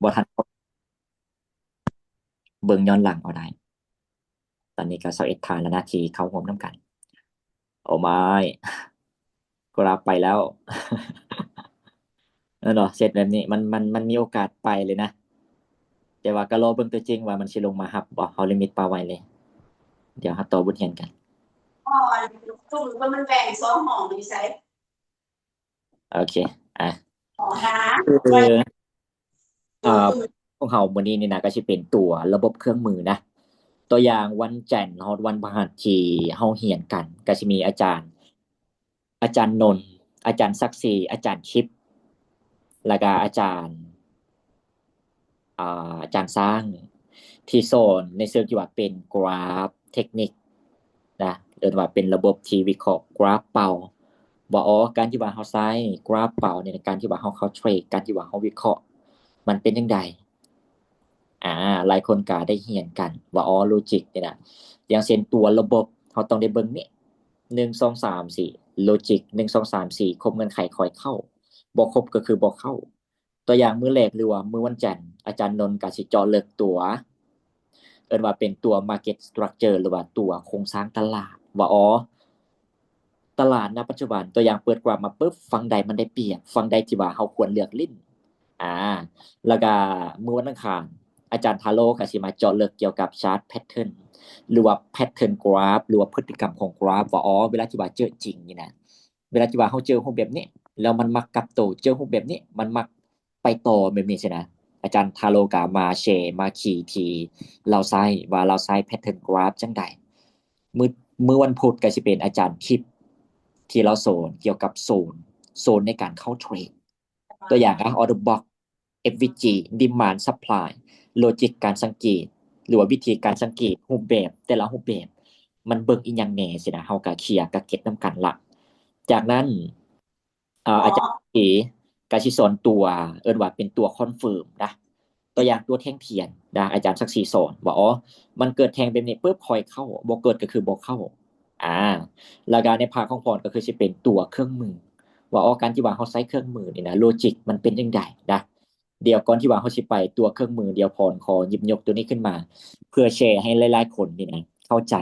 บ่ทันเบิ่งย้อนหลังเอาได้ตอนนี้ก็21ทานแล้วนะที่เข้าร่วมน้ำกันโอ้ไม่กราฟไปแล้วเออเนาะเสร็จแบบนี้มันมีโอกาสไปเลยนะแต่ว่าก็รอเบิ่งตัวจริงว่ามันสิลงมาฮับบ่เฮาลิมิตปลาไว้เลยเดี๋ยวเฮาต่อบทเรียนกันอ๋อจุ่มก็มันแบ่งสองหอมีใส่โอเคอ่ะหอนะคือไว้เอ่ออืมของเฮามื้อนี้นี่นะก็สิเป็นตัวระบบเครื่องมือนะตัวอย่างวันจันทร์ฮอดวันพฤหัสที่เฮาเรียนกันก็สิมีอาจารย์นนท์อาจารย์ศักดิ์ศรีอาจารย์ชิปแล้วก็อาจารย์สร้างที่สอนในเชิงที่ว่าเป็นกราฟเทคนิคนะเรียกว่าเป็นระบบที่วิเคราะห์กราฟเป่าว่าอ๋อการที่ว่าเฮาใช้กราฟเป่าในการที่ว่าเฮาเข้าเทรดการที่ว่าเฮาวิเคราะห์มันเป็นจังไดอ่าหลายคนก็ได้เรียนกันว่าอ๋อโลจิกเนี่ยนะอย่างเช่นตัวระบบเฮาต้องได้เบิ่งนี่1 2 3 4โลจิก1 2 3 4ครบเงื่อนไขค่อยเข้าบ่ครบก็คือบ่เข้า ตัวอย่างมื้อแรกหรือว่ามื้อวันจันทร์อาจารย์นนท์ก็สิเจาะลึกตัวเอิ้นว่าเป็นตัว Market Structure หรือว่าตัวโครงสร้างตลาดว่าอ๋อตลาดณปัจจุบันตัวอย่างเปิดกราฟมาปุ๊บฝั่งใดมันได้เปรียบฝั่งใดที่ว่าเฮาควรเลือกลิ้นอ่าแล้วก็มื้อวันอังคารอาจารย์ทาโร่ก็สิมาเจาะลึกเกี่ยวกับชาร์ตแพทเทิร์นหรือว่าแพทเทิร์นกราฟหรือว่าพฤติกรรมของกราฟว่าอ๋อเวลาที่ว่าเจอจริงนี่นะเวลาที่ว่าเฮาเจอรูปแบบนี้แล้วมันมักกลับโตเจอรูปแบบนี้มันมักไปต่อแบบนี้ใช่นะ อาจารย์ทาโรกามาแชร์มาขีทีเราใช้ว่าเราใช้แพทเทิร์นกราฟจังใดมื้อมื้อวันพุธก็สิเป็นอาจารย์ทิปที่เราสอนเกี่ยวกับโซนในการเข้าเทรดตัวอย่างนะออเดอร์บ็อก FVG Demand Supply โลจิกการสังเกตหรือว่าวิธีการสังเกตรูปแบบแต่ละรูปแบบมันเบิ่งอีหยังแหน่สินะเฮาก็เคลียร์ก็เก็ตนำกันละจากนั้นอ๋ออาจารย์เอกาชิสอนตัวเอิ้นว่าเป็นตัวคอนเฟิร์มนะตัวอย่างตัวแท่งเทียนนะอาจารย์ศักดิ์ศรีสอนบอกอ๋อมันเกิดแท่งแบบนี้ปุ๊บคอยเข้าบ่เกิดก็คือบ่เข้าอ่าแล้วก็ในภาคของพรก็คือสิเป็นตัวเครื่องมือว่าอ๋อการที่ว่าเขาใช้เครื่องมือนี่นะโลจิกมันเป็นจังไดนะเดี๋ยวก่อนที่ว่าเขาสิไปตัวเครื่องมือเดียวพรขอหยิบยกตัวนี้ขึ้นมาเพื่อแชร์ให้หลายๆคนนี่นะเข้าใจ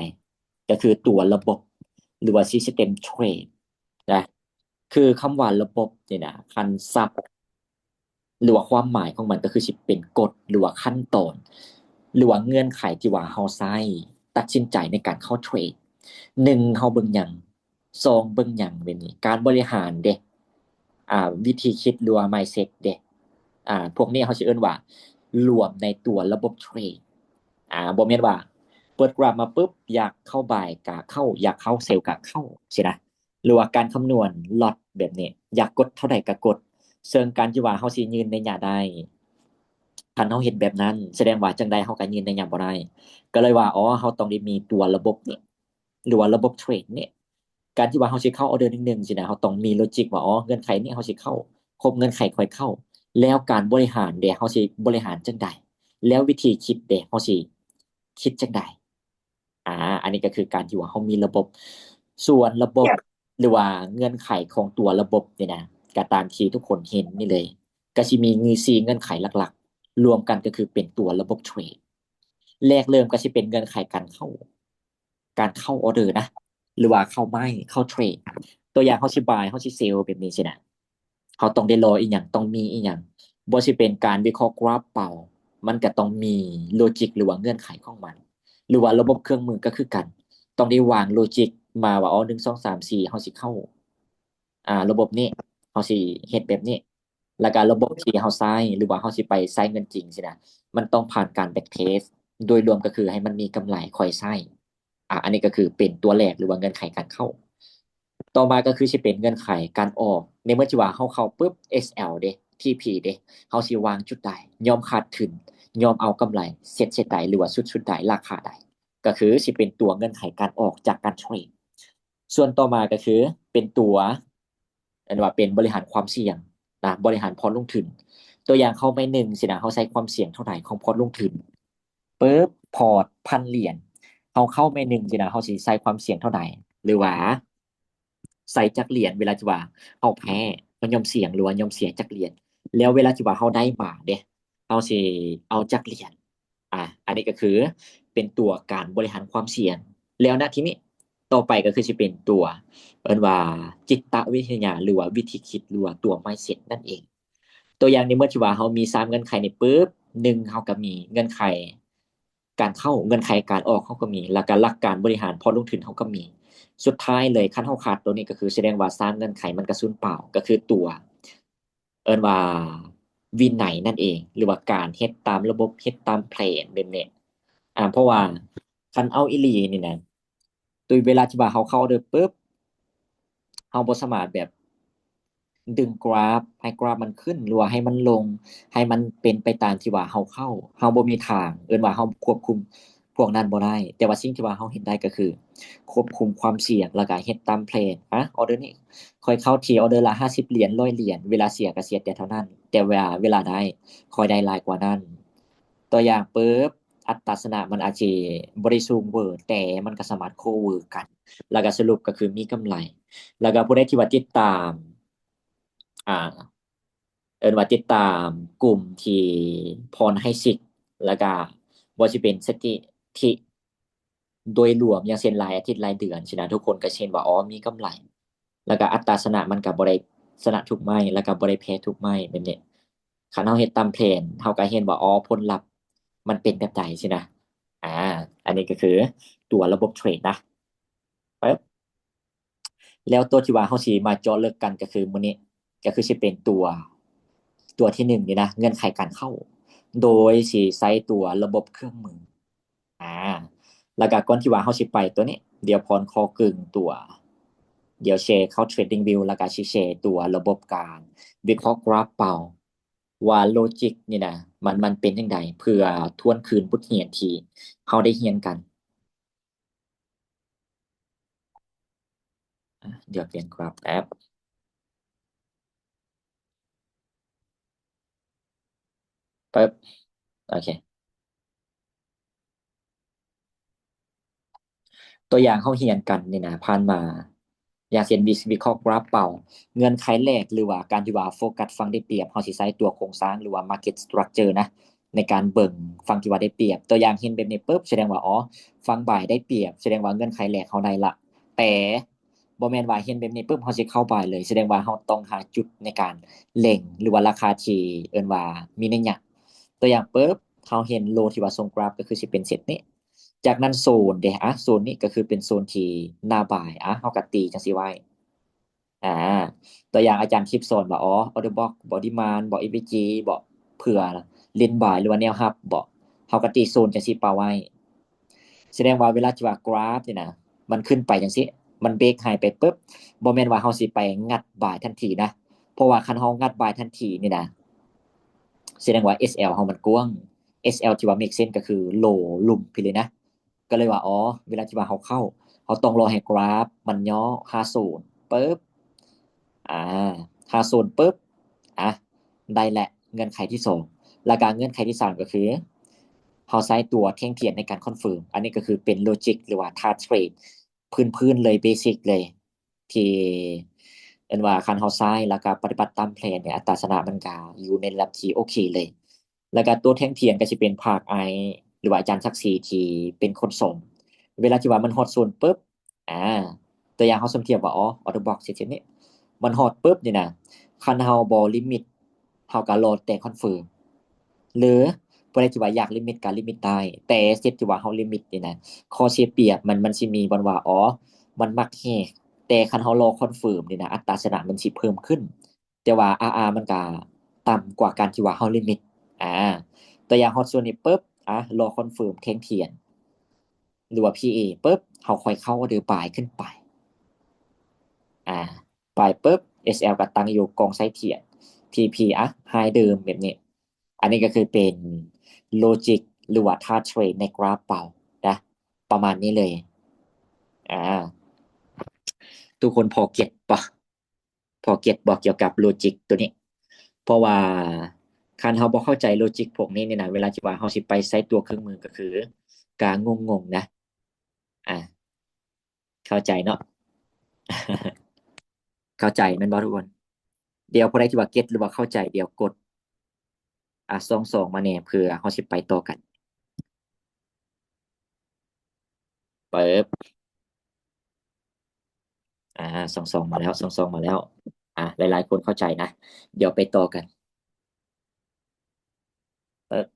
ก็คือตัวระบบหรือว่า System Trade นะคือคำว่าระบบเนี่ยนะคันซับหรือว่าความหมายของมันก็คือสิเป็นกฎหรือว่าขั้นตอนหรือว่าเงื่อนไขที่ว่าเฮาใช้ตัดสินใจในการเข้าเทรดหนึ่งเฮาเบิ่งหยังสองเบิ่งหยังแบบนี้การบริหารเด้วิธีคิดหรือว่า mindset เด้พวกนี้เขาสิเอิ้นว่ารวมในตัวระบบเทรดบ่แม่นว่าเปิดกราฟมาปุ๊บอยากเข้าบายกะเข้าอยากเข้าเซลล์กะเข้าสินะ หรือว่าการคำนวณล็อตแบบนี้อยากกดเท่าใดก็กดเชิงการที่ว่าเฮาสิยืนในหน้าได้คันเฮาเฮ็ดแบบนั้นแสดงว่าจังใดเฮาก็ยืนในหน้าบ่ได้ก็เลยว่าอ๋อเฮาต้องได้มีตัวระบบนี้หรือว่าระบบเทรดเนี่ยการที่ว่าเฮาสิเข้าออเดอร์หนึ่งๆสินะเฮาต้องมีลอจิกว่าอ๋อเงื่อนไขนี้เฮาสิเข้าครบเงื่อนไขค่อยเข้าแล้วการบริหารเด้เฮาสิบริหารจังใดแล้ววิธีคิดเด้เฮาสิคิดจังใด อ่าอันนี้ก็คือการที่ว่าเขามีระบบส่วนระบบหรือว่าเงื่อนไขของตัวระบบเนี่ยนะก็ตามที่ทุกคนเห็นนี่เลยก็จะมี4เงื่อนไขหลักๆรวมกันก็คือเป็นตัวระบบเทรดแรกเริ่มก็จะเป็นเงื่อนไขการเข้าออเดอร์นะหรือว่าเข้าไม่เข้าเทรดตัวอย่างเขาสิบายเขาสิเซลแบบนี้สินะเขาต้องได้รออีกอย่างต้องมีอีกอย่างบ่สิเป็นการวิเคราะห์กราฟเปล่ามันก็ต้องมีโลจิกหรือว่าเงื่อนไขของมัน หรือว่าระบบเครื่องมือก็คือกันต้องได้วางโลจิกมาว่าอ๋อ1 2 3 4เฮาสิเข้าระบบนี้เฮาสิเฮ็ดแบบนี้แล้วก็ระบบที่เฮาใช้หรือว่าเฮาสิไปใช้เงินจริงสินะมันต้องผ่านการแบ็กเทสโดยรวมก็คือให้มันมีกำไรค่อยใช้อันนี้ก็คือเป็นตัวแรกหรือว่าเงื่อนไขการเข้าต่อมาก็คือสิเป็นเงื่อนไขการออกในเมื่อที่ว่าเฮาเข้าปุ๊บ SL เด้ TP เด้เฮาสิวางจุดใดยอมขาดทุนยอมเอากำไรเซ็ตใดหรือว่าชุดใดราคาใด ก็คือสิเป็นตัวเงื่อนไขการออกจากการเทรดส่วนต่อมาก็คือเป็นตัวอันว่าเป็นบริหารความเสี่ยงนะบริหารพอร์ตลงทุนตัวอย่างเขาไม่หนึ่งสินะเขาใช้ความเสี่ยงเท่าไหร่ของพอร์ตลงทุนปุ๊บพอร์ต1,000 เหรียญเขาเข้าไม่หนึ่งสินะเขาสิใส่ความเสี่ยงเท่าไหร่หรือว่าใส่จักเหรียญเวลาที่ว่าเขาแพ้เขายอมเสี่ยงหรือว่ายอมเสียจักเหรียญแล้วเวลาที่ว่าเขาได้มาเด้ าสิเอาจักเหรียญอันนี้ก็คือเป็นตัวการบริหารความเสี่ยงแล้วนะทีนี้ต่อไปก็คือจะเป็นตัวเอิ้นว่าจิตวิทยาหรือว่าวิธีคิดหรือว่าตัว mindset นั่นเองตัวอย่างในเมื่อที่ว่าเฮามี3เงื่อนไขนี่ปึ๊บ1เฮาก็มีเงื่อนไขการเข้าเงื่อนไขการออกเฮาก็มีแล้วก็หลักการบริหารพอลงทุนเฮาก็มีสุดท้ายเลยคันเฮาขาดตัวนี้ก็คือแสดงว่า3เงื่อนไขมันก็สูญเปล่าก็คือตัวเอิ้นว่าวินัยนั่นเองหรือว่าการเฮ็ดตามระบบเฮ็ดตามแผนแบบนี้เพราะว่าคันเอาอีหลีนี่นะโดยเวลาที่ว่าเฮาเข้าเด้อปึ๊บเฮาบ่สามารถแบบ ดึงกราฟให้กราฟมันขึ้นหรือว่าให้มันลงให้มันเป็นไปตามที่ว่าเฮาเข้าเฮาบ่มีทางเอิ้นว่าเฮาควบคุมพวกนั้นบ่ได้แต่ว่าสิ่งที่ว่าเฮาเฮ็ดได้ก็คือควบคุมความเสี่ยงแล้วก็เฮ็ดตามแพลนออร์เดอร์นี้ข้อยเข้าที่ออร์เดอร์ละ50เหรียญ100เหรียญเวลาเสียก็เสียแต่เท่านั้นแต่เวลาได้ค่อยได้หลายกว่านั้นตัวอย่างปึ๊บอัตราชนะมันอาจสิบ่ได้สูงเวอร์แต่มันก็สามารถโคเวอร์กันแล้วก็สรุปก็คือมีกำไรแล้วก็ผู้ใดที่ว่าติดตามอ่า เอิ้นว่าติดตามกลุ่มที่พรให้สิทธิ์แล้วก็บ่สิเป็นสถิติโดยรวมอย่างเช่นรายอาทิตย์รายเดือนฉะนั้นทุกคนก็สิเห็นว่าอ๋อมีกำไรแล้วก็อัตราชนะมันก็บ่ได้ชนะทุกไม้แล้วก็บ่ได้แพ้ทุกไม้แบบนี้คันเฮาเฮ็ดตามแผนเฮาก็เห็นว่าอ๋อผลลัพธ์มันเป็นแบบใดสินะอ่าอันนี้ก็คือตัวระบบเทรดนะปึ๊บแล้วตัวที่ว่าเฮาสิมาเจาะลึกกันก็คือมื้อนี้ก็คือสิเป็นตัวที่1นี่นะเงื่อนไขการเข้าโดยสิใช้ตัวระบบเครื่องมืออ่าแล้วก็ก่อนที่ว่าเฮาสิไปตัวนี้เดี๋ยวพรขอกึ่งตัวเดี๋ยวแชร์เข้า Trading View แล้วก็สิแชร์ตัวระบบการวิเคราะห์กราฟเป่าว่าโลจิกนี่นะมันเป็นจังไดเพื่อทวนคืนบทเรียนที่เฮาได้เรียนกันเดี๋ยวเปลี่ยนกราฟแป๊บปึ๊บโอเค ตัวอย่างเขาเรียนกันนี่นะผ่านมาอย่างเช่นวิเคราะห์กราฟเป่าเงื่อนไขแรกหรือว่าการที่ว่าโฟกัสฝั่งได้เปรียบเขาสิใช้ตัวโครงสร้างหรือว่า market structure นะในการเบิ่งฝั่งที่ว่าได้เปรียบตัวอย่างเห็นแบบนี้ปุ๊บแสดงว่าอ๋อฝั่งบ่ายได้เปรียบแสดงว่าเงื่อนไขแรกเขาได้ละแต่บ่แม่นว่าเห็นแบบนี้ปุ๊บเขาสิเข้าบ่ายเลยแสดงว่าเขาต้องหาจุดในการเล็งหรือว่าราคาที่เอิ้นว่ามีนัยยะตัวอย่างปุ๊บเขาเห็นโลที่ว่าทรงกราฟก็คือสิเป็นเซตนี้ จากนั้นโซนเดะโซนนี้ก็คือเป็นโซนที่หน้าบ่ายเฮาก็ตีจังซี่ไว้อ่าตัวอย่างอาจารย์ทิปสอนว่าอ๋อออเดอร์บล็อกบ่ดีมานด์บ่ EVG บ่เผื่อเล่นบ่ายหรือว่าแนวรับบ่เฮาก็ตีโซนจังซี่ปาไว้แสดงว่าเวลาที่ว่ากราฟนี่นะมันขึ้นไปจังซี่มันเบรกไฮไปปึ๊บบ่แม่นว่าเฮาสิไปงัดบ่ายทันทีนะเพราะว่าคันเฮางัดบ่ายทันทีนี่นะแสดงว่า SL เฮามันกว้าง SL ที่ว่า make sense ก็คือโลลุ่มไปเลยนะ ก็เลยว่าอ๋อเวลาที่ว่าเขาเข้าเขาต้องรอให้กราฟมันย่อ50ปึ๊บอ่า50ปึ๊บอ่ะได้แหละเงื่อนไขที่สองและการเงื่อนไขที่สามก็คือเขาใช้ตัวเที่ยงเทียนในการคอนเฟิร์มอันนี้ก็คือเป็นโลจิกหรือว่าท่าเทรดพื้นเลยเบสิกเลยที่เอ็นว่าคันเขาใช้แล้วก็ปฏิบัติตามแผนเนี่ยอัตราชนะมันก็อยู่ในระดับที่โอเคเลยแล้วก็ตัวเที่ยงเทียนก็จะเป็นภาคไอหรือว่าอาจารย์ศักดิ์ศรีที่เป็นคนสอน เวลาที่ว่ามันฮอตโซนปุ๊บอ่าตัวอย่างเขาสมเทียบว่าอ๋อออโต้บ็อกซ์เช่นนี้มันฮอตปุ๊บนี่นะคันเฮาบ่ลิมิตเฮาก็รอแต่คอนเฟิร์มหรือบ่ได้ที่ว่าอยากลิมิตก็ลิมิตได้แต่เซตที่ว่าเฮาลิมิตนี่นะข้อเสียเปรียบมันสิมีบ่ว่าอ๋อมันมักแฮกแต่คันเฮารอคอนเฟิร์มนี่นะอัตราชนะมันสิเพิ่มขึ้นแต่ว่า RR มันก็ต่ำกว่าการที่ว่าเฮาลิมิตอ่าตัวอย่างฮอตโซนนี้ปุ๊บรอคอนเฟิร์มเที่ยงเทียน หรือว่า PA ปุ๊บเขาค่อยเข้าหรือปลายขึ้นไปอ่าปลายปุ๊บ SL ก็ตั้งอยู่กองไซเทียน TPไฮเดิมแบบนี้อันนี้ก็คือเป็นโลจิกหรือว่าท่าเทรดในกราฟเป่านะประมาณนี้เลยอ่าทุกคนพอเก็ตปะพอเก็ตบอกเกี่ยวกับโลจิกตัวนี้เพราะว่าคันเขาบอกเข้าใจโลจิกพวกนี้เนี่ยนะเวลาที่ว่าเขาสิไปใช้ตัวเครื่องมือก็คือกางงนะอ่าเข้าใจเนาะ เข้าใจแมันบ่ทุกคนเดี๋ยวผู้ใดที่ว่าเก็ตหรือว่าเข้าใจเดี๋ยวกด ส่งมาเนี่ยเพื่อเฮาสิไปต่อกันเปิบอ่าส่งมาแล้วส่งมาแล้วหลายๆคนเข้าใจนะเดี๋ยวไปต่อกันเปิบ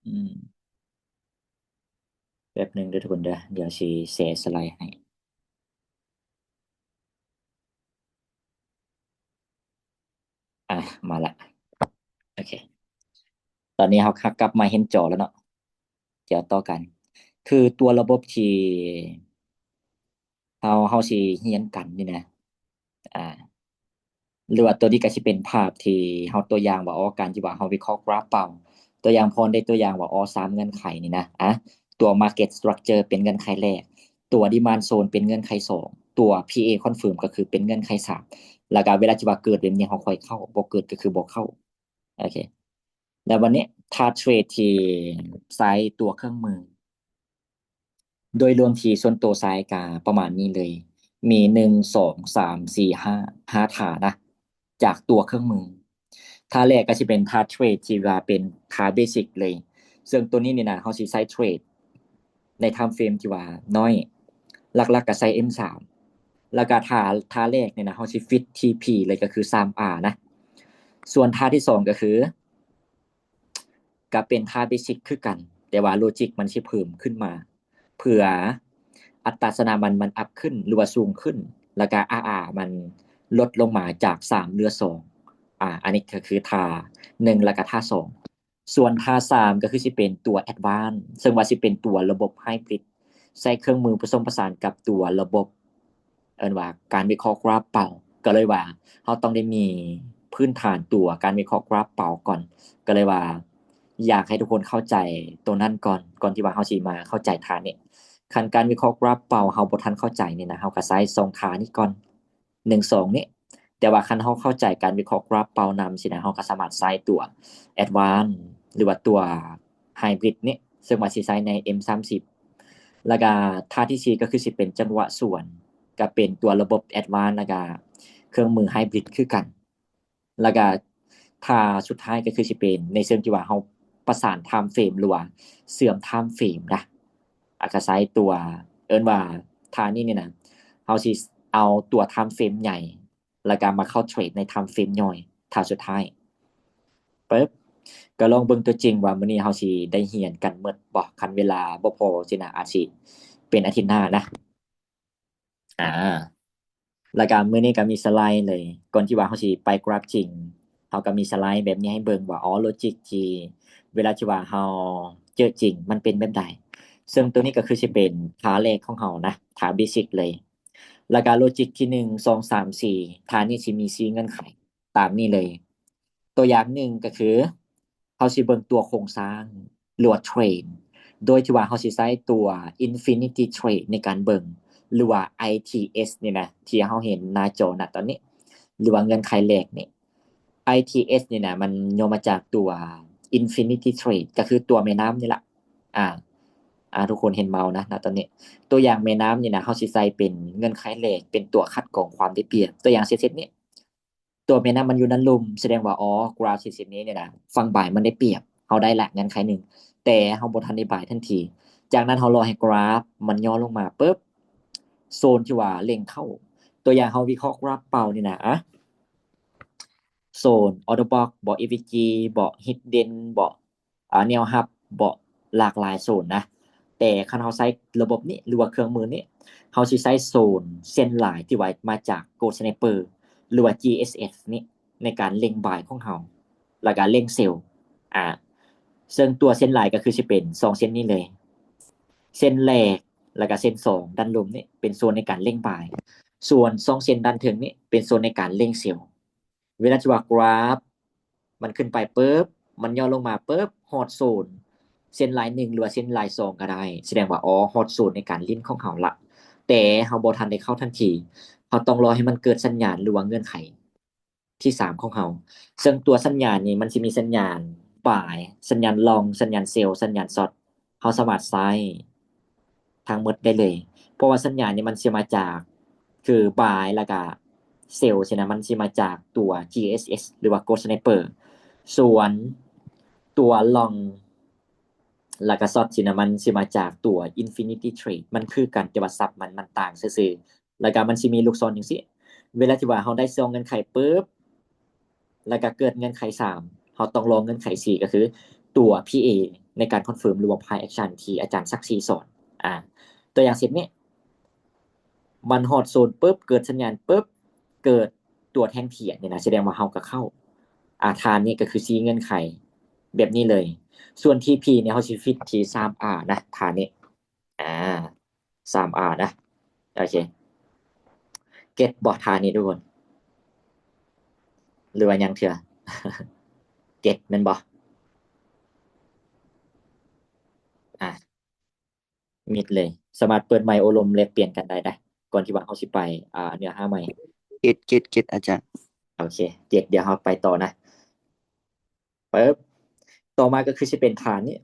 อืมแป๊บหนึงเด้อทุกคนเด้อเดี๋ยวสิแชร์สไลด์ให้อ่ะมาละโอเคตอนนี้เรากลับมาเห็นจอแล้วเนาะเดี๋ยวต่อกันคือตัวระบบที่เฮาสิเรียนกันนี่นะอ่า หรือว่าตัวนี้ก็สิเป็นภาพที่เฮาตัวอย่างว่าการที่ว่าเฮาวิเคราะห์กราฟเปล่าตัวอย่างพรได้ตัวอย่างว่า3เงื่อนไขนี่นะตัว market structure เป็นเงื่อนไขแรกตัว demand zone เป็นเงื่อนไข2ตัว PA confirm ก็คือเป็นเงื่อนไข3แล้วก็เวลาที่ว่าเกิดแบบนี้เฮาค่อยเข้าบ่เกิดก็คือบ่เข้าโอเคแล้ววันนี้ถ้าเทรดที่ไซส์ตัวเครื่องมือ โดยรวมทีส่วนตัวซ้ายกาประมาณนี้เลย มี1 2 3 4 5ฐานนะจากตัวเครื่องมือท่าแรกก็จะเป็นท่าเทรดที่ว่าเป็นท่าเบสิกเลยซึ่งตัวนี้นี่นะเขาสิใช้เทรดในไทม์เฟรมที่ว่าน้อยหลักๆก็ใช้ M3 แล้วก็ท่าแรกเนี่ยนะเขาสิฟิต TP เลยก็คือ 3R นะส่วนท่าที่สองก็คือก็เป็นท่าเบสิกคือกันแต่ว่าโลจิกมันสิเพิ่มขึ้นมา เผื่ออัตราสนามันอัพขึ้นหรือว่าสูงขึ้นแล้วก็มันลดลงมาจาก3เหลือ2อันนี้ก็คือท่า1แล้วก็ท่า2ส่วนท่า3ก็คือสิเป็นตัว Advance ซึ่งว่าสิเป็นตัวระบบไฮบริดใช้เครื่องมือผสมผสานกับตัวระบบว่าการวิเคราะห์กราฟเป่าก็เลยว่าเราต้องได้มีพื้นฐานตัวการวิเคราะห์กราฟเป่าก่อนก็เลยว่าอยากให้ทุกคนเข้าใจตัวนั้นก่อนที่ว่าเราสิมาเข้าใจฐานนี้ คันการวิเคราะห์กราฟเป่าเฮาบ่ทันเข้าใจนี่นะเฮาก็ใช้2ขานี้ก่อน1 2นี่แต่ว่าคันเฮาเข้าใจการวิเคราะห์กราฟเป่านำสินะเฮาก็สามารถใช้ตัว Advanced หรือว่าตัว Hybrid นี่ซึ่งว่าสิใช้ใน M30 แล้วก็ท่าที่4ก็คือสิเป็นจังหวะส่วนก็เป็นตัวระบบ Advanced แล้วก็เครื่องมือ Hybrid คือกันแล้วก็ท่าสุดท้ายก็คือสิเป็นในเชิงที่ว่าเฮาประสาน time frame หรือว่าเสื่อม time frame นะ อากาไซตัวเอิ้นว่าทานี่เนี่ยนะเฮาสิเอาตัวไทม์เฟรมใหญ่แล้วก็มาเข้าเทรดในไทม์เฟรมย่อยท่าสุดท้ายปึ๊บก็ลองเบิ่งตัวจริงว่ามื้อนี้เฮาสิได้เรียนกันหมดบ่คันเวลาบ่พอสินะอาจสิเป็นอาทิตย์หน้านะอ่า แล้วก็มื้อนี้ก็มีสไลด์เลยก่อนที่ว่าเฮาสิไปกราฟจริงเฮาก็มีสไลด์แบบนี้ให้เบิ่งว่าโลจิกที่เวลาที่ว่าเฮาเจอจริงมันเป็นแบบใดซึ่งตัวนี้ก็คือสิเป็นฐานแรกของเฮานะฐานเบสิกเลยแล้วก็โลจิกที่1 2 3 4ฐานนี้สิมี4เงื่อนไขตามนี้เลยตัวอย่างหนึ่งก็คือเฮาสิเบิ่งตัวโครงสร้างหรือว่าเทรนโดยที่ว่าเฮาสิใช้ตัว Infinity Trade ในการเบิ่ง หรือว่า ITS เนี่ยนะที่เราเห็นหน้าจอณตอนนี้หรือว่าเงื่อนไขแรกนี่ ITS เนี่ยนะมันย่อมาจากตัว Infinity Trade ก็คือตัวแม่น้ำนี่แหละอ่าทุกคนเห็นเมานะณตอนนี้ตัวอย่างแม่น้ำเนี่ยนะเขาสิใส่เป็นเงื่อนไขแรกเป็นตัวคัดกรองความได้เปรียบตัวอย่างเซตนี้ตัวแม่น้ำมันอยู่นั้นลุ่มแสดงว่ากราฟเซตนี้เนี่ยนะฝั่งบ่ายมันได้เปรียบเขาได้ละเงื่อนไขหนึ่งแต่เขาบ่ทันได้บ่ายทันทีจากนั้นเขารอให้กราฟมันย่อลงมาปุ๊บ โซนที่ว่าเล็งเข้าตัวอย่างเขาวิเคราะห์กราฟเป่านี่นะโซนออโตบ็อกบอก EVG บอกฮิดเด้นบอกแนวรับบอกหลากหลายโซนนะแต่คันเขาใช้ระบบนี้หรือว่าเครื่องมือนี้เขาสิใช้โซนเส้นลายที่ไว้มาจากโกลด์สไนเปอร์หรือว่า GSF นี่ในการเล็งบายของเขาแล้วก็เล็งเซลล์อ่าซึ่งตัวเส้นลายก็คือจะเป็น2เส้นนี้เลยเส้นแรกแล้วก็เส้น2ด้านลมนี่เป็นโซนในการเล็งบาย ส่วน2เส้นด้านถึงนี่เป็นโซนในการเร่งเซลล์เวลาที่ว่ากราฟมันขึ้นไปปุ๊บมันย่อลงมาปุ๊บฮอตโซนเส้นลาย1หรือว่าเส้นลาย2ก็ได้แสดงว่าฮอตโซนในการลิ้นของเขาละแต่เขาบ่ทันได้เข้าทันทีเขาต้องรอให้มันเกิดสัญญาณหรือว่าเงื่อนไข ที่3ของเราซึ่งตัวสัญญาณนี้มันสิมีสัญญาณบ่ายสัญญาณลองสัญญาณเซลล์สัญญาณช็อตเราสามารถใช้ทั้งหมดได้เลยเพราะว่าสัญญาณนี้มันสิมาจากคือบ่ายแล้วก็เซลล์ใช่นะมันสิมาจากตัว GSS หรือว่า Ghost Sniper ส่วนตัวลองแล้วก็ช็อตสินะมันสิมาจากตัว Infinity Trade มันคือกันแต่ว่าศัพท์มันต่างซื่อๆแล้วก็มันสิมีลูกศรจังซี่เวลาที่ว่าเราได้ซองเงื่อนไขปุ๊บแล้วก็เกิดเงื่อนไข3เราต้องรอเงื่อนไข4ก็คือตัว PA ในการคอนเฟิร์มหรือว่า Pie Action ที่อาจารย์ซักซีสอนตัวอย่างเช่นนี้มันฮอดโซนปุ๊บเกิดสัญญาณปุ๊บเกิดตัวแท่งเทียนเนี่ยนะแสดงว่าเฮาก็เข้าทานนี่ก็คือซีเงื่อนไขแบบนี้เลยส่วน TP เนี่ยเฮาสิฟิตที่ 3R นะฐานนี้อ่า 3R นะโอเคเก็ตบ่ฐานนี้ทุกคนหรือว่ายังเถื่อ เก็ตแม่นบ่อ่ะมิดเลยสามารถเปิดไมค์โอลมแลกเปลี่ยนกันได้ก่อนที่ว่าเฮาสิไปเนื้อหาใหม่ เก็ตอาจารย์โอเคเจ็ดเดี๋ยวเราไปต่อนะปึ๊บต่อมาก็คือจะเป็นฐานนี้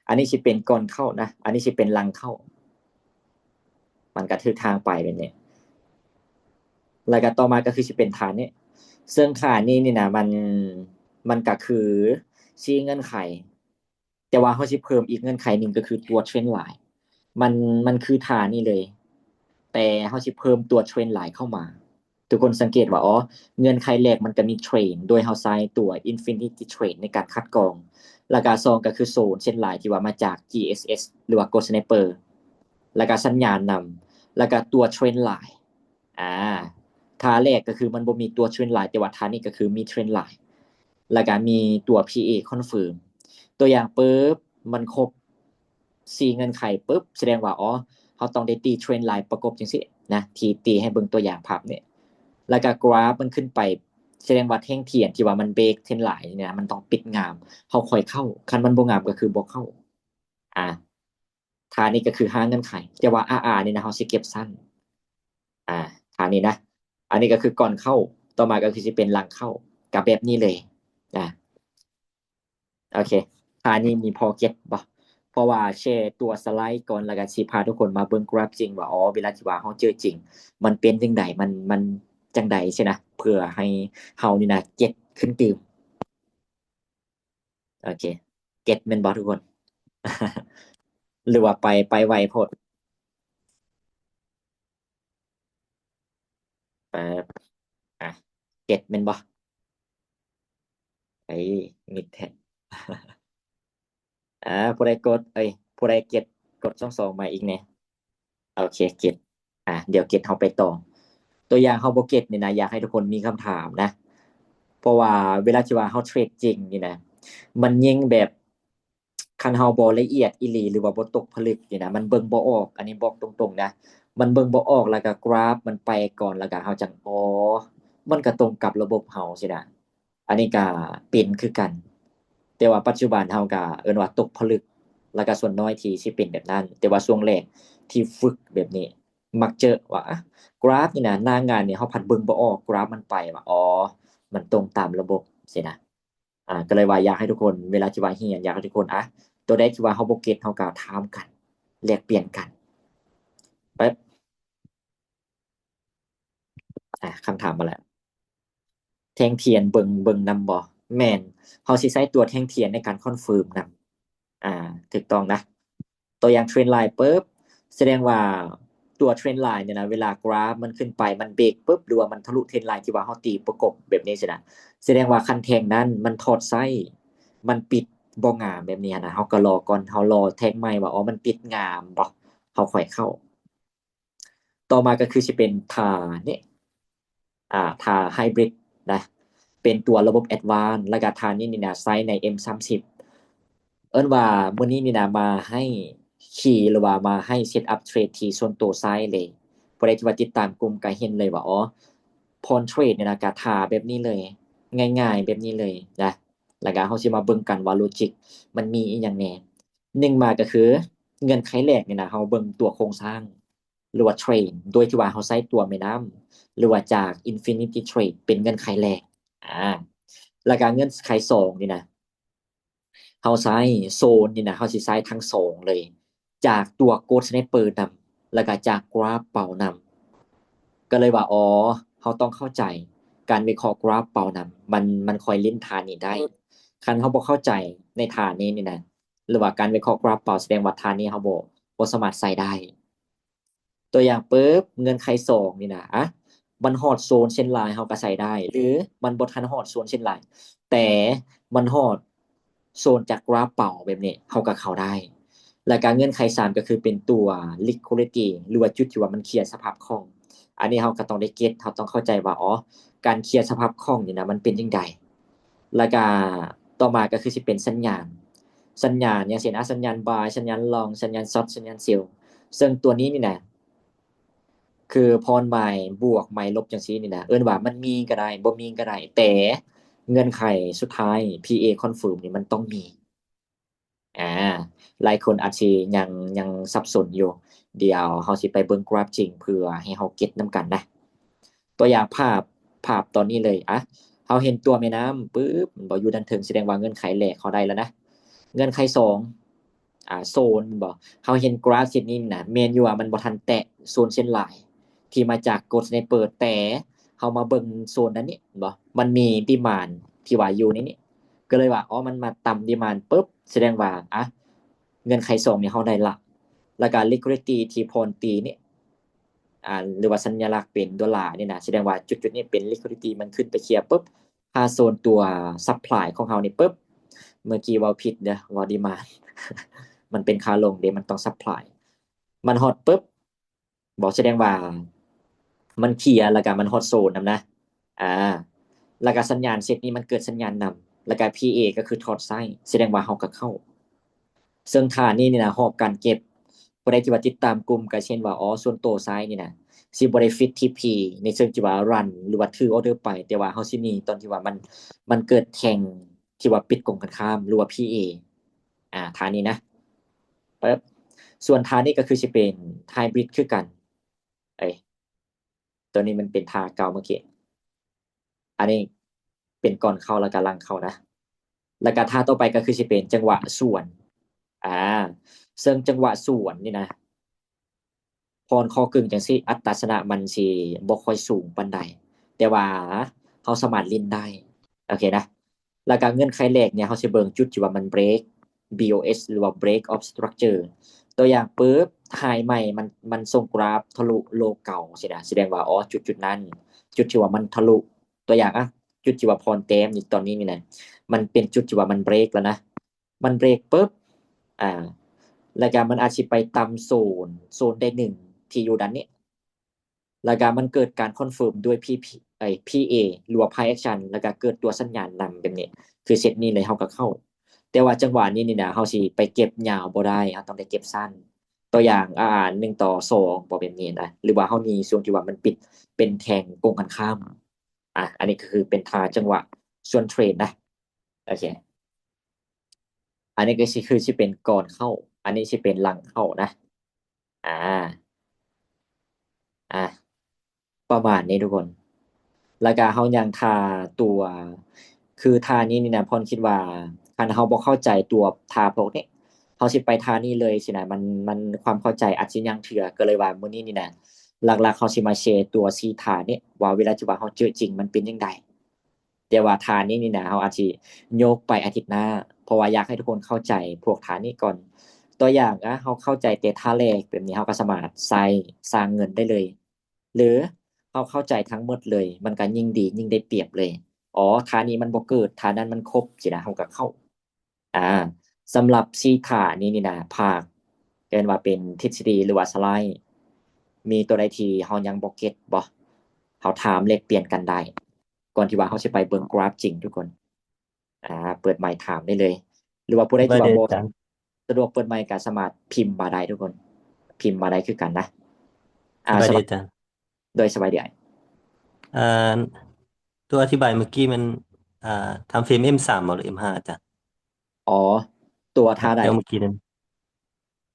อันนี้จะเป็นก่อนเข้านะอันนี้จะเป็นหลังเข้ามันก็คือทางไปเป็นเนี่ยแล้วก็ต่อมาก็คือจะเป็นฐานนี้ซึ่งฐานนี้นี่นะมันก็คือชี้เงื่อนไขแต่ว่าเขาจะเพิ่มอีกเงื่อนไขหนึ่งก็คือตัวเทรนไลน์มันมันคือฐานนี่เลยแต่เขาจะเพิ่มตัวเทรนไลน์เข้ามาทุกคนสังเกตว่าเงื่อนไขแรกมันก็มีเทรนโดยเขาใช้ตัว Infinity Train ในการคัดกรองแล้วก็2ก็คือโซนเช่นไลน์ที่ว่ามาจาก GSS หรือว่า Ghost Sniper แล้วก็สัญญาณนำแล้วก็ตัวเทรนไลน์ท่าแรกก็คือมันบ่มีตัวเทรนไลน์แต่ว่าท่านี้ก็คือมีเทรนไลน์แล้วก็มีตัว PA confirm ตัวอย่างปุ๊บมันครบ4เงื่อนไขปุ๊บแสดงว่าเขาต้องได้ตีเทรนไลน์ประกบจังซี่นะที่ตีให้เบิ่งตัวอย่างภาพเนี่ยแล้วก็กราฟมันขึ้นไปแสดงว่าแท่งเทียนที่ว่ามันเบรกเทรนไลน์เนี่ยมันต้องปิดงามเขาค่อยเข้าคันมันบ่งามก็คือบ่เข้าอ่าท่านี้ก็คือ5เงื่อนไขแต่ว่า RR นี่นะเขาสิเก็บสั้นท่านี้นะอันนี้ก็คือก่อนเข้าต่อมาก็คือสิเป็นหลังเข้ากับแบบนี้เลยนะโอเคท่านี้มีพอเก็ตบ่เพราะว่าแชร์ตัวสไลด์ก่อนแล้วก็สิพาทุกคนมาเบิ่งกราฟจริงว่าเวลาที่ว่าเราเจอจริงมันเป็นจังไดมันจังใดใช่นะเพื่อให้เฮานี่นะเก็ตขึ้นตื่มโอเคเก็ตแม่นบ่ทุกคน หรือว่าไปไวโพดแป๊บอ่ะเก็ตแม่นบ่ไอ้มิดแท้ผู้ใดกดผู้ใดเก็ตกด2มาอีกเนี่ยโอเคเก็ตเดี๋ยวเก็ตเฮาไปต่อตัวอย่างเฮาบ่เก็ตนี่นะอยากให้ทุกคนมีคำถามนะเพราะว่าเวลาที่ว่าเฮาเทรดจริงนี่นะมันยิงแบบคันเฮาบ่ละเอียดอีหลีหรือว่าบ่ตกผลึกนี่นะมันเบิ่งบ่ออกอันนี้บอกตรงๆนะมันเบิ่งบ่ออกแล้วก็กราฟมันไปก่อนแล้วก็เฮาจังมันก็ตรงกับระบบเฮาสินะอันนี้ก็เป็นคือกันแต่ว่าปัจจุบันเฮาก็เอิ้นว่าตกผลึกแล้วก็ส่วนน้อยที่สิเป็นแบบนั้นแต่ว่าช่วงแรกที่ฝึกแบบนี้มักเจอว่ากราฟนี่นะหน้างานเนี่ยเฮาผัดเบิ่งบ่ออกกราฟมันไปว่ามันตรงตามระบบสินะก็เลยว่าอยากให้ทุกคนเวลาที่ว่าเรียนอยากให้ทุกคนตัวใดที่ว่าเฮาบ่เก็ตเฮาก็ถามกันแลกเปลี่ยนกันไปคำถามมาแล้วแท่งเทียนเบิ่งนำบ่แม่นเฮาสิใช้ตัวแท่งเทียนในการคอนเฟิร์มนถูกต้องนะตัวอย่างเทรนไลน์ปุ๊บแสดงว่าตัวเทรนไลน์เนี่ยนะเวลากราฟมันขึ้นไปมันเบรกปุ๊บหรือว่ามันทะลุเทรนไลน์ที่ว่าเฮาตีประกบแบบนี้สินะแสดงว่าคันแท่งนั้นมันถอดไส้มันปิดบ่งามแบบนี้นะเฮาก็รอก่อนเฮารอแท่งใหม่ว่ามันปิดงามบ่เฮาค่อยเข้าต่อมาก็คือสิเป็นท่านี่ท่าไฮบริดนะเป็นตัวระบบแอดวานซ์แล้วก็ท่านี้นี่นะใช้ใน M30 เอิ้นว่ามื้อนี้นี่นะมาให้ขี่หรือว่ามาให้เซตอัปเทรดที่ส่วนตัวซ้ายเลยผู้ใดที่ว่าติดตามกลุ่มก็เห็นเลยว่าพรเทรดเนี่ยนะก็ท่าแบบนี้เลยง่ายๆแบบนี้เลยนะแล้วก็เราสิมาเบิ่งกันว่าลอจิกมันมีอิหยังแหน่หนึ่งมาก็คือเงื่อนไขแรกเนี่ยนะเราเบิ่งตัวโครงสร้าง หรือว่าเทรดโดยที่ว่าเขาใช้ตัวแม่น้ำหรือว่าจาก Infinity Trade เป็นเงื่อนไขแรกแล้วก็เงื่อนไขสองนี่นะเขาใช้โซนนี่นะเขาสิใช้ทั้งสองเลย จากตัวโกดสไนเปอร์นำแล้วก็จากกราฟเป่านำก็เลยว่าอ๋อเขาต้องเข้าใจการวิเคราะห์กราฟเป่านำมันคอยเล่นทานนี้ได้คันเขาบอกเข้าใจในทานนี้นี่นะหรือว่าการวิเคราะห์กราฟเป่าแสดงว่าทานนี้เขาบอกสามารถใส่ได้ ตัวอย่างปุ๊บเงื่อนไขสองนี่นะมันฮอดโซนเส้นลายเขาก็ใส่ได้ หรือมันบ่ทันฮอดโซนเส้นลายแต่มันฮอดโซนจากกราฟเป่าแบบนี้เขาก็เข้าได้ และการเงื่อนไขสามก็คือเป็นตัว liquidity หรือว่าจุดที่ว่ามันเคลียร์สภาพคล่อง อันนี้เขาก็ต้องได้เก็ตเขาต้องเข้าใจว่าอ๋อการเคลียร์สภาพคล่องนี่นะมันเป็นยังไงแล้วก็ต่อมาก็คือสิเป็นสัญญาณอย่างเช่นสัญญาณ buy สัญญาณ long สัญญาณ short สัญญาณ sell ซึ่งตัวนี้นี่นะคือพรใหม่บวกใหม่ลบจังซี่นี่นะเอิ้นว่ามันมีก็ได้บ่มีก็ได้แต่เงื่อนไขสุดท้าย PA confirm นี่มันต้องมีอ่าหลายคนอาจสิยังสับสนอยู่เดี๋ยวเราสิไปเบิ่งกราฟจริงเพื่อให้เราเก็ตนำกันนะตัวอย่างภาพตอนนี้เลยเราเห็นตัวแม่น้ำปึ๊บมันบ่อยู่ด้านเทิงแสดงว่าเงื่อนไขแรกเขาได้แล้วนะเงื่อนไขสองโซนมันบ่เราเห็นกราฟเส้นนี้น่ะแม่นอยู่ว่ามันบ่ทันแตะโซนเส้นลาย ที่มาจากกดในเปิดแต่เขามาเบิ่งโซนนั้นนี่บ่มันมีดีมานด์ที่ว่าอยู่ในนี้ก็เลยว่าอ๋อมันมาต่ำดีมานด์ปุ๊บแสดงว่าเงินไขส่งนี่เขาได้ละแล้วก็ liquidity ที่พรตีนี่หรือว่าสัญลักษณ์เป็นดอลลาร์นี่นะแสดงว่าจุดๆนี้เป็น liquidity มันขึ้นไปเคลียร์ปุ๊บถ้าโซนตัว supply ของเขานี่ปุ๊บเมื่อกี้ว่าผิดเด้อว่าดีมานด์มันเป็นขาลงเด้มันต้อง supply มันฮอตปุ๊บบอกแสดงว่ามันเคลียร์แล้วก็มันฮอตโซนนำนะอ่าแล้วก็สัญญาณเซตนี้มันเกิดสัญญาณนำแล้วก็ PA ก็คือถอดไส้แสดงว่าเฮาก็เข้าซึ่งท่านี้นี่นะหอบการเก็บบ่ได้ที่ว่าติดตามกลุ่มก็เช่นว่าอ๋อส่วนโตซ้ายนี่นะสิบ่ได้ฟิต TP ในเชิงที่ว่ารันหรือว่าถือออเดอร์ไปแต่ว่าเฮาสิมีตอนที่ว่ามันเกิดแข่งที่ว่าปิดกงกันข้ามหรือว่า PA ท่านี้นะปึ๊บส่วนท่านี้ก็คือสิเป็นไฮบริดคือกันเอ้ย ตัวนี้มันเป็นท่าเก่าเมื่อกี้อันนี้เป็นก่อนเข้าแล้วก็หลังเข้านะแล้วก็ท่าต่อไปก็คือสิเป็นจังหวะส่วนอ่าซึ่งจังหวะส่วนนี่นะพรคอกึ่งจังซี่อัตราชนะมันสิบ่ค่อยสูงปานใดแต่ว่าเราสามารถเล่นได้โอเคนะแล้วก็เงื่อนไขแรกเนี่ยเราสิเบิ่งจุดที่ว่ามัน break BOS หรือว่า break of structure ตัวอย่างปึ๊บไฮใหม่มันส่งกราฟทะลุโลเก่าสินะแสดงว่าอ๋อจุดๆนั้นจุดที่ว่ามันทะลุตัวอย่างจุดที่ว่าพรเต็มนี่ตอนนี้นี่นะมันเป็นจุดที่ว่ามันเบรกแล้วนะมันเบรกปุ๊บอ่าแล้วก็มันอาจสิไปต่ำโซนได้หนึ่งที่อยู่ด้านนี้แล้วก็มันเกิดการคอนเฟิร์มด้วย PA หรือว่า Price Action แล้วก็เกิดตัวสัญญาณนำแบบนี้คือเซตนี้เลยเฮาก็เข้า แต่ว่าจังหวะนี้นี่นะเฮาสิไปเก็บยาวบ่ได้เฮาต้องได้เก็บสั้นตัวอย่าง1:2บ่แบบนี้นะหรือว่าเฮามีช่วงที่ว่ามันปิดเป็นแทงตรงกันข้ามอันนี้ก็คือเป็นท่าจังหวะส่วนเทรดนะโอเคอันนี้ก็สิเป็นก่อนเข้าอันนี้สิเป็นหลังเข้านะอ่าอ่ะประมาณนี้ทุกคนแล้วก็เฮายังท่าตัวคือท่านี้นี่นะพรคิดว่าคันเฮาบ่เข้าใจตัวท่าพวกนี้เฮาสิไปท่านี้เลยสินะมันความเข้าใจอาจสิยังเทื่อก็เลยว่ามื้อนี้นี่นะหลักๆเฮาสิมาแชร์ตัว4ท่านี้ว่าเวลาที่ว่าเฮาเจอจริงมันเป็นจังไดแต่ว่าท่านี้นี่นะเฮาอาจสิโยกไปอาทิตย์หน้าเพราะว่าอยากให้ทุกคนเข้าใจพวกท่านี้ก่อนตัวอย่างเฮาเข้าใจแต่ท่าแรกแบบนี้เฮาก็สามารถใส่สร้างเงินได้เลยหรือ เข้าใจทั้งหมดเลยมันก็ยิ่งดียิ่งได้เปรียบเลยอ๋อท่านี้มันบ่เกิดท่านั้นมันครบสินะเราก็เข้าอ่าสำหรับ4ท่านี้นี่นะภาคเรียนว่าเป็นทฤษฎีหรือว่าสไลด์มีตัวใดที่เรายังบ่เก็ตบ่เราถามแลกเปลี่ยนกันได้ก่อนที่ว่าเราสิไปเบิ่งกราฟจริงทุกคนเปิดไมค์ถามได้เลยหรือว่าผู้ใดสบายที่ว่าบ่ดีอาจารย์สะดวกเปิดไมค์ก็สามารถพิมพ์มาได้ทุกคนพิมพ์มาได้คือกันนะสบายสบายดีอาจารย์โดยสบายดี อ่าตัวอธิบายเมื่อกี้มันอ่าทำฟิล์ม M3 หรือ M5 อาจารย์อ๋อตัวท่าใดเดี๋ยวเมื่อกี้นั้น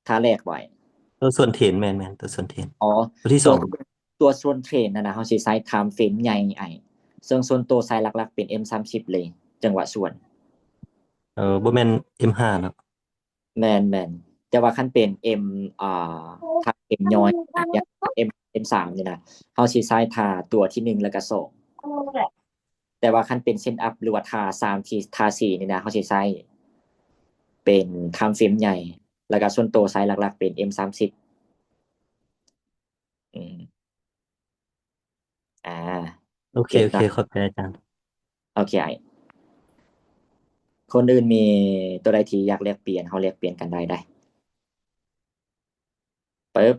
ท่าแรกบ่อย ตัวส่วนเทรนแม่นตัวส่วนเทรนอ๋อตัวที่ ตั ส ว อง ตัวส่วนเทรนนะเขาสิใช้ time frame ใหญ่ไอ้ซึ่งส่วนตัวใช้หลักๆเป็น M30 เลย จังหวะส่วน บ่แม่น M5 เนาะ แม่นแต่ว่าคันเป็น M อ่าถ้า M ย่อยอย่าง M3 นี่นะเขาสิใช้ท่าตัวที่1แล้วก็2แต่ว่าคันเป็นเซตอัพหรือว่าท่า3ที่ท่า4นี่นะเขาสิใช้เป็น time frame ใหญ่ แล้วก็ส่วนตัวใช้หลักๆเป็น M30 อืมอ่า โอเค เก็ต โอเค นะ เข้าใจอาจารย์ โอเคไอ้คนอื่นมีตัวใดที่อยากแลกเปลี่ยนเขาแลกเปลี่ยนกันได้ปึ๊บ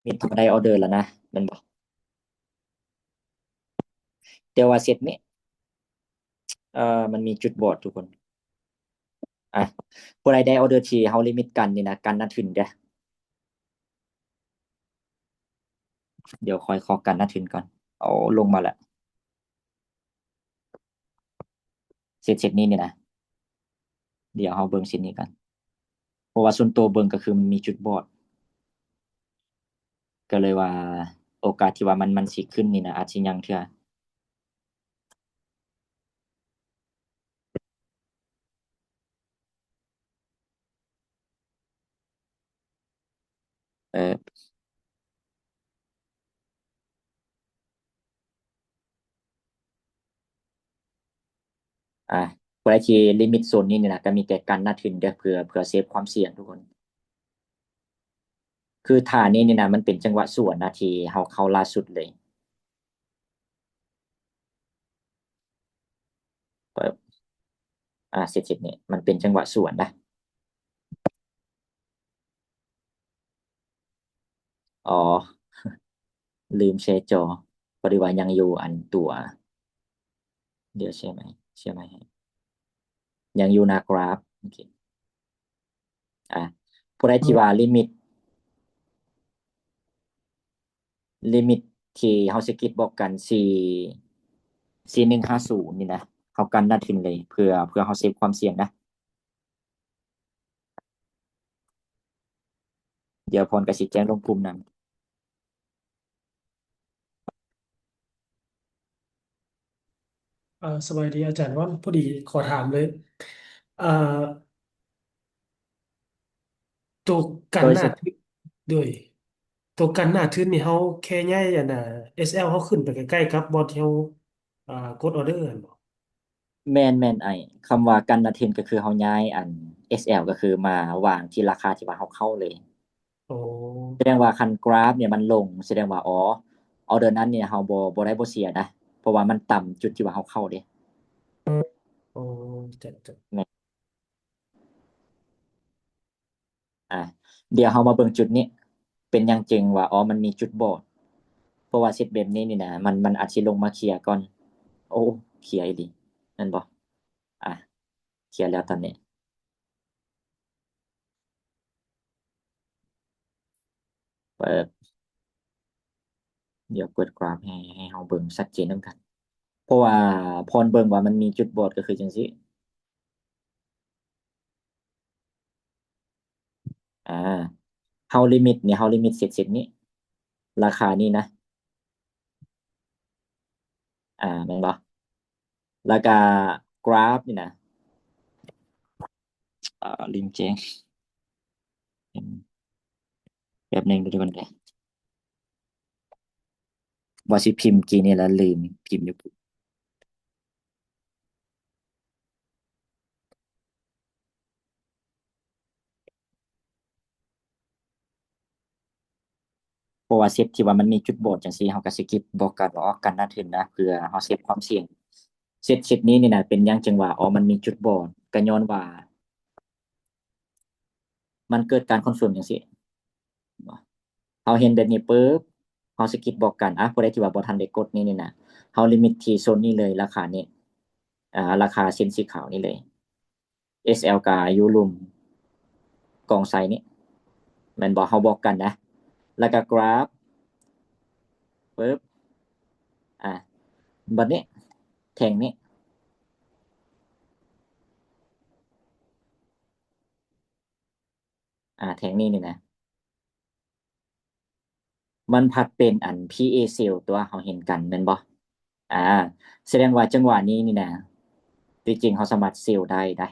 มีตัวใดออเดอร์แล้วนะแมันบอกเดี๋ยวว่าเซตนี้มันมีจุดบอดทุกคนอ่ะผู้ใดได้ออเดอร์ที่เขาลิมิตกันนี่นะกันน่าถึงเด้อเดี๋ยวคอยขอกันน่าถึงก่อนเอาลงมาแล้วเซตนี้เนี่ยนะเดี๋ยวเขาเบิ่งเซตนี้กันเพราะว่าส่วนตัวเบิ่งก็คือมันมีจุดบอดก็เลยว่าโอกาสที่ว่ามันสิขึ้นนี่นะอาจสิยังเทื่อเอออ่ะผู้ใดที่ลิมิตโซนนี้เนี่ยนะก็มีแต่กันน่าถึงเด้อเพื่อเซฟความเสี่ยงทุกคน คือท่านี้นี่นะมันเป็นจังหวะส่วนนาทีเขาเข้าล่าสุดเลยเปิดเสร็จเนี่ยมันเป็นจังหวะส่วนนะอ๋อลืมแชร์จอพอดีว่ายังอยู่อันตัวเดี๋ยวใช่ไหมยังอยู่หน้ากราฟโอเคอ่ะผู้ใดที่ว่าลิมิตที่เขาสกิดบอกกัน4150นี่นะเขากันนัดขึ้นเลยเพื่อเขาเซฟความเสี่ยงนะเดี๋ยวพรกสิแจ้งลงกลุ่มนั้นสบายดีอาจารย์ว่าพอดีขอถามเลยอ่าตัวกันโดยสุดหน้าทึบด้วยตัวกันหน้าทึบนี่เขาแค่ย้ายอันน่ะ SL เขาขึ้นไปใกล้ๆกับบอลที่เขากดออเดอร์อันบ่แมนไอคำว่ากันนาเทนก็คือเขาย้ายอัน SL ก็คือมาวางที่ราคาที่ว่าเขาเข้าเลยโอ้แสดงว่าคันกราฟเนี่ยมันลงแสดงว่าอ๋อออเดอร์นั้นเนี่ยเขาบ่ได้บ่เสียนะเพราะว่ามันต่ำจุดที่ว่าเขาเข้าเด้โอ้จัดแม่นอ่ะเดี๋ยวเรามาเบิ่งจุดนี้เป็นอย่างจริงว่าอ๋อมันมีจุดบอดเพราะว่าเซตแบบนี้นี่นะมันอาจสิลงมาเคลียร์ก่อนโอ้เคลียร์อีหลีนั่นบ่อ่ะเคลียร์แล้วตอนนี้เปิดเดี๋ยวเปิดกราฟให้เราเบิ่งชัดเจนนำกันเพราะว่าพรเบิ่งว่ามันมีจุดบอดก็คือจังซี่อ่าเฮาลิมิตเสร็จนี้ราคานี้นะแม่นบ่แล้วก็กราฟนี่นะลืมแจ้งแป๊บหนึงเดี๋ยวก่อนเด้อว่าสิพิมพ์กี่นี่แล้วลืมพิมพ์อยู่เพราะว่าเซตที่ว่ามันมีจุดบอดจังซี่เฮาก็สกิปบ่กันว่าอ๋อกันหน้าทึนนะเพื่อเฮาเซฟความเสี่ยงเซตนี้นี่นะเป็นหยังจังว่าอ๋อมันมีจุดบอดก็ย้อนว่ามันเกิดการคอนเฟิร์มจังซี่เฮาเห็นแบบนี้ปึ๊บเฮาสกิปบอกกันผู้ใดที่ว่าบ่ทันได้กดนี่นะเฮาลิมิตที่โซนนี้เลยราคานี้ราคาเส้นสีขาวนี่เลย SL กับยูรุมกองไซนี้แม่นบ่เฮาบอกกันนะแล้วก็กราฟปึ๊บอ่ะบัดนี้แท่งนี้ แทงนี่นะมันผัดเป็นอัน PA เซลตัวเขาเห็นกันแม่นบ่แสดงว่าจังหวะนี้นี่นะที่จริงเขาสามารถเซลได้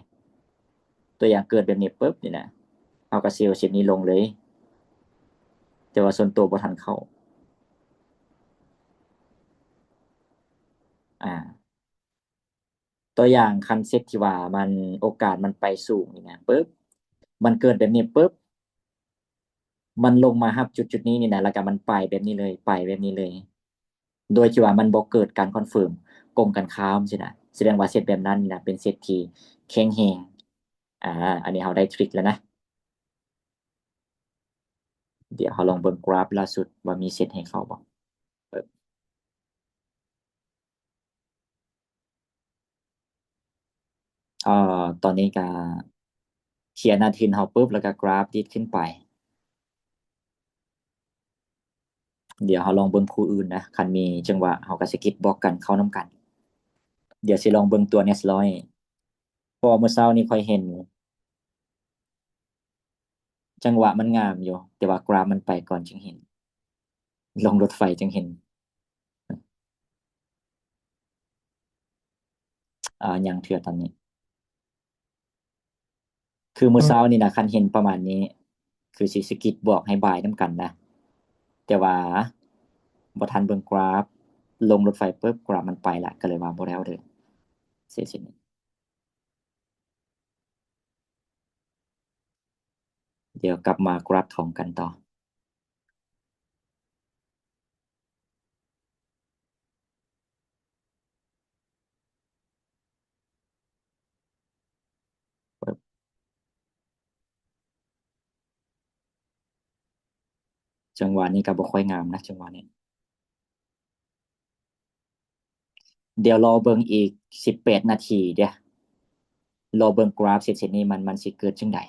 ตัวอย่างเกิดแบบนี้ปุ๊บนี่นะเขาก็เซลเส้นนี้ลงเลย แต่ว่าส่วนตัวบ่ทันเข้าอ่า ตัวอย่างคันเซ็ตที่ว่ามันโอกาสมันไปสูงนี่นะปุ๊บมันเกิดแบบนี้ปุ๊บมันลงมาฮับจุดนี้นี่นะแล้วก็มันไปแบบนี้เลยไปแบบนี้เลย โดยที่ว่ามันบ่เกิดการคอนเฟิร์มกงกันข้ามสินะแสดงว่าเซตแบบนั้นนี่นะเป็นเซตที่แข็งแรงอ่าอันนี้เราได้ทริคแล้วนะเดี๋ยวเราลองเบิ่งกราฟล่าสุดว่ามีเซตให้เขาบ่เปิดตอนนี้ก็เคลียร์หน้าทินเราปุ๊บแล้วก็กราฟดิดขึ้นไปเดี๋ยวเราลองเบิ่งคู่อื่นนะคันมีจังหวะเราก็สกิดบล็อกกันเข้านํกันเดี๋ยวสิลองเบิ่งตัว Nesloy เพราะว่ามื้อเช้านี้ค่อยเห็นจังหวะมันงามอยู่แต่ว่ากราฟมันไปก่อนจึงเห็นลงรถไฟจึงเห็นยังเทื่อตอนนี้คือมื้อเช้านี่นะคันเห็นประมาณนี้คือสิสกิดบอกให้บายนํกันนะแต่ว่าบ่ทันเบิ่งกราฟลงรถไฟปุ๊บกราฟมันไปละก็เลยว่าบ่ได้เอาเด้อเสียสินี้เดี๋ยวกลับมากราฟทองกันต่อปึ๊บจังหวะนี้ก็บ่ค่อยงามนะจังหวะนี้เดี๋ยวรอเบิ่งอีก18นาทีเด้อรอเบิ่งกราฟเสร็จนี้มันสิเกิดจังได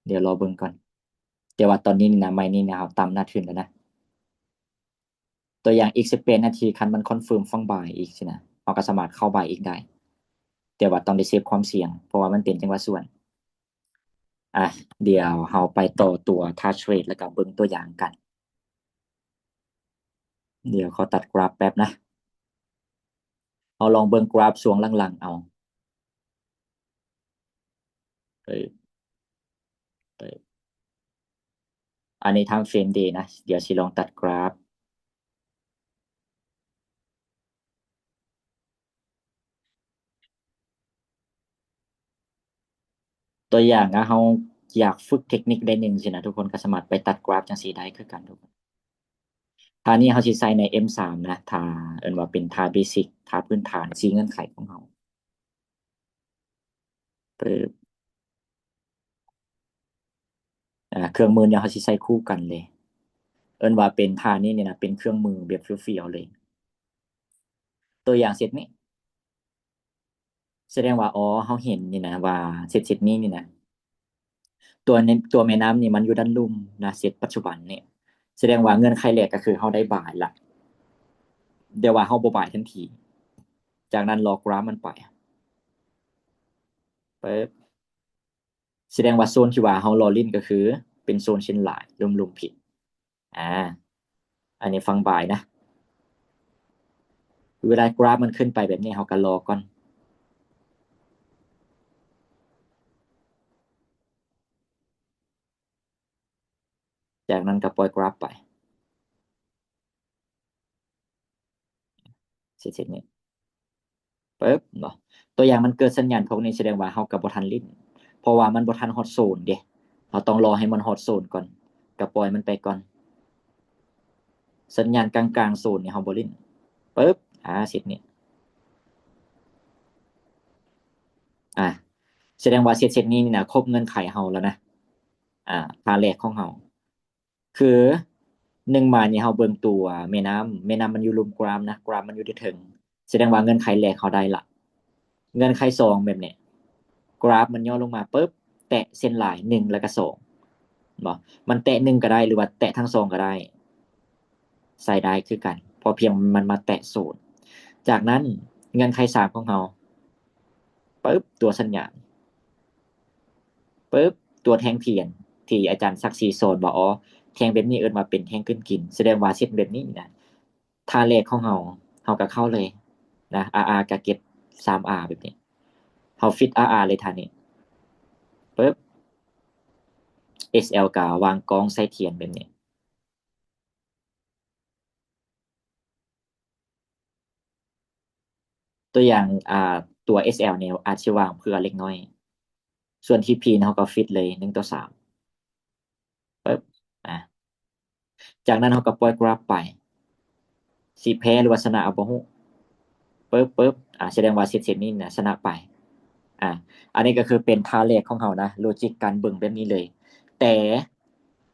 เดี๋ยวรอเบิ่งก่อนแต่ว่าตอนนี้นี่นะไม้นี่นะเราต่ำหน้าทุนแล้วนะตัวอย่างอีก18นาทีคันมันคอนเฟิร์มฟังบ่ายอีกสินะเราก็สามารถเข้าบ่ายอีกได้แต่ว่าต้องได้เซฟความเสี่ยงเพราะว่ามันเป็นจังหวะส่วนเดี๋ยวเราไปต่อตัวทาร์ทเรทแล้วก็เบิ่งตัวอย่างกันเดี๋ยวเขาตัดกราฟแป๊บนะเอาลองเบิ่งกราฟช่วงหลังๆเอาเออเอออันนี้ทางเฟรมเดย์นะเดี๋ยวสิลองตัดกราฟตัวอย่างเราอยากฝึกเทคนิคได้หนึ่งสินะทุกคนก็สามารถไปตัดกราฟจังซี่ได้คือกันทุกคนท่านี้เราสิใส่ใน M3 นะท่าเอิ้นว่าเป็นท่าเบสิกท่าพื้นฐาน4เงื่อนไขของเราปึ๊บเครื่องมือเนี่ยเราสิใส่คู่กันเลยเอิ้นว่าเป็นท่านี้เนี่ยนะเป็นเครื่องมือแบบเฟี้ยวๆเลยตัวอย่างเซตนี้แสดงว่าเราเห็นนี่นะว่าเซตนี้นี่นะตัวแม่น้ำนี่มันอยู่ด้านลุ่มนะเซตปัจจุบันนี่แสดงว่าเงื่อนไขแรกก็คือเราได้บายละเดี๋ยวว่าเราบ่บายทันทีจากนั้นรอกราฟมันไปปึ๊บแสดงว่าโซนที่ว่าเรารอลิ้นก็คือเป็นโซนเส้นหลายลุ่มๆผิดอ่าอันนี้ฟังบายนะเวลากราฟมันขึ้นไปแบบนี้เราก็รอก่อนจากนั้นก็ปล่อยกราฟไปเสร็จๆนี้ปึ๊บเนาะตัวอย่างมันเกิดสัญญาณพวกนี้แสดงว่าเราก็บ่ทันลิ้นเพราะว่ามันบ่ทันฮอดโซนเด้เราต้องรอให้มันฮอดโซนก่อนก็ปล่อยมันไปก่อนสัญญาณกลางๆโซนนี่เราบ่ลิ้นปึ๊บเสร็จนี้แสดงว่าเซตนี้นี่นะครบเงื่อนไขเราแล้วนะท่าแรกของเราคือ1มานี่เราเบิ่งตัวแม่น้ำมันอยู่ลุ่มกรามนะกรามมันอยู่ที่ถึงแสดงว่าเงื่อนไขแรกเขาได้ละเงื่อนไข2แบบนี้กราฟมันย่อลงมาปุ๊บแตะเส้นลาย1แล้วก็2บ่มันแตะ1ก็ได้หรือว่าแตะทั้ง2ก็ได้ใส่ได้คือกันพอเพียงมันมาแตะ0จากนั้นเงื่อนไข3ของเราปึ๊บตัวสัญญาณปึ๊บตัวแท่งเทียน ที่อาจารย์ศักดิ์ศรีสอนว่าอ๋อแท่งแบบนี้เอิ้นว่าเป็นแท่งกึ่งกินแสดงว่าเส้นแบบนี้นะท่าแรกของเฮาก็เข้าเลยนะ RR ก็เก็ต 3R แบบนี้เฮาฟิต RR เลยท่านี้ปึ๊บ SL ก็วางกองใส่เทียนแบบนี้ตัวอย่างตัว SL เนี่ยอาจสิวางเพื่อเล็กน้อยส่วน TP เฮาก็ฟิตเลย1:3ปึ๊บอ่ะจากนั้นเฮาก็ปล่อยกราฟไปสิแพ้หรือว่าชนะเอาบ่ฮู้ปึ๊บแสดงว่าเซตนี้น่ะชนะไปอ่ะอันนี้ก็คือเป็นท่าแรกของเฮานะโลจิกการเบิ่งแบบนี้เลยแต่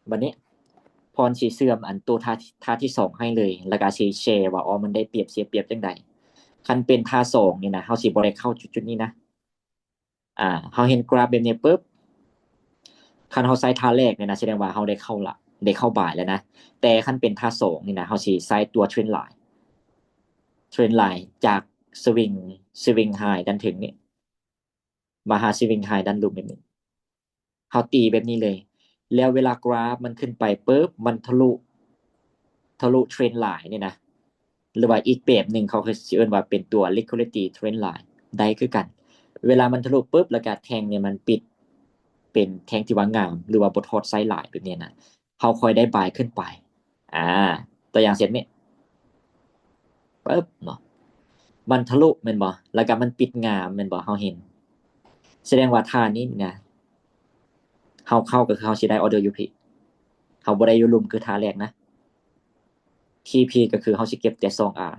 บัดนี้พรสิเสื่อมอันตัวท่าที่สองให้เลยแล้วก็สิแชร์ว่าอ๋อมันได้เปรียบเสียเปรียบจังใดคันเป็นท่าสองนี่นะเฮาสิบ่ได้เข้าจุดๆนี้นะเฮาเห็นกราฟแบบนี้ปึ๊บคันเฮาใส่ท่าแรกเนี่ยนะแสดงว่าเฮาได้เข้าละได้เข้าบ่ายแล้วนะแต่คันเป็นท่าสองนี่นะเฮาสิใส่ตัวเทรนไลน์จากสวิงไฮดันถึงนี่มาหาสวิงไฮดันลูปแบบนี้เฮาตีแบบนี้เลยแล้วเวลากราฟมันขึ้นไปปึ๊บมันทะลุเทรนไลน์เนี่ยนะหรือว่าอีกแบบหนึ่งเขาคือสิเอิ้นว่าเป็นตัว liquidity trend line ได้คือกันเวลามันทะลุปุ๊บแล้วก็แทงเนี่ยมันปิดเป็นแทงที่ว่างามหรือว่าบ่ทอดไซด์ไลน์แบบนี้นะเขาค่อยได้บายขึ้นไปอ่าตัวอย่างเช่นนี้ปึ๊บเนาะมันทะลุแม่นบ่แล้วก็มันปิดงามแม่นบ่เฮาเห็นแสดงว่าท่านี้นะเฮาเข้าก็คือเฮาสิได้ออเดอร์อยู่พี่เฮาบ่ได้อยู่ลุ่มคือท่าแรกนะ TP ก็คือเฮาสิเก็บแต่ 2R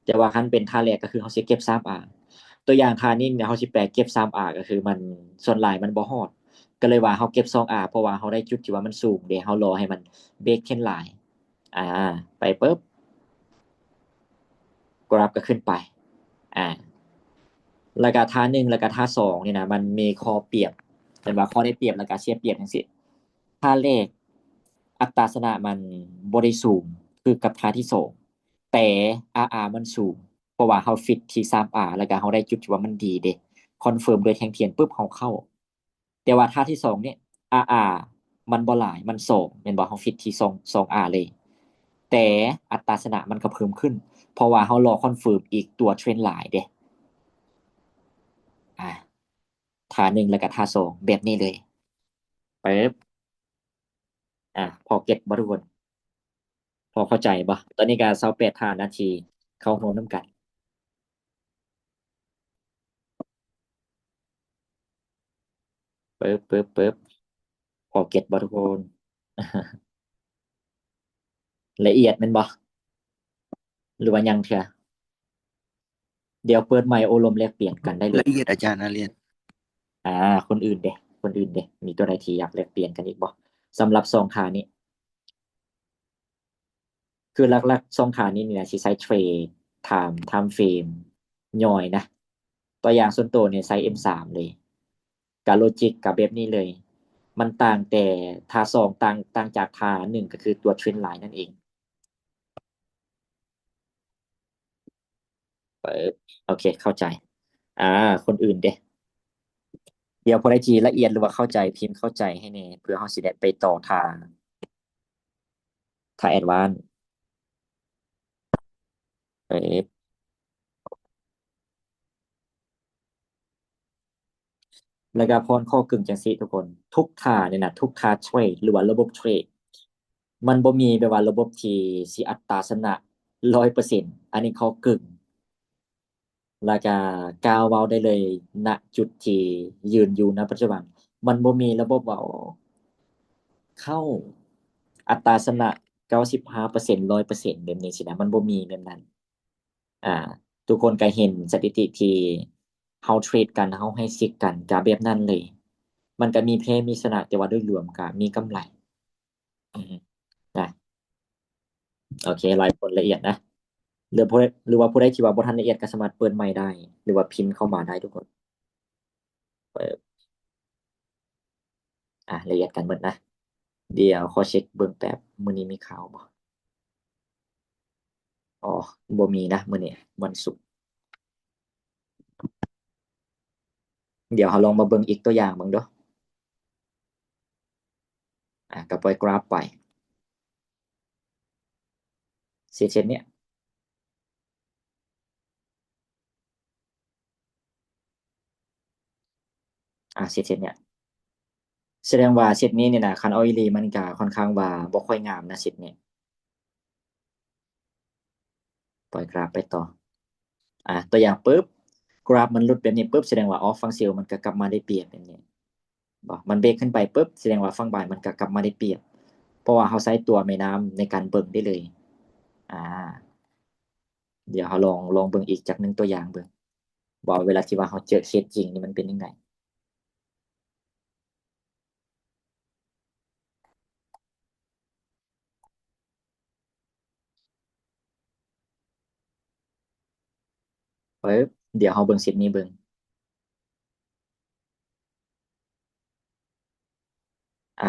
แต่ว่าคันเป็นท่าแรกก็คือเฮาสิเก็บ 3R ตัวอย่างท่านี้เนี่ยเฮาสิแปลเก็บ 3R ก็คือมันส่วนหลายมันบ่ฮอดก็เลยว่าเฮาเก็บ 2R เพราะว่าเฮาได้จุดที่ว่ามันสูงเด้เฮารอให้มันเบรกเทรนไลน์อ่าไปปึ๊บกราฟก็ขึ้นไปอ่าแล้วก็ท่า1แล้วก็ท่า2นี่นะมันมีข้อเปรียบเป็นว่าข้อได้เปรียบแล้วก็เสียเปรียบจังซี่ท่าแรกอัตราชนะมันบ่ได้สูงคือกับท่าที่2แต่ RR มันสูง เพราะว่าเราฟิตที่ 3R แล้วก็เราได้จุดที่ว่ามันดีเด้คอนเฟิร์มโดยแทงเทียนปุ๊บเราเข้าแต่ว่าท่าที่2เนี่ย RR มันบ่หลายมัน2แม่นบ่เราฟิตที่2R เลยแต่อัตราชนะมันก็เพิ่มขึ้นเพราะว่าเรารอคอนเฟิร์มอีกตัวเทรนไลน์เด้อ่าท่า1แล้วก็ท่า2แบบนี้เลยปึ๊บพอเก็ตบ่ทุกคนพอเข้าใจบ่ตอนนี้ก็28ท่านาทีเข้าโฮมนำกันปึ๊บพอเก็ตบ่ทุกคนละเอียดแม่นบ่หรือว่ายังเทื่อ เดี๋ยวเปิดไมค์โอลมแลกเปลี่ยนกันได้เลยละเอียดอาจารย์ละเอียดอ่าคนอื่นเด้คนอื่นเด้มีตัวใดที่อยากแลกเปลี่ยนกันอีกบ่สำหรับสองขานี้คือหลักๆสองขานี้นี่นะสิใช้เทรดไทม์เฟรมย่อยนะตัวอย่างส่วนตัวเนี่ยใช้ M3 เลยกับโลจิกกับแบบนี้เลย มันต่างแต่ท่าสองต่างจากท่าหนึ่งก็คือตัวเทรนไลน์นั่นเองเปิดโอเคเข้าใจอ่าคนอื่นเด้เดี๋ยวพอได้ทีละเอียดหรือว่าเข้าใจพิมพ์เข้าใจให้แน่เพื่อเฮาสิได้ไปต่อทางแอดวานซ์เปิด แล้วก็พรข้อกึ่งจังซี่ทุกคนทุกท่าเนี่ยนะทุกท่าเทรดหรือว่าระบบเทรดมันบ่มีแบบว่าระบบที่สิอัตราชนะ100%อันนี้เขากึ่งแล้วก็กล่าวเว้าได้เลยณจุดที่ยืนอยู่ณปัจจุบันมันบ่มีระบบว่าเข้าอัตราชนะ95% 100%แบบนี้สินะมันบ่มีแบบนั้นอ่าทุกคนก็เห็นสถิติที่เฮาเทรดกันเฮาให้ซิกกันก็แบบนั้นเลย มันก็มีแพ้มีชนะแต่ว่าโดยรวมก็มีกำไรอือฮึนะโอเครายผลละเอียดนะหรือว่าผู้ใดที่ว่าบ่ทันละเอียดก็สามารถเปิดไมค์ได้หรือว่าพิมพ์เข้ามาได้ทุกคนเปิดละเอียดกันเบิดนะเดี๋ยวขอเช็คเบิ่งแป๊บมื้อนี้มีข่าวบ่อ๋อบ่มีนะมื้อนี้วันศุกร์เดี๋ยวเราลองมาเบิ่งอีกตัวอย่างเบิ่งเด้อ ก็ปล่อยกราฟไปเส้นเนี้ยเส้นเนี้ยแสดงว่าเส้นนี้เนี่ยนะคันเอาอีหลีมันก็ค่อนข้างว่าบ่ค่อยงามนะเส้นนี้ปล่อยกราฟไปต่อตัวอย่างปุ๊บกราฟมันหลุดแบบนี้ปุ๊บแสดงว่าฝั่งเซลล์มันก็กลับมาได้เปรียบแบบนี้บ่มันเบรกขึ้นไปปุ๊บแสดงว่าฝั่งบ่ายมันก็กลับมาได้เปรียบเพราะว่าเราใช้ตัวแม่น้ำในการเบิ่งได้เลยอ่าเดี๋ยวเราลองเบิ่งอีกจากหนึ่งตัวอย่างเบิ่งว่าเวลาที่ว่าเราเจอเคสจริงนี่มันเป็นยังไงปึ๊บเดี๋ยวเราเบิ่งเส้นนี้เบิ่ง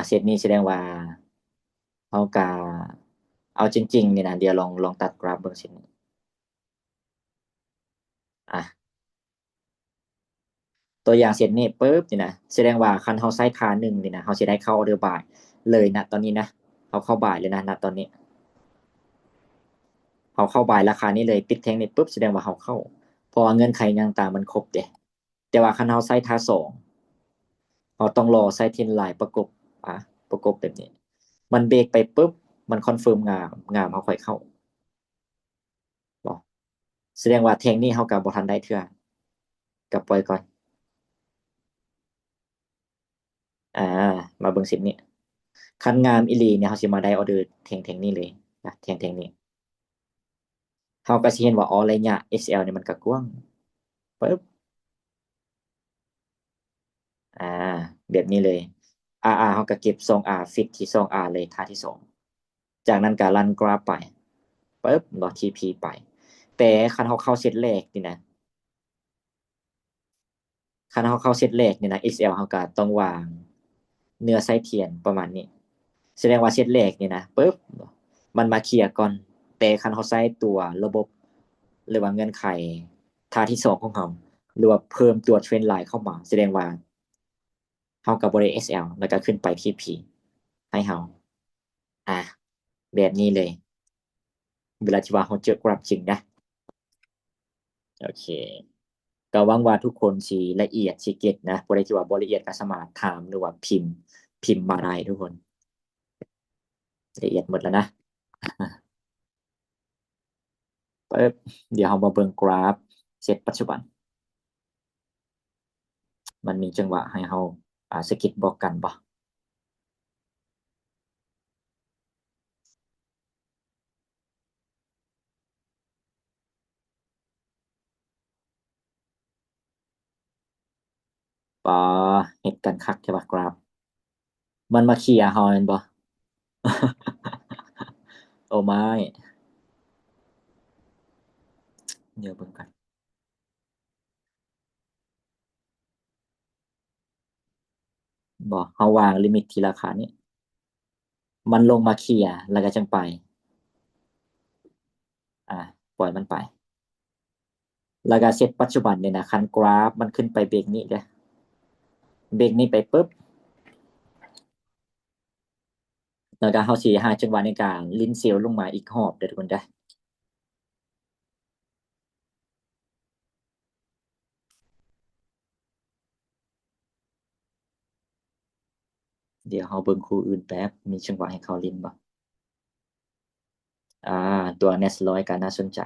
เส้นนี้แสดงว่าเราก็เอาจริงๆนี่นะเดี๋ยวลองตัดกราฟเบิ่งเส้นนี้อ่ะ ตัวอย่างเส้นนี้ปุ๊บนี่นะแสดงว่าคันเราใช้ค่าหนึ่งนี่นะเราสิได้เข้าออเดอร์บ่ายเลยนะตอนนี้นะเราเข้าบ่ายเลยนะตอนนี้เราเข้าบ่ายราคานี้เลยปิดแทงนี่ปุ๊บแสดงว่าเราเข้าเพราะว่าเงื่อนไขต่างๆมันครบเด้แต่ว่าคันเราใช้ท่าสองเราต้องรอใช้เทรนไลน์ประกบแบบนี้มันเบรกไปปุ๊บมันคอนเฟิร์มงามเราค่อยเข้าบ่แสดงว่าแทงนี้เราก็บ่ทันได้เทื่อก็ปล่อยก่อนอ่ามาเบิ่งเส้นนี้คันงามอีหลีเนี่ยเราสิมาได้ออเดอร์แทงนี้เลยนะแทงนี้ เราก็สิเห็นว่าระยะ SL นี่มันก็กว้างปึ๊บอ่าแบบนี้เลย RR เราก็เก็บ 2R ฟิกที่ 2R เลยท่าที่2จากนั้นก็รันกราฟไปปึ๊บ .TP ไปแต่คันเราเข้าเซตแรกนี่นะคันเราเข้าเซตแรกนี่นะ SL เราก็ต้องวางเนื้อไส้เทียนประมาณนี้แสดงว่าเซตแรกนี่นะปึ๊บมันมาเคลียร์ก่อนแต่คันเราใช้ตัวระบบหรือว่าเงื่อนไขท่าที่2ของเราหรือว่าเพิ่มตัวเทรนไลน์เข้ามาแสดงว่า เฮากับบริ SL แล้วก็ขึ้นไปที่ P ให้เฮาอ่ะแบบนี้เลยเวลาที่ว่าเฮาเจอกราฟจริงนะโอเคก็หวังว่าทุกคนสิละเอียดสิเก็ตนะบ่ได้ที่ว่าบ่ละเอียดก็สามารถถามหรือว่าพิมพ์มาได้ทุกคนละเอียดหมดแล้วนะปึ๊บเดี๋ยวเฮามาเบิ่งกราฟเซตปัจจุบันมันมีจังหวะให้เฮาสะกิดบอกกันบ่ปอเฮ็ดกันคักใช่ป่ะกราฟมันมาเคลียร์เฮาแม่นบ่โอ้ไม่เดี๋ยวเบิ่งกันบ่เฮาวางลิมิตที่ราคานี้ มันลงมาเคลียร์แล้วก็จังไปปล่อยมันไปแล้วก็เซตปัจจุบันเนี่ยนะคันกราฟมันขึ้นไปเบรกนี้เด้อเบรกนี้ไปปุ๊บแล้วก็เฮาสิหาจังหวะในการลิ้นเซลลงมาอีกรอบเด้อทุกคนเด้อเดี๋ยวเฮาเบิ่งคู่อื่นแป๊บมีจังหวะให้เขาลิ้นบ่อ่าตัว Nest 100ก็น่าสนใจ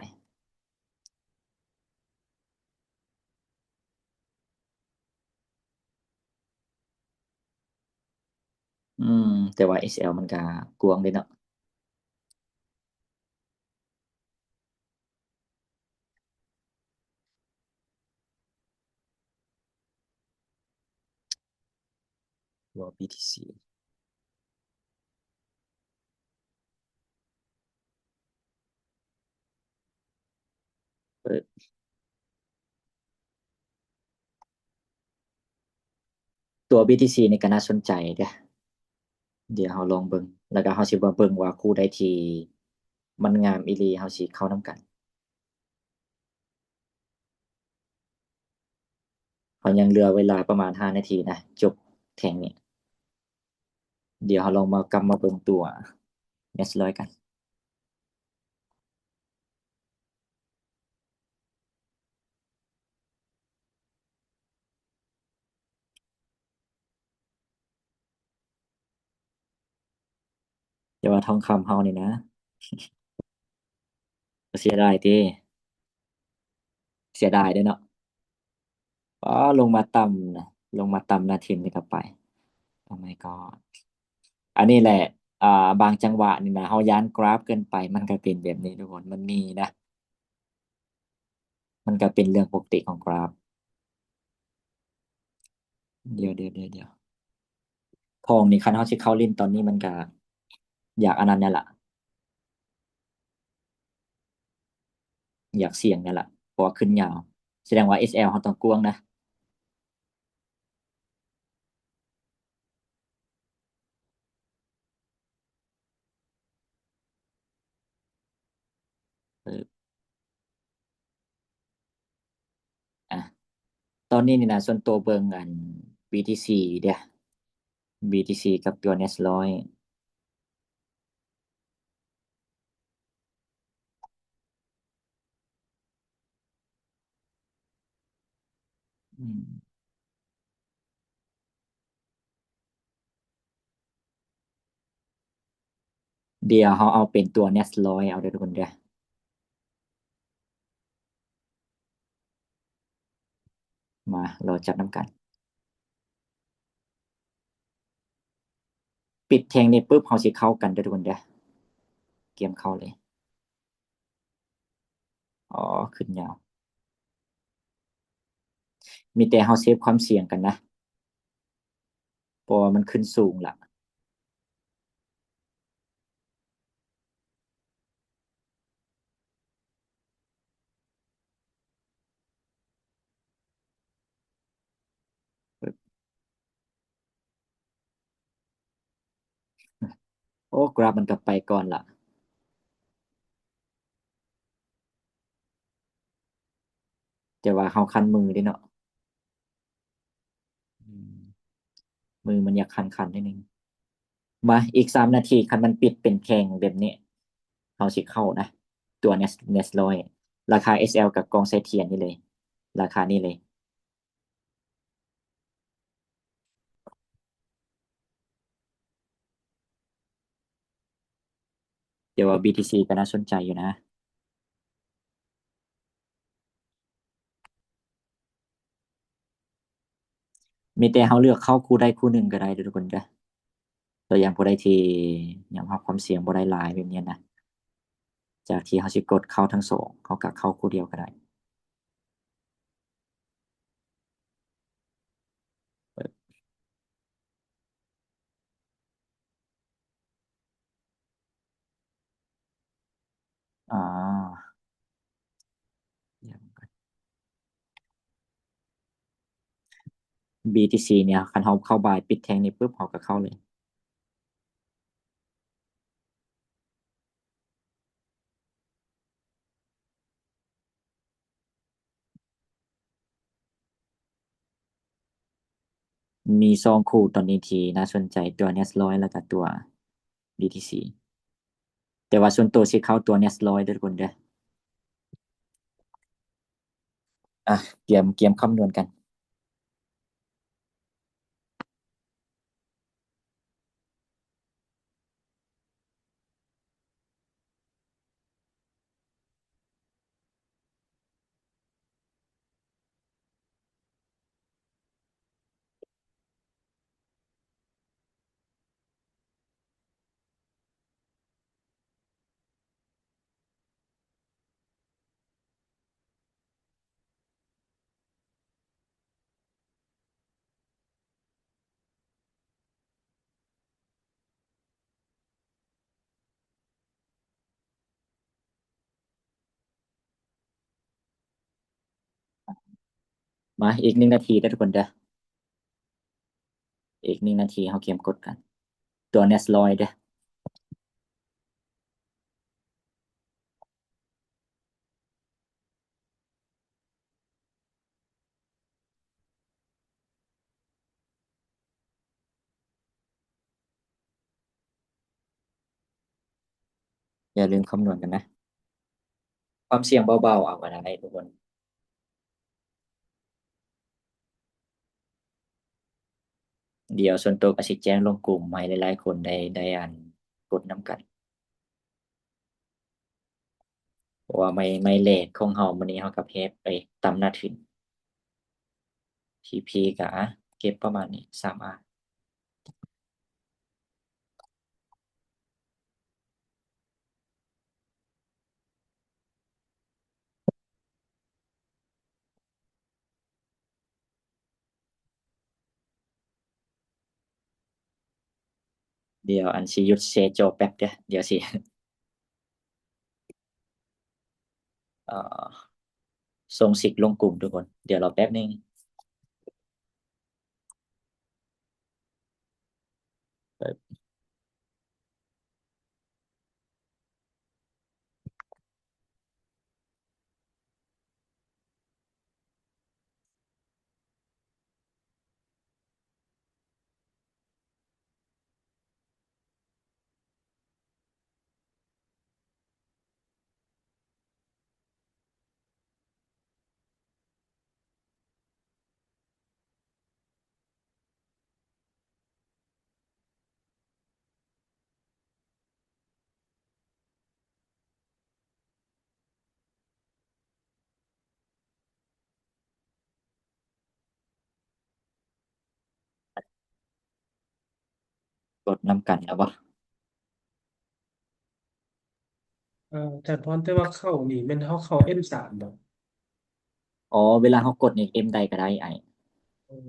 แต่ว่า SL มันก็กว้างเด้เนาะตัว BTC เปิดตัว BTC นี่ก็น่าสนใจเด้อเดี๋ยวเฮาลองเบิ่งแล้วก็เฮาสิมาเบิ่งว่าคู่ใดที่มันงามอีหลีเฮาสิเข้านำกัน เขายังเหลือเวลาประมาณ5 นาทีนะจบแข่งนี้ เดี๋ยวเราลองมากลับมาเบิ่งตัว Nestle กันเดี๋ยวว่าทองคำเฮานี่นะเสียดายติเสียดายเด้อเนาะอ๋อลงมาต่ำนะลงมาต่ำนาทีนี้ก็ไป Oh my god อันนี้แหละบางจังหวะนี่นะเฮาย้านกราฟเกินไปมันก็เป็นแบบนี้ทุกคนมันมีนะมันก็เป็นเรื่องปกติของกราฟเดี๋ยวทองนี่คันเฮาสิเข้าเล่นตอนนี้มันก็อยากอันนั้นเนี่ยล่ะอยากเสี่ยงเนี่ยล่ะเพราะว่าขึ้นยาวแสดงว่า SL เฮาต้องกวางนะเอออ่ะตอนนี้นี่นะส่วนตัวเบิ่งอัน BTC เด้อ BTC กับตัว Next 100อืมเดี๋ยวเฮาเอาเป็นตัว Next 100เอาเด้อทุกคนเด้อมาเราจับน้ำกันปิดแทงนี่ปุ๊บเฮาสิเข้ากันเด้อทุกคนเด้อเกมเข้าเลยอ๋อขึ้นยาวมีแต่เฮาเซฟความเสี่ยงกันนะเพราะว่ามันขึ้นสูงล่ะโอ้กราฟมันก็ไปก่อนล่ะแต่ว่าเฮาคันมือเด้เนาะอืมมือมันอยากคันนิดนึงมาอีก3นาทีคันมันปิดเป็นแข่งแบบนี้เฮาสิเข้านะตัว Nest 100ราคา SL กับกองไซเทียนนี่เลยราคานี้เลยเดี๋ยวว่า BTC ก็น่าสนใจอยู่นะมีแต่เฮาเลือกเข้าคู่ใดคู่หนึ่งก็ได้เด้อทุกคนเด้อตัวอย่างผู้ใดที่ยอมรับความเสี่ยงบ่ได้หลายแบบนี้นะจากที่เฮาสิกดเข้าทั้งสองเขาก็เข้าคู่เดียวก็ได้อ่า BTC เนี่ยคันเขาเข้าบายปิดแทงนี่ปุ๊บเขาก็เข้าเลยมีซองคู่ตอนนี้ที่น่าสนใจตัว Nest 100แล้วก็ตัว BTC แต่ว่าส่วนตัวสิเข้าตัว Nest 100เด้อทุกคนเด้ออ่ะเกมคำนวณกันมาอีก1 นาทีเด้อทุกคนเด้ออีก1 นาทีเขาเกมกดกันตัว Nest 100เด้อ อย่าลืมคำนวณกันนะความเสี่ยงเบาๆเอาก็ได้ทุกคนเดี๋ยวส่วนตัวก็สิแจ้งลงกลุ่มให้หลายๆคนได้อ่านกดน้ำกันเพราะว่าไม่เลทของเฮามื้อนี้เฮาก็แพ้ไปตามหน้าถึง TP ก็เก็บประมาณนี้3อันเดี๋ยวอันสิหยุดแชร์จอแป๊บเด้อเดี๋ยวสิเอ่อส่งสิกลงกลุ่มทุกคนเดี๋ยวรอแป๊บนึงกดนํกันแล้วบ่อาจารย์พรแต่ว่าเข้านี่แม่นเฮาเข้า M3 บ่อ๋อเวลาเฮากดนี่ M ใดก็ได้เออ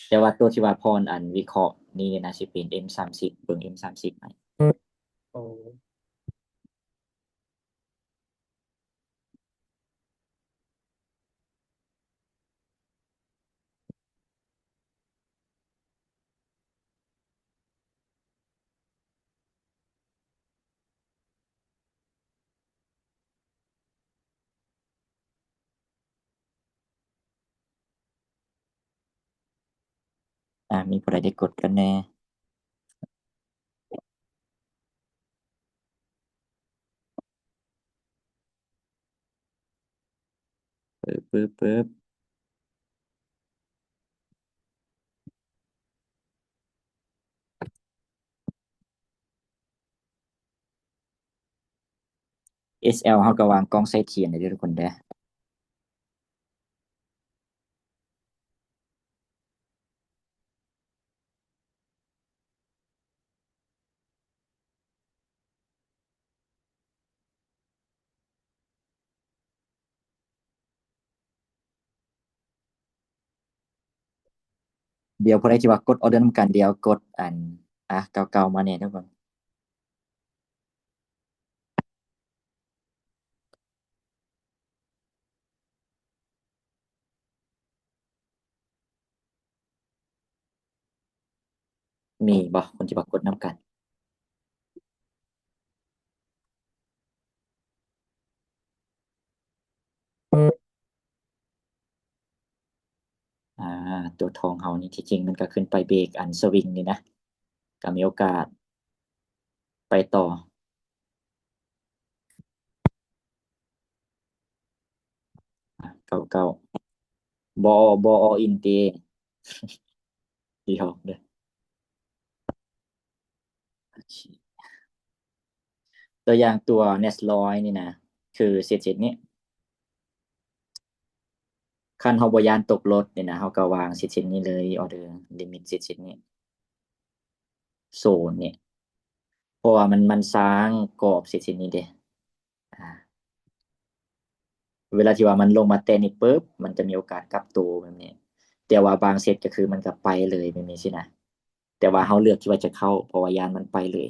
แต่ว่าตัวที่ว่าพรอันวิเคราะห์นี่น่าสิเป็น M30 เบิ่ง M30 ให้อ๋อมีผู้ใดได้กดกันแน่ปึ๊บ SL เฮาก็วางกล้องใส่เทียนได้เด้อทุกคนเด้อเดี๋ยวผู้ใดที่ว่ากดออเดอร์นำกันเดี๋ยวกดอันเก่าๆมาแน่ทุกคนมีบ่คนที่ว่ากดนำกันอ่าตัวทองเฮานี่ที่จริงมันก็ขึ้นไปเบรกอันสวิงนี่นะก็มีโอกาสไปต่อเก่าๆบ่ all in ติหยอกเด้อโอเคตัวอย่างตัว Nesloy นี่นะคือเสร็จๆนี้คันเฮาบ่ย้านตกรถนี่นะเฮาก็วางเสร็จๆนี้เลยออเดอร์ลิมิตเสร็จๆนี้โซนนี่เพราะว่ามันสร้างกรอบเสร็จๆนี้เด้อ่า เวลาที่ว่ามันลงมาเต้นนี่ปุ๊บมันจะมีโอกาสกลับตัวแบบนี้แต่ว่าบางเซตก็คือมันก็ไปเลยแบบนี้สินะแต่ว่าเราเลือกที่ว่าจะเข้าเพราะว่ายานมันไปเลย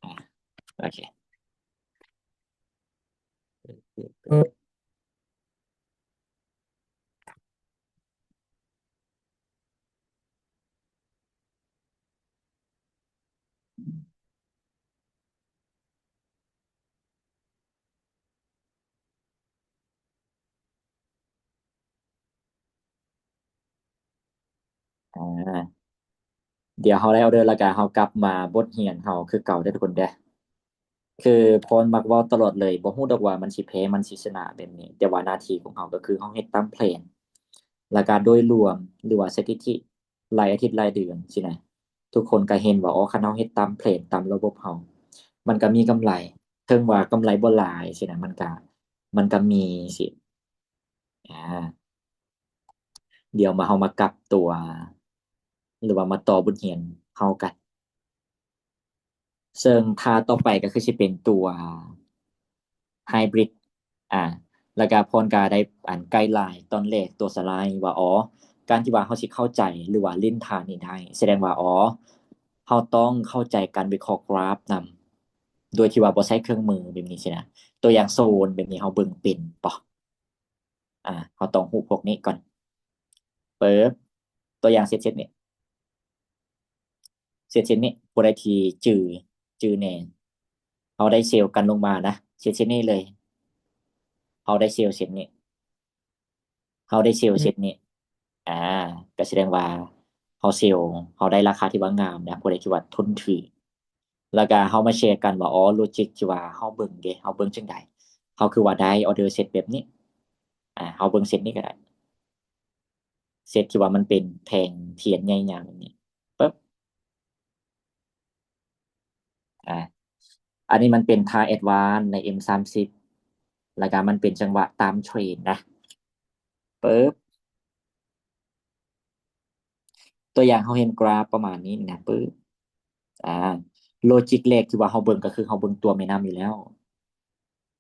อ่าโอเคอ่า เดี๋ยวเฮาได้ออเดอร์แล้วก็เฮากลับมาบทเรียนเฮาคือเก่าเด้อทุกคนเด้อคือพรมักเว้าตลอดเลยบ่ฮู้ดอกว่ามันสิแพ้มันสิชนะแบบนี้แต่ว่าหน้าที่ของเฮาก็คือเฮาเฮ็ดตามแผนแล้วก็โดยรวมหรือว่าสถิติรายอาทิตย์รายเดือนสินะทุกคนก็เห็นว่าอ๋อคันเฮาเฮ็ดตามแผนตามระบบเฮามันก็มีกำไรถึงว่ากำไรบ่หลายสินะมันก็มีสิอ่าเดี๋ยวเฮามากลับตัว หรือว่ามาต่อบทเรียนเฮากันซึ่งท่าต่อไปก็คือสิเป็นตัวไฮบริดอ่าแล้วก็พรก็ได้อ่านไกด์ไลน์ตอนแรกตัวสไลด์ว่าอ๋อการที่ว่าเฮาสิเข้าใจหรือว่าเล่นท่านี้ได้แสดงว่าอ๋อเฮาต้องเข้าใจการวิเคราะห์กราฟนำโดยที่ว่าบ่ใช้เครื่องมือแบบนี้สินะตัวอย่างโซนแบบนี้เฮาเบิ่งเป็นบ่เฮาต้องรู้พวกนี้ก่อนเปิบตัวอย่างเสร็จๆนี่เสร็จนี่บ่ได้ที่จื้อแน่เฮาได้เซลล์กันลงมานะเสร็จๆนี่เลยเฮาได้เซลล์เสร็จนี่ เขาได้เซลล์เซตนี้อ่าก็แสดงว่าเขาเซลล์เขาได้ราคาที่ว่างามนะผู้ใดที่ว่าทนถือแล้วก็เขามาแชร์กันว่าอ๋อโลจิกที่ว่าเขาเบิ่งเด้เขาเบิ่งจังใดเขาคือว่าได้ออเดอร์เซตแบบนี้เขาเบิ่งเซตนี้ก็ได้เซตที่ว่ามันเป็นแทงเทียนใหญ่ๆแบบนี้ปึ๊บอ่าอันนี้มันเป็นทาแอดวานใน M30 แล้วก็มันเป็นจังหวะตามเทรนนะปึ๊บตัวอย่างเขาเห็นกราฟประมาณนี้นะปึ๊บ อ่าโลจิกแรกที่ว่าเฮาเบิ่งก็คือเฮาเบิ่งตัวแม่น้ำอยู่แล้ว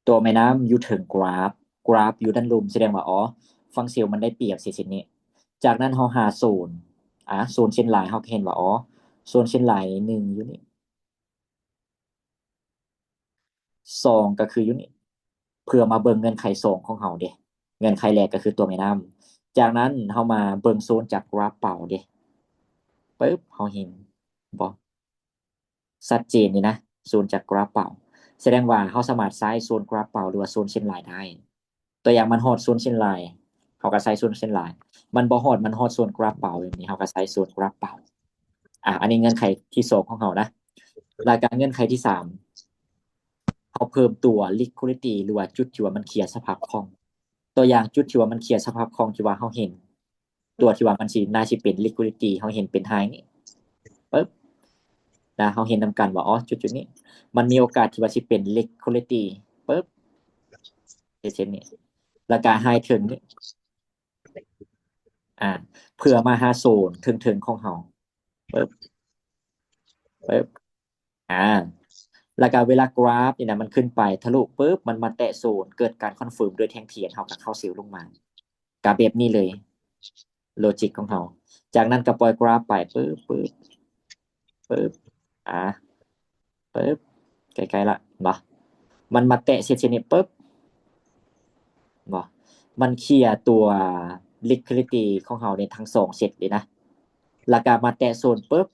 ตัวแม่น้ำอยู่ถึงกราฟอยู่ด้านลุ่มแสดงว่าอ๋อฟังเซลล์มันได้เปรียบสินี้จากนั้นเฮาหาโซนโซนเส้นลายเฮาก็เห็นว่าอ๋อโซนเส้นลายหนึ่งอยู่นี่สองก็คืออยู่นี่เพื่อมาเบิ่งเงื่อนไขสองของเฮาเด้เงื่อนไขแรกก็คือตัวแม่น้ำจากนั้นเฮามาเบิ่งโซนจากกราฟเป่าเด้ปึ๊บเฮาเห็นบ่ชัดเจนนี่นะโซนจากกราฟเป่าแสดงว่าเฮาสามารถใช้โซนกราฟเป่าหรือว่าโซนเส้นลายได้ ตัวอย่างมันฮอดโซนเส้นลายเขาก็ใส่โซนเส้นลายมันบ่ฮอดมันฮอดโซนกราฟเป๋าอย่างนี้เขาก็ใส่โซนกราฟเป๋าอันนี้เงื่อนไขที่สองของเขานะรายการเงื่อนไขที่สามเขาเพิ่มตัว liquidity หรือว่าจุดที่ว่ามันเคลียร์สภาพคล่องตัวอย่างจุดที่ว่ามันเคลียร์สภาพคล่องที่ว่าเขาเห็นตัวที่ว่ามันสิน่าสิเป็น liquidity เขาเห็นเป็น high นี่ปึ๊บนะเขาเห็นนำกันว่าอ๋อจุดนี้มันมีโอกาสที่ว่าสิเป็น liquidity ปึ๊บเช่นนี้แล้วก็ high ถึงนี่ อ่าเพื่อมาหาโซนถึงของเฮาปึ๊บปึ๊บอ่าแล้วก็เวลากราฟนี่นะมันขึ้นไปทะลุปึ๊บมันมาแตะโซนเกิดการคอนเฟิร์มด้วยแท่งเทียนเฮากับเข้าเซลล์ลงมากราฟแบบนี้เลยโลจิกของเฮาจากนั้นก็ปล่อยกราฟไปปึ๊บอ่าปึ๊บใกล้ๆละเนาะมันมาแตะเส้นนี้ปึ๊บเนาะมันเคลียร์ตัว liquidity ของเฮาในทั้งสองเซตเลยนะแล้วก็มาแตะโซนปึ๊บ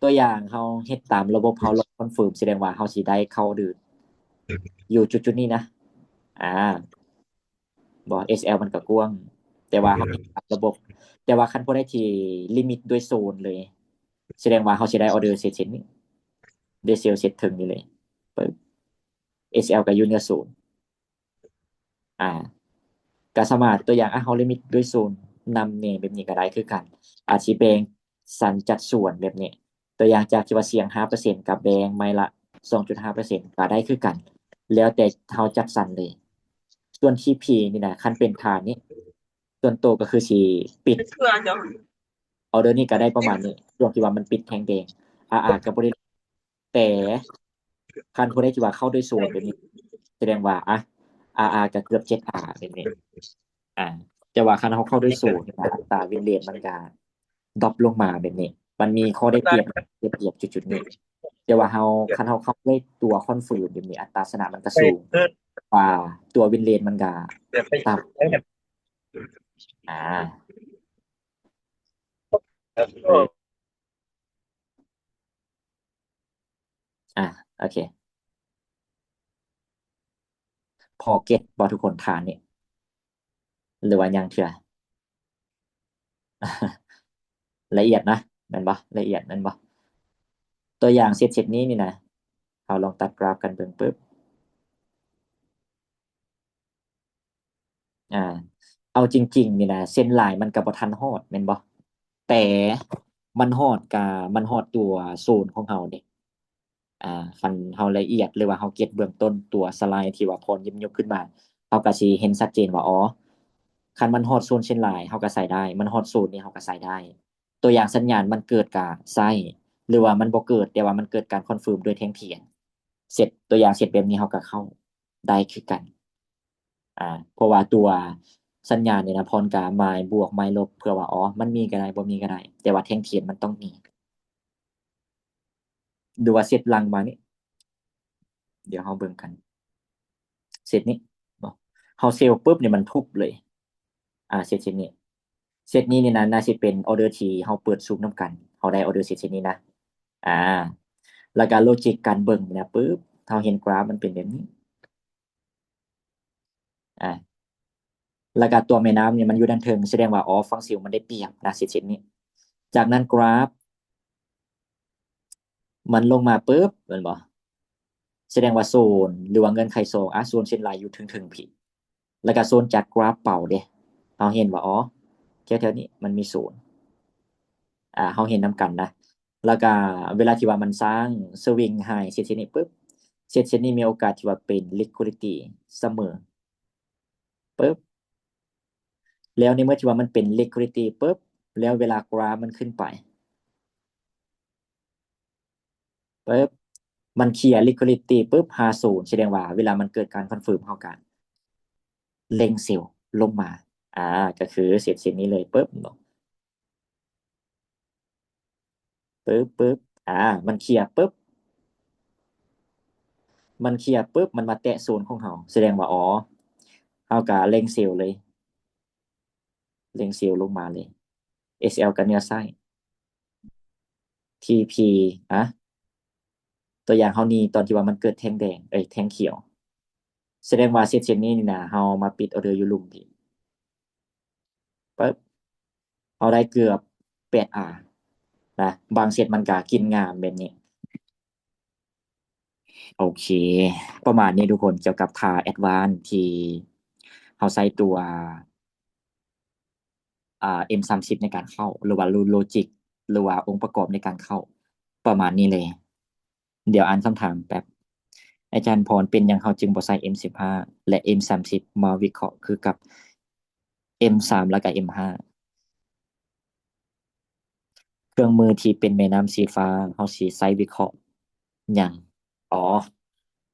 ตัวอย่างเฮาเฮ็ดตามระบบเฮาลองคอนเฟิร์มแสดงว่าเฮาสิได้เข้าดืนอยู่จุดๆนี้นะอ่าบ่ SL มันก็กว้างแต่ว่าเฮาเฮ็ดตามระบบแต่ว่าคันบ่ได้ที่ลิมิตด้วยโซนเลยแสดงว่าเฮาสิได้ออเดอร์เสร็จๆนี้ได้เซลล์เสร็จถึงนี่เลยปึ๊บ SL ก็อยู่เหนือศูนย์อ่าก็สามารถตัวอย่างเฮาลิมิตด้วยโซนนำนี่แบบนี้ก็ได้คือกันอาจสิแบ่งสรรจัดส่วนแบบนี้ตัวอย่างจากที่ว่าเสี่ยง 5% กับแบ่งไม้ละ 2.5% ก็ได้คือกัน แล้วแต่เฮาจัดสรรเลย ส่วน TP นี่นะคันเป็นฐานนี้ส่วนตัวก็คือสิปิด เพื่อจะ ออเดอร์นี้ก็ได้ประมาณนี้ช่วงที่ว่ามันปิดแทงแดงก็บ่ได้แต่คันผู้ใดที่ว่าเข้าด้วยโซนแบบนี้แสดงว่าก็เกือบ 7R แบบนี้อ่าแต่ว่าคันเขาเข้าด้วยโซนนะอัตราวินเรทมันก็ดรอปลงมาแบบนี้มันมีข้อได้เปรียบจุดๆนี้แต่ว่าคันเขาเข้าด้วยตัวคอนเฟิร์มแบบนี้อัตราชนะมันก็สูงกว่าตัววินเรทมันก็ต่ำอ่าโอเคพอเก็ตบ่ทุกคนฐานนี่หรือว่ายังเถื่อ ละเอียดนะ แม่นบ่ละเอียดแม่นบ่ตัวอย่างเซตนี้นี่นะเอาลองตัดกราฟกันเบิ่งปึ๊บอ่าเอาจริงๆนี่นะเส้นลายมันก็บ่ทันฮอดแม่นบ่แต่มันฮอดตัวโซนของเฮาเด้คันเฮาละเอียดหรือว่าเฮาเก็ตเบื้องต้นตัวสไลด์ที่ว่าพรหยิบยกขึ้นมาเฮาก็สิเห็นชัดเจนว่าอ๋อคันมันฮอดโซนเส้นลายเฮาก็ใส่ได้มันฮอดโซนนี้เฮาก็ใส่ได้ ตัวอย่างสัญญาณมันเกิดการใช้หรือว่ามันบ่เกิดแต่ว่ามันเกิดการคอนเฟิร์มโดยแท่งเทียนเสร็จตัวอย่างเสร็จแบบนี้เฮาก็เข้าได้คือกันเพราะว่าตัวสัญญาณเนี่ยนะพรกาไม้บวกไม้ลบเพื่อว่าอ๋อมันมีก็ได้บ่มีก็ได้แต่ว่าแท่งเทียนมันต้องมีดูว่าเสร็จลังมานี่เดี๋ยวเฮาเบิ่งกันเสร็จนี้เนาะเฮาเซลปุ๊บเนี่ยมันทุบเลยเสร็จนี้เสร็จนี้นี่นะน่าสิเป็นออเดอร์ที่เฮาเปิดซูมนํกันเฮาได้ออเดอร์เสร็จนี้นะอ่าแล้วก็โลจิกการเบิ่งเนี่ยปึ๊บเฮาเห็นกราฟมันเป็นแบบนี้อ่าแล้วก็ตัวแม่น้ำเนี่ยมันอยู่ด้านเทิงแสดงว่าอ๋อฝั่งซิลมันได้เปรียบนะเสร็จนี้จากนั้นกราฟมันลงมาปึ๊บแม่นบ่แสดงว่าโซนหรือว่าเงื่อนไข2โซนเส้นลายอยู่ถึงพี่แล้วก็โซนจากกราฟเป่าเด้เฮาเห็นว่าอ๋อแถวๆนี้มันมีศูนย์เฮาเห็นนํกันนะแล้วก็เวลาที่ว่ามันสร้างสวิงไฮเสร็จนี้ปึ๊บเสร็จนี้มีโอกาสที่ว่าเป็น liquidity เสมอปึ๊บแล้วในเมื่อที่ว่ามันเป็น liquidity ปึ๊บแล้วเวลากราฟมันขึ้นไปปึ๊บมันเคลียร์ liquidity ปึ๊บ50แสดงว่าเวลามันเกิดการคอนเฟิร์มเฮาก็เล็งเซลล์ลงมาอ่าก็คือเสร็จนี้เลยปึ๊บเนาะปึ๊บมันเคลียร์ปึ๊บมันมาแตะโซนของเฮาแสดงว่าอ๋อเฮาก็เล็งเซลล์เลยเล็งเซลล์ลงมาเลย SL กับเนื้อไส้ TP ตัวอย่างเฮานี่ตอนที่ว่ามันเกิดแท่งแดงแท่งเขียวแสดงว่าเส้นนี้นี่นะเฮามาปิดออเดอร์อยู่ลุ่มพี่ปึ๊บเฮาได้เกือบ 8R นะบางเส้นมันก็กินงามแบบนี้โอเคประมาณนี้ทุกคนเกี่ยวกับท่าแอดวานซ์ที่เฮาใช้ตัวM30 ในการเข้าหรือว่าโลจิกหรือว่าองค์ประกอบในการเข้าประมาณนี้เลยเดี๋ยวอ่านคำถามแป๊บอาจารย์พรเป็นหยังเขาจึงบ่ใช้ M15 และ M30 มาวิเคราะห์คือกับ M3 แล้วก็ M5 เครื่องมือที่เป็นแม่น้ำสีฟ้าเขาสิใช้วิเคราะห์หยังอ๋อ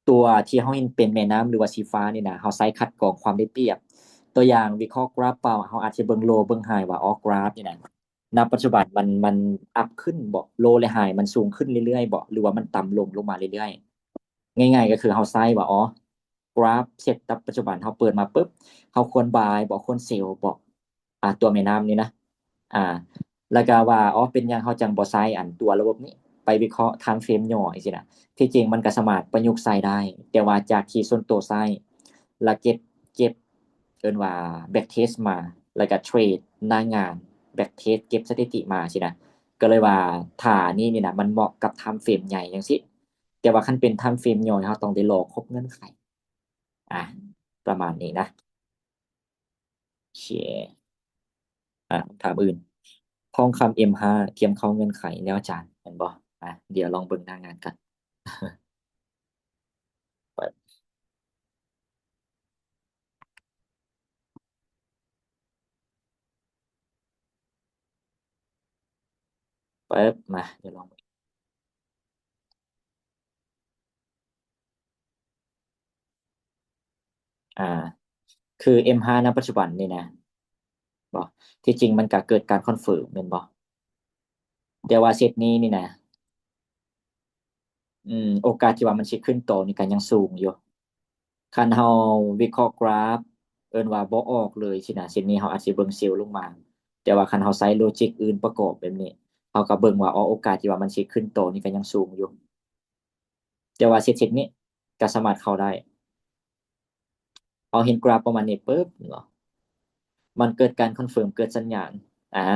ตัวที่เขาเห็นเป็นแม่น้ำหรือว่าสีฟ้านี่นะเขาใช้คัดกรองความได้เปรียบตัวอย่างวิเคราะห์กราฟเปล่าเขาอาจจะเบิ่งโลเบิ่งไฮว่าอ๋อกราฟนี่นะณปัจจุบันมันอัพขึ้นบ่โลและไฮมันสูงขึ้นเรื่อยๆบ่หรือว่ามันต่ำลงมาเรื่อยๆง่ายๆก็คือเขาใช้ว่าอ๋อกราฟเซตณปัจจุบันเขาเปิดมาปุ๊บเขาควรบายบ่ควรเซลล์บ่ตัวแม่น้ำนี่นะอ่า แล้วก็ว่าอ๋อเป็นหยังเขาจังบ่ใช้อันตัวระบบนี้ไปวิเคราะห์ time frame ย่อจังซี่น่ะที่จริงมันก็สามารถประยุกต์ใช้ได้แต่ว่าจากที่ส่วนตัวใช้แล้วเก็บเอิ้นว่า back test มาแล้วก็เทรดหน้างาน back test เก็บสถิติมาสินะก็เลยว่าท่านี้นี่น่ะมันเหมาะกับ time frame ใหญ่จังซี่แต่ว่าคันเป็น time frame ย่อยเราต้องได้รอครบเงื่อนไขอ่ะประมาณนี้นะโอเคคำถามอื่น ทองคำ M5 เทียมเข้าเงื่อนไขแนวอาจารย์แม่นบ่เดี๋ยวลองเบิ่งหน้างานกันเปิดมาเดี๋ยวลองเบิ่งอ่าคือ M5 ณปัจจุบันนี่นะบ่ที่จริงมันก็เกิดการคอนเฟิร์มแม่นบ่แต่ว่าเซตนี้นี่นะโอกาสที่ว่ามันสิขึ้นต่อนี่ก็ยังสูงอยู่คันเฮาวิเคราะห์กราฟเอิ้นว่าบ่ออกเลยสินะเส้นนี้เฮาอาจสิเบิ่งเซลล์ลงมาแต่ว่าคันเฮาใช้ลอจิกอื่นประกอบแบบนี้เฮาก็เบิ่งว่าอ๋อโอกาสที่ว่ามันสิขึ้นต่อนี่ก็ยังสูงอยู่แต่ว่าเซตนี้ก็สามารถเข้าได้พอเห็นกราฟประมาณนี้ปุ๊บเนาะมันเกิดการคอนเฟิร์มเกิดสัญญาณอ่า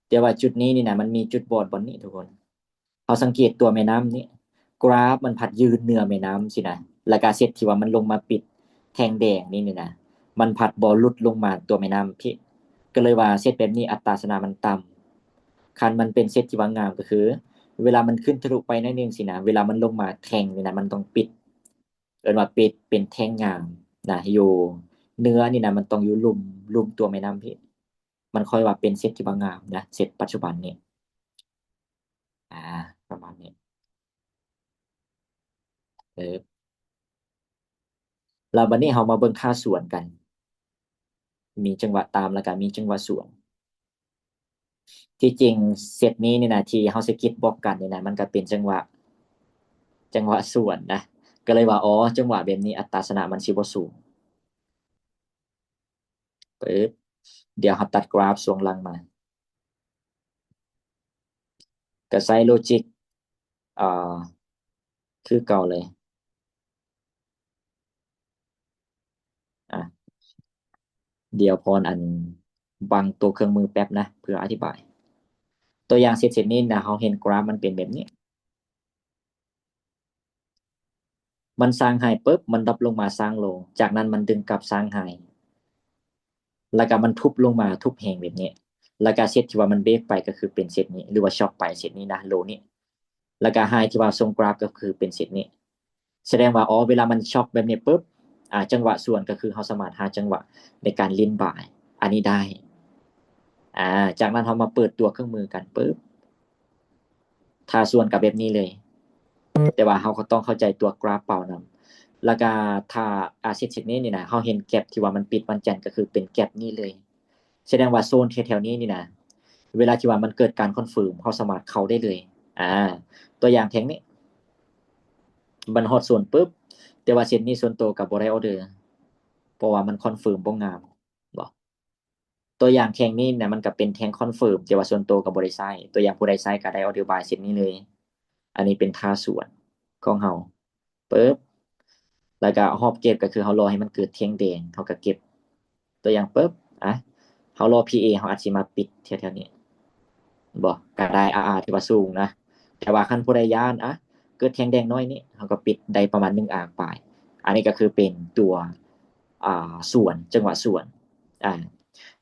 แต่ว่าจุดนี้นี่นะมันมีจุดบอดบนนี้ทุกคนเอาสังเกตตัวแม่น้ำนี้กราฟมันผัดยืนเหนือแม่น้ำสินะแล้วก็เซตที่ว่ามันลงมาปิดแทงแดงนี่นะมันผัดบอลลุดลงมาตัวแม่น้ำพี่ก็เลยว่าเซตแบบนี้อัตราชนะมันต่ำคันมันเป็นเซตที่ว่างามก็คือ เวลามันขึ้นทะลุไปหนิดนึงสินะเวลามันลงมาแทงนี่นะมันต้องปิดเอิ้นว่าปิดเป็นแทงงามนะอยู่เนื้อนี่นะมันต้องอยู่ลุ่มตัวแม่น้ำพี่มันค่อยว่าเป็นเซตที่ว่างามนะเซตปัจจุบันนี้อ่าประมาณนี้เออแล้วบัดนี้เรามาเบิ่งค่าส่วนกัน มีจังหวะตามแล้วก็มีจังหวะส่วนที่จริงเซตนี้นี่นะที่เฮาสิคิดบอกกันนี่นะมันก็เป็นจังหวะส่วนนะก็เลยว่าอ๋อจังหวะแบบนี้อัตราชนะมันสิบ่สูงปึ๊บเดี๋ยวเราตัดกราฟช่วงหลังมาก็ใส่โลจิกอ่าคือเก่าเลยอ่ะเดี๋ยวพรอันบังตัวเครื่องมือแป๊บนะเพื่ออธิบายตัวอย่างเซตนี้นะเราเห็นกราฟมันเป็นแบบนี้มันสร้างไฮปุ๊บมันดรอปลงมาสร้างโลจากนั้นมันดึงกลับสร้างไฮ แล้วก็มันทุบลงมาทุบแหงแบบนี้แล้วก็เซตที่ว่ามันเบรกไปก็คือเป็นเซตนี้หรือว่าช็อคไปเซตนี้นะโลนี้แล้วก็ไฮที่ว่าทรงกราฟก็คือเป็นเซตนี้แสดงว่าอ๋อเวลามันช็อคแบบนี้ปุ๊บจังหวะส่วนก็คือเราสามารถหาจังหวะในการเล่นบ่ายอันนี้ได้จากนั้นเรามาเปิดตัวเครื่องมือกันปุ๊บถ้าส่วนกับแบบนี้เลยแต่ว่าเราก็ต้องเข้าใจตัวกราฟเป่านำแล้วก็ถ้าเซตนี้นี่นะเราเห็นแก็บที่ว่ามันปิดวันจันทร์ก็คือเป็นแก็บนี้เลยแสดงว่าโซนแถวๆนี้นี่นะ เวลาที่ว่ามันเกิดการคอนเฟิร์มเขาสามารถเข้าได้เลยตัวอย่างแทงนี้มันฮอดส่วนปุ๊บแต่ว่าเส้นนี้ส่วนตัวกับบ่ได้ออเดอร์เพราะว่ามันคอนเฟิร์มบ่งามบ่ตัวอย่างแทงนี้เนี่ยมันก็เป็นแทงคอนเฟิร์มแต่ว่าส่วนตัวกับบ่ได้ใช้ตัวอย่างผู้ใดใช้ก็ได้ออเดอร์บายเส้นนี้เลยอันนี้เป็นท่าส่วนของเฮาปึ๊บแล้วก็ฮอบเก็บก็คือเฮารอให้มันเกิดเที่ยงแดงเฮาก็เก็บตัวอย่างปึ๊บเฮารอ PA เฮาอาจสิมาปิดแถวๆนี้ บ่ก็ได้ที่ว่าสูงนะแต่ว่าคันผู้ใดย้านเกิดแทงแดงน้อยนี่เขาก็ปิดได้ประมาณ1ปลายอันนี้ก็คือเป็นตัวส่วนจังหวะส่วนอ่า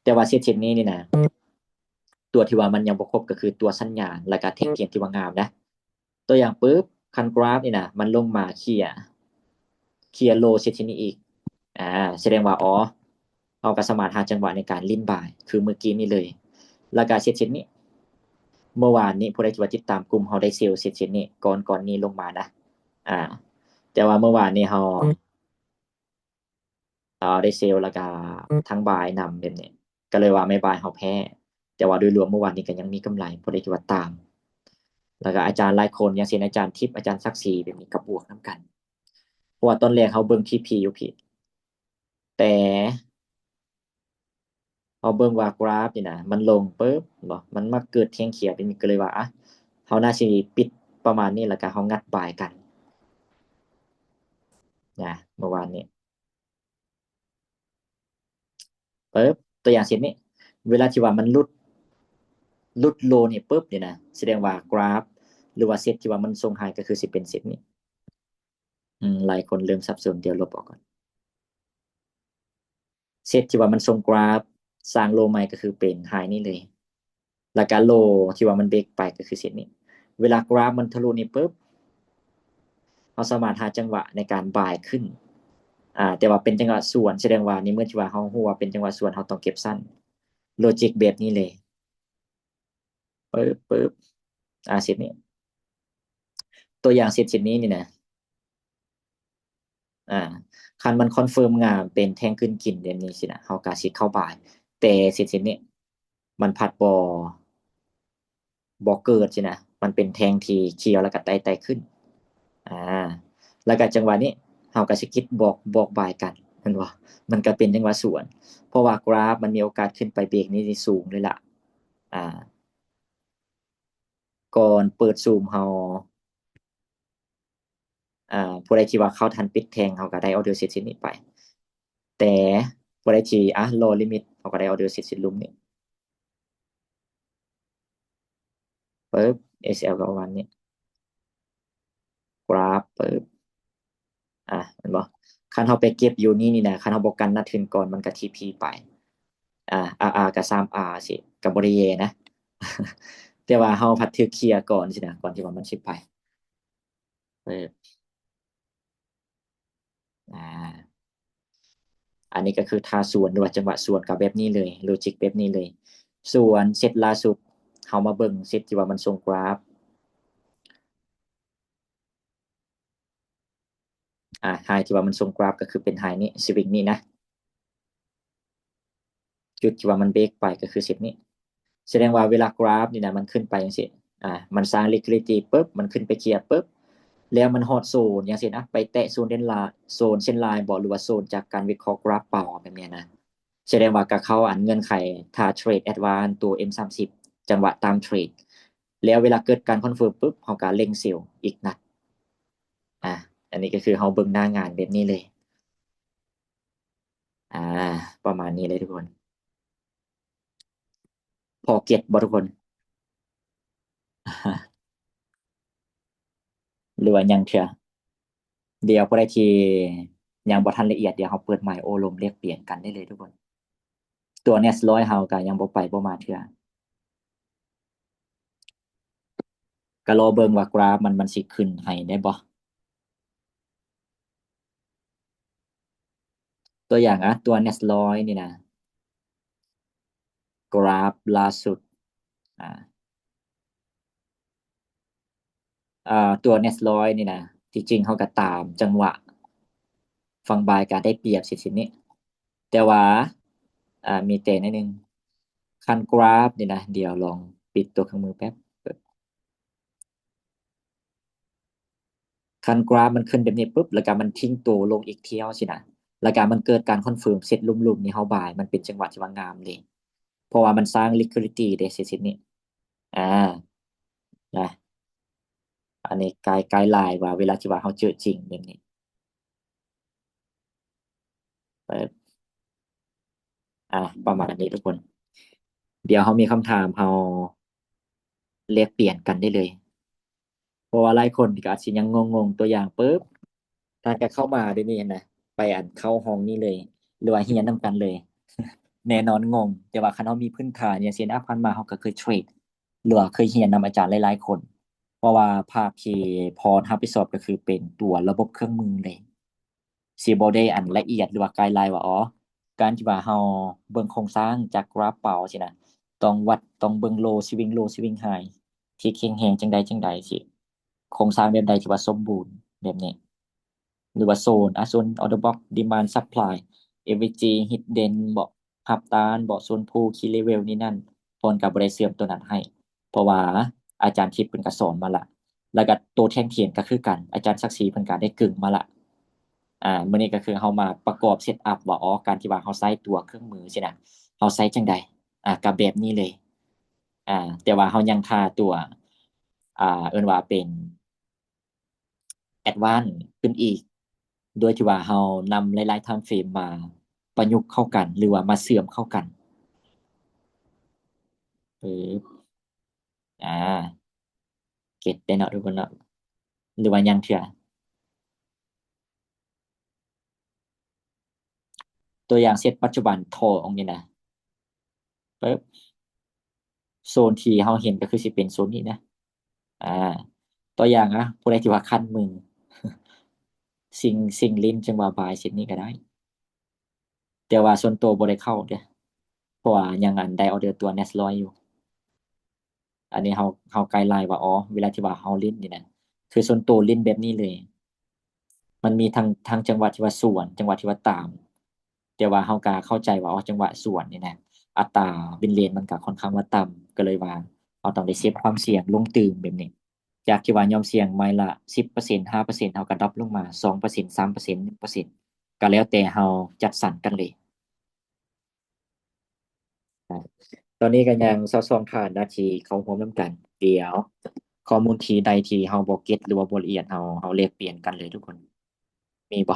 แต่ว่าเซตนี้นี่นะตัวที่ว่ามันยังบ่ครบก็คือตัวสัญญาณแล้วก็แท่งเทียนที่ว่างามนะตัวอย่างปึ๊บคันกราฟนี่นะมันลงมาเคลียร์โลเซตนี้อีกแสดงว่าอ๋อเราก็สามารถหาจังหวะในการลิ้นบ่ายคือเมื่อกี้นี่เลยแล้วก็เซตนี้ เมื่อวานนี้ผู้ใดที่ว่าติดตามกลุ่มเราได้เซลล์เสร็จนี่ก่อนนี้ลงมานะอ่าแต่ว่าเมื่อวานนี้เราได้เซลล์แล้วก็ทั้งบายนำแบบนี้ก็เลยว่าไม่บายเราแพ้แต่ว่าโดยรวมเมื่อวานนี้ก็ยังมีกำไรผู้ใดที่ว่าตามแล้วก็อาจารย์หลายคนอย่างเช่นอาจารย์ทิพย์อาจารย์ศักดิ์ศรีแบบนี้ก็บวกนํกันเพราะว่าตอนแรกเขาเบิ่งทีพีอยู่ผิดแต่พอเบิ่งว่ากราฟนี่นะมันลงปึ๊บบ่มันมาเกิดแท่งเขียวแบบนี้ก็เลยว่าเขาน่าสิปิดประมาณนี้แล้วก็เขางัดบายกันนะเมื่อวานนี้ ปึ๊บตัวอย่างเช่นนี้เวลาที่ว่ามันหลุดโลนี่ปึ๊บเนี่ยนะแสดงว่ากราฟหรือว่าเซตที่ว่ามันทรงไฮก็คือสิเป็นเซตนี้หลายคนเริ่มสับสนเดี๋ยวลบออกก่อนเซตที่ว่ามันทรงกราฟสร้างโลใหม่ก็คือเป็นไฮนี่เลยแล้วก็โลที่ว่ามันเบรกไปก็คือเซตนี้เวลากราฟมันทะลุนี่ปึ๊บเราสามารถหาจังหวะในการบายขึ้นแต่ว่าเป็นจังหวะส่วนแสดงว่านี่เมื่อที่ว่าเราฮู้ว่าเป็นจังหวะส่วนเราต้องเก็บสั้นโลจิกแบบนี้เลยปึ๊บเซตนี้ตัวอย่างเซตนี้นี่นะ อ่าคันมันคอนเฟิร์มงามเป็นแท่งขึ้นกินเดือนนี้สินะเฮากาสิเข้าบ่ายแต่สินี้มันผัดบ่เกิดสินะมันเป็นแท่งที่เขียวแล้วก็ไต่ขึ้นอ่าแล้วก็จังหวะนี้เฮาก็สิคิดบอกบ่ายกันแม่นบ่มันก็เป็นจังหวะสวนเพราะว่ากราฟมันมีโอกาสขึ้นไปเบรกนี้ที่สูงเลยล่ะอ่าก่อนเปิดซูมเฮาผู้ใดที่ว่าเข้าทันปิดแทงเฮาก็ได้ออเดอร์เสร็จสิ้นนี้ไปแต่ผู้ใดที่รอลิมิตเฮาก็ได้ออเดอร์เสร็จสิ้นลุมนี้ ปึ๊บ SL ก็ประมาณนี้กราฟปึ๊บเห็นบ่คันเฮาไปเก็บอยู่นี่นะคันเฮาบ่กันหน้าทุนก่อนมันก็ TP ไปRR ก็ 3R สิก็บ่ได้แย่นะ แต่ว่าเฮาพัดถูกเคลียร์ก่อนสินะก่อนที่ว่ามันสิไปปึ๊บอ่าอันนี้ก็คือท่าส่วนหรือว่าจังหวะส่วนกับแบบนี้เลยโลจิกแบบนี้เลย ส่วนเซตล่าสุดเฮามาเบิ่งเซตที่ว่ามันส่งกราฟไฮที่ว่ามันส่งกราฟก็คือเป็นไฮนี้สวิงนี้นะจุดที่ว่ามันเบรกไปก็คือเซตนี้แสดงว่าเวลากราฟนี่นะมันขึ้นไปจังซี่มันสร้าง liquidity ปุ๊บมันขึ้นไปเคลียร์ปุ๊บแล้วมันฮอดโซนจังซี่นะไปแตะโซนเดนไลน์โซนเส้นไลน์บ่หรือว่าโซนจากการวิเคราะห์กราฟเปล่าแบบนี้นะแสดงว่าก็เข้าเงื่อนไขถ้าเทรดแอดวานซ์ตัว M30 จังหวะตามเทรดแล้วเวลาเกิดการคอนเฟิร์มปุ๊บเฮาก็เล็งเซลล์อีกนัดอ่าอันนี้ก็คือเฮาเบิ่งหน้างานแบบนี้เลยอ่าประมาณนี้เลยทุกคน พอเก็ตบ่ทุกคน หรือว่ายังเถื่อเดี๋ยวผู้ใดที่ยังบ่ทันละเอียดเดี๋ยวเฮาเปิดไมค์โอ้ลมเรียกเปลี่ยนกันได้เลยทุกคนตัวเนี้ยร้อยเฮาก็ยังบ่ไปบ่มาเถื่อก็รอเบิ่งว่ากราฟมันสิขึ้นให้ได้บ่ตัวอย่างตัวเนี้ยร้อยนี่นะกราฟล่าสุดอ่าตัวเน็สร้อยนี่นะที่จริงเขาก็ตามจังหวะฝั่งบายก็ได้เปรียบสินี้แต่ว่ามีแต่นิดนึงคันกราฟนี่นะเดี๋ยวลองปิดตัวเครื่องมือแป๊บคันกราฟมันขึ้นแบบนี้ปุ๊บแล้วก็มันทิ้งตัวลงอีกเที่ยวสินะแล้วก็มันเกิดการคอนเฟิร์มเสร็จลุ่มๆนี่เฮาบายมันเป็นจังหวะที่ว่างามเลยเพราะว่ามันสร้าง liquidity ได้สินี้อ่านะอันนี้ไกด์ไลน์ว่าเวลาที่ว่าเฮาเจอจริงแบบนี้เปิดประมาณนี้ทุกคนเดี๋ยวเฮามีคำถามเฮาแลกเปลี่ยนกันได้เลยเพราะว่าหลายคนก็อาจสิยังงงๆตัวอย่างปุ๊บถ้าก็เข้ามาเดี๋ยวนี้นะไปเข้าห้องนี้เลยหรือว่าเรียนนำกันเลยแน่นอนงงแต่ว่าคันเฮามีพื้นฐานอย่างเช่นผ่านมาเฮาก็เคยเทรดหรือว่าเคยเรียนนำอาจารย์หลายๆคนเพราะว่าภาคที่พอรับผิดชอบก็คือเป็นตัวระบบเครื่องมือเลยสิบ่ได้ละเอียดหรือว่าไกด์ไลน์ว่าการที่ว่าเฮาเบิ่งโครงสร้างจากกราฟเปาสินะต้องวัดต้องเบิ่งโลสวิงไฮที่แข็งแรงจังใดสิโครงสร้างแบบใดที่ว่าสมบูรณ์แบบนี้หรือว่าโซนออร์เดอร์บล็อกดีมานด์ซัพพลาย AVG Hidden บ่หับตานบ่โซนพูลคีย์เลเวลนี่นั่นเพิ่นก็บ่ได้เสื่อมตัวนั้นให้เพราะว่าอาจารย์ทิพย์เพิ่นก็สอนมาละแล้วก็ตัวแท่งเทียนก็คือกันอาจารย์ศักดิ์ศรีเพิ่นก็ได้กึ่งมาละมื้อนี้ก็คือเฮามาประกอบเซตอัปว่าการที่ว่าเฮาใช้ตัวเครื่องมือสินะเฮาใช้จั่งใดก็แบบนี้เลยแต่ว่าเฮายังท่าตัวเอิ้นว่าเป็น แอดวานซ์ขึ้นอีกโดยที่ว่าเรานำหลายๆไทม์เฟรมมาประยุกต์เข้ากันหรือว่ามาเชื่อมเข้ากันปึ๊บอ่าเก็ตได้เนาะทุกคนเนาะหรือว่ายังเทื่อตัวอย่างเซตปัจจุบันโทรองค์นี้นะปึ๊บโซนที่เราเห็นก็คือสิเป็นโซนนี้นะอ่าตัวอย่างผู้ใดที่ว่าคันมือสิ่งลิ้นจังว่าบายเซตนี้ก็ได้แต่ว่าส่วนตัวบ่ได้เข้าเด้อเพราะว่ายังได้ออร์เดอร์ตัว Next 100อยู่ อันนี้เฮาไกด์ไลน์ว่าเวลาที่ว่าเฮาเล่นนี่นะคือส่วนตัวเล่นแบบนี้เลยมันมีทั้งจังหวะที่ว่าส่วนจังหวะที่ว่าตามแต่ว่าเฮาก็เข้าใจว่าจังหวะส่วนนี่นะอัตราบินเลนมันก็ค่อนข้างว่าต่ำก็เลยว่าเฮาต้องได้เซฟความเสี่ยงลงตื่มแบบนี้จากที่ว่ายอมเสี่ยงไม้ละ10% 5%เฮาก็ดร็อปลงมา2% 3% 1%ก็แล้วแต่เฮาจัดสรรกันเลยตอนนี้ก็ยัง22ท่านนาทีเข้าร่วมนำกันเดี๋ยว ข้อมูลที่ใดที่เราบ่เก็ตหรือว่าบ่ละเอียดเราแลกเปลี่ยนกันเลยทุกคนมีบ่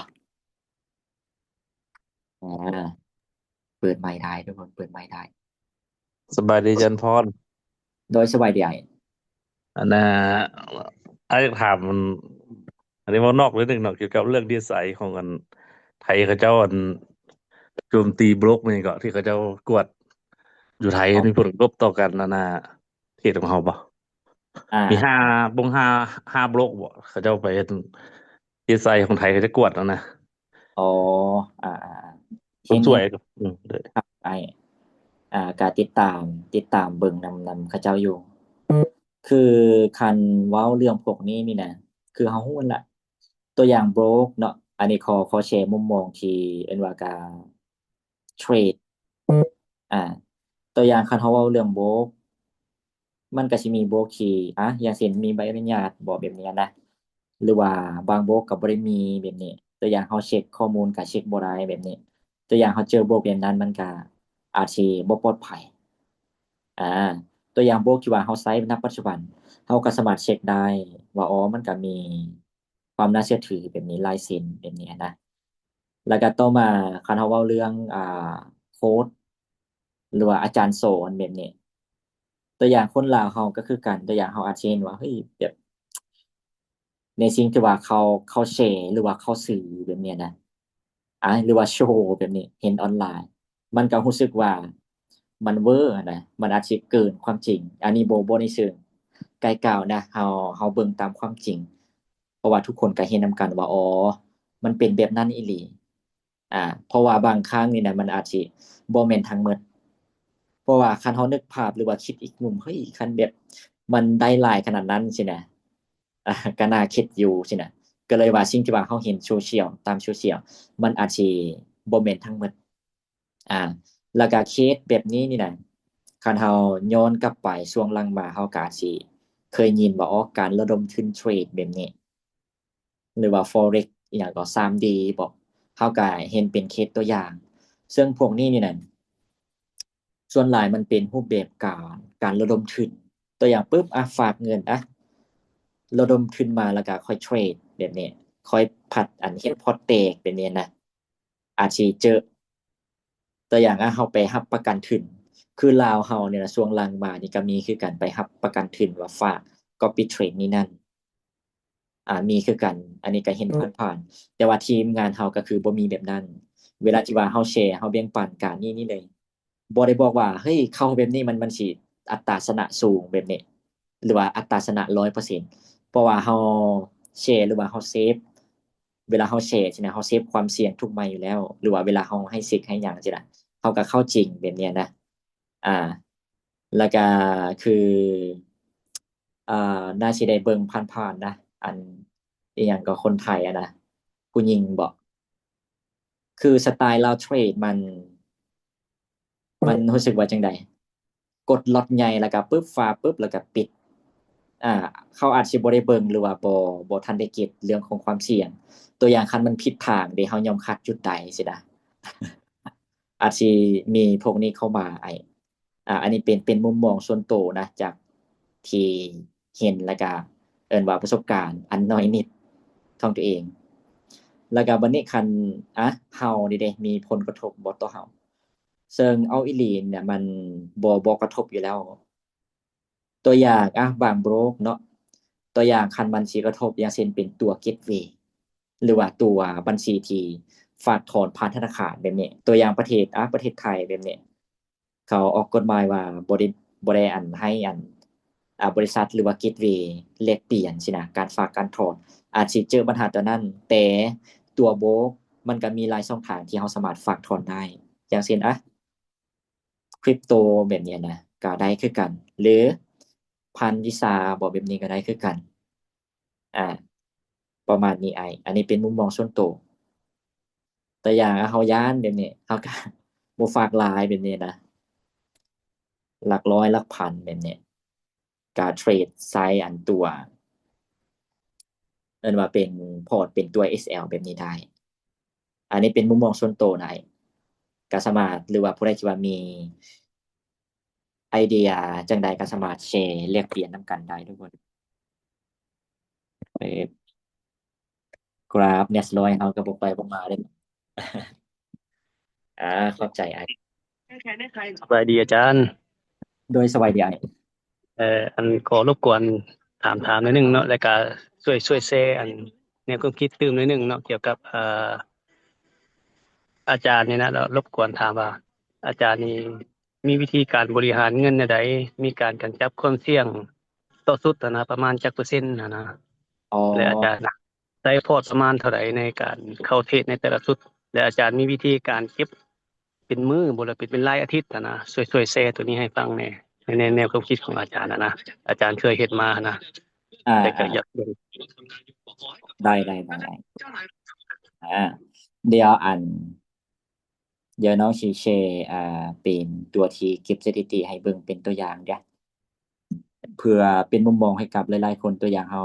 อ่าเปิดไมค์ได้ทุกคนเปิดไมค์ได้สบายดีจันพรโดยสบายดี อันน่ะไอ้อยากถามมันอันนี้ว่านอกเรื่องหนึ่งเนาะเกี่ยวกับเรื่องดีไซน์ของกันไทยเขาเจ้าโจมตีบล็อกนี่ก็ที่เขาเจ้ากวดอยู่ไทยอ๋อมีผลกระทบต่อกันนาเขตของเขาปะอ่ามีห้าบล็อกบ่เขาเจ้าไปเฮ็ดดีไซน์ของไทยเขาจะกวดแล้วนะอ๋ออ่าคนสวยเห็นกับเลย ครับไอการติดตามเบิ่งนำเขาเจ้าอยู่ คือคันเว้าเรื่องพวกนี้นี่นะคือเฮาฮู้นั่นล่ะตัวอย่างโบรกเนาะอันนี้ขอแชร์มุมมองที่เอิ้นว่าการเทรดอ่าตัวอย่างคันเฮาเว้าเรื่องโบรกมันก็สิมีโบรกที่อย่างเช่นมีใบอนุญาตบ่แบบนี้นะหรือว่าบางโบรกก็บ่ได้มีแบบนี้ตัวอย่างเฮาเช็กข้อมูลก็เช็กบ่ได้แบบนี้ตัวอย่างเฮาเจอโบรกแบบนั้นมันก็อาจสิบ่ปลอดภัย อ่าตัวอย่างโบรกที่ว่าเราใช้ณปัจจุบันเราก็สามารถเช็คได้ว่าอ๋อมันก็มีความน่าเชื่อถือแบบนี้ลายเซ็นแบบนี้นะแล้วก็ต่อมาคันเราเว้าเรื่องโค้ดหรือว่าอาจารย์สอนแบบนี้ตัวอย่างคนลาวเราก็คือกันตัวอย่างเราอาจจะเห็นว่าเฮ้ยแบบในสิ่งที่ว่าเขาแชร์หรือว่าเขาสื่อแบบนี้นะหรือว่าโชว์แบบนี้เห็นออนไลน์มันก็รู้สึกว่ามันเวอร์นะมันอาจสิเกินความจริงอันนี้บ่ในเชิงไกลกล่าวนะเราเบิ่งตามความจริงเพราะว่าทุกคนก็เห็นนำกันว่าอ๋อมันเป็นแบบนั้นอีหลีเพราะว่าบางครั้งนี่นะมันอาจสิบ่แม่นทั้งหมดเพราะว่าคันเรานึกภาพหรือว่าคิดอีกมุมเฮ้ยคันแบบมันได้หลายขนาดนั้นสินะก็น่าคิดอยู่สินะก็เลยว่าสิ่งที่ว่าเราเห็นโซเชียลตามโซเชียลมันอาจสิบ่แม่นทั้งหมดอ่าแล้วก็เคสแบบนี้นี่นะคันเราย้อนกลับไปช่วงหลังมาเราก็อาจสิเคยยินว่าอ๋อการระดมทุนเทรดแบบนี้ หรือว่า Forex อหย่างก็ 3D บอกเขาก็เห็นเป็นเคสตัวอย่างซึ่งพวกนี้นี่นั่นส่วนหลายมันเป็นรูปแบบการระดมทุนตัวอย่างปุ๊บฝากเงินระดมทุนมาแล้วก็ค่อยเทรดแบบนี้ค่อยผัดเฮ็ดพอร์ตแตกแบบนี้นะอาจสิเจอตัวอย่างเฮาไปรับประกันทุนคือลาวเฮาเนี่ยนะช่วงหลังมานี่ก็มีคือกันไปรับประกันทุนว่าฝาก copy trade นี่นั่น มีคือกัน อันนี้ก็เห็นผ่านๆแต่ว่าทีมงานเฮาก็คือบ่มีแบบนั้น เวลาที่ว่าเฮาแชร์เฮาแบ่งปันกันนี่เลยบ่ได้บอกว่าเฮ้ยเข้าแบบนี้มันสิอัตราชนะสูงแบบนี้หรือว่าอัตราชนะ100%เพราะว่าเฮาแชร์หรือว่าเฮาเซฟเวลาเฮาแชร์ใช่ไหมเฮาเซฟความเสี่ยงทุกใบอยู่แล้วหรือว่าเวลาเฮาให้เช็กให้หยังจังซี้นะเฮาก็เข้าจริงแบบเนี้ยนะอ่าแล้วก็คือน่าสิได้เบิ่งผ่านๆนะอันอิหยังก็คนไทยนะผู้หญิงบอกคือสไตล์ลาวเทรดมันรู้สึกว่าจังใดกดล็อตใหญ่แล้วก็ปึ๊บฟ้าปึ๊บแล้วก็ปิดอ่าเขาอาจสิบ่ได้เบิ่งหรือว่าบ่ทันได้เก็บเรื่องของความเสี่ยงตัวอย่างคันมันผิดทางเดะเฮายอมคัดจุดใดสินะอาจสิมีพวกนี้เข้ามาอันนี้เป็นมุมมองส่วนตัวนะจากที่เห็นแล้วก็เอิ้นว่าประสบการณ์อันน้อยนิดของตัวเองแล้วก็บัดนี้คันเฮานี่เดะมีผลกระทบบ่ต่อเฮาซึ่งเอาอีหลีเนี่ยมันบ่กระทบอยู่แล้วตัวอย่างบางโบรกเนาะตัวอย่างคันมันสิกระทบอย่างเช่นเป็นตัวเกตเวย์หรือว่าตัวบัญชีที่ฝากถอนผ่านธนาคารแบบนี้ตัวอย่างประเทศไทยแบบนี้เขาออกกฎหมายว่าบ่ได้ให้บริษัทหรือว่าเกตเวย์แลกเปลี่ยนสินะการฝากการถอนอาจสิเจอปัญหาตัวนั้นแต่ตัวโบรกมันก็มีหลายช่องทางที่เราสามารถฝากถอนได้อย่างเช่นคริปโตแบบนี้นะก็ได้คือกันหรือพันวิสาบอกแบบนี้ก็ได้คือกันอ่าประมาณนี้อันนี้เป็นมุมมองส่วนตัวแต่อย่างเฮาย้านแบบนี้เฮาก็บ่ฝากหลายแบบนี้นะหลักร้อยหลักพันแบบนี้ก็เทรดไซส์ตัวเอิ้นว่าเป็นพอร์ตเป็นตัว SL แบบนี้ได้อันนี้เป็นมุมมองส่วนตัวได้ก็สามารถหรือว่าผู้ใดที่ว่ามีไอเดียจั่งใดก็สามารถแชร์แลกเปลี่ยนนำกันได้ทุกคนกราฟ Next100 เฮาก็บ่ไปบ่มาเด้เข้าใจสวัสดีอาจารย์โดยสบายดีอันขอรบกวน ถามหนิดนึงเนาะแล้วก็ช่วยแชร์อันแนวความคิดตื่มหนิดนึงเนาะเกี่ยวกับอาจารย์เนี่ยนะแล้วรบกวนถามว่าอาจารย์นี่มีวิธีการบริหารเงินแนวใดมีการกำจับความเสี่ยงต่อสุดนะประมาณจักเปอร์เซ็นต์นะอ๋อ และอาจารย์ได้พอร์ตประมาณเท่าไหร่ในการเข้าเทรดในแต่ละสุดและอาจารย์มีวิธีการเก็บเป็นมื้อบ่ล่ะเป็นรายอาทิตย์นะช่วยแชร์ตัวนี้ให้ฟังแหน่ในแนวความคิดของอาจารย์นะอาจารย์เคยเฮ็ดมานะ อ่า แต่ก็ อ่า อยากรู้ ได้เดี๋ยวเดี๋ยวน้องสิแชร์เป็นตัวที่เก็บสถิติให้เบิ่งเป็นตัวอย่างเด้อเพื่อเป็นมุมมองให้กับหลายๆคนตัวอย่างเฮา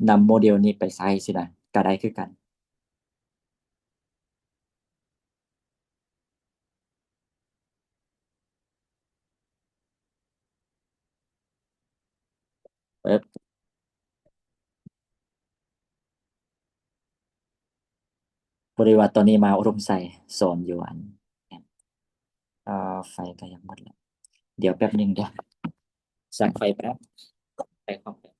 นำโมเดลนี้ไปใช้สินะก็ได้คือกันเอิบบริวารตอนนี้มาอุดมใส่สอนอยู่ไฟก็ยังหมดแล้วเดี๋ยวแป๊บนึงเด้อสั่งไฟแป๊บไปคอมแป๊บ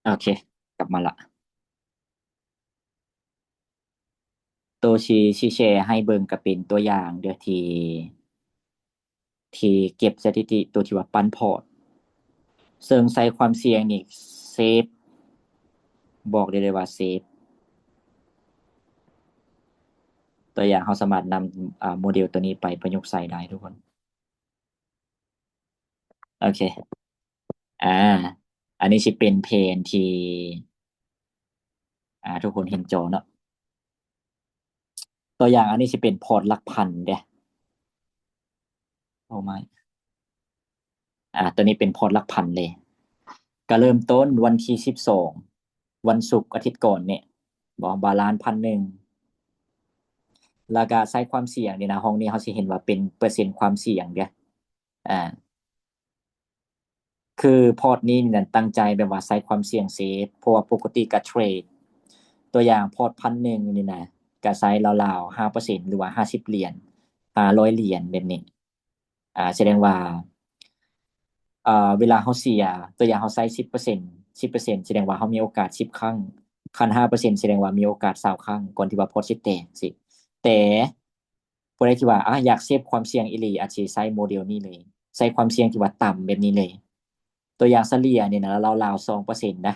โอเคกลับมาละตัวชีแชร์ให้เบิ่งก็เป็นตัวอย่างเด้อที่เก็บสถิติตัวที่ว่าปันพอร์ตซึ่งใส่ความเสี่ยงนี่เซฟบอกได้เลยว่าเซฟตัวอย่างเราสามารถนำโมเดลตัวนี้ไปประยุกต์ใส่ได้ทุกคนโอเคอ่าอันนี้สิเป็นเพนที่ทุกคนเห็นจอเนาะตัวอย่างอันนี้สิเป็นพอร์ตหลักพันเด้โอ้ไม่ตัวนี้เป็นพอร์ตหลักพันเลยก็เริ่มต้นวันที่12วันศุกร์อาทิตย์ก่อนเนี่ยบอกบาลานซ์1,000แล้วก็ใส่ความเสี่ยงนี่นะห้องนี้เขาสิเห็นว่าเป็นเปอร์เซ็นต์ความเสี่ยงเด้อ่าคือพอร์ตนี้นี่นะตั้งใจแบบว่าใส่ความเสี่ยงเซฟเพราะว่าปกติก็เทรดตัวอย่างพอร์ต1,000นี่นะก็ใส่ราวๆ5%หรือว่า50เหรียญ500เหรียญแบบนี้แสดงว่าเวลาเขาเสียตัวอย่างเขาใส่10%แสดงว่าเขามีโอกาส10ครั้งคัน5%แสดงว่ามีโอกาส20ครั้งก่อนที่ว่าพอร์ตสิแตกสิแต่ผู้ใดที่ว่าอยากเซฟความเสี่ยงอีหลีอาจสิใช้โมเดลนี้เลยใช้ความเสี่ยงที่ว่าต่ำแบบนี้เลย ตัวอย่างเฉลี่ยเนี่ยนะราวๆ2%นะ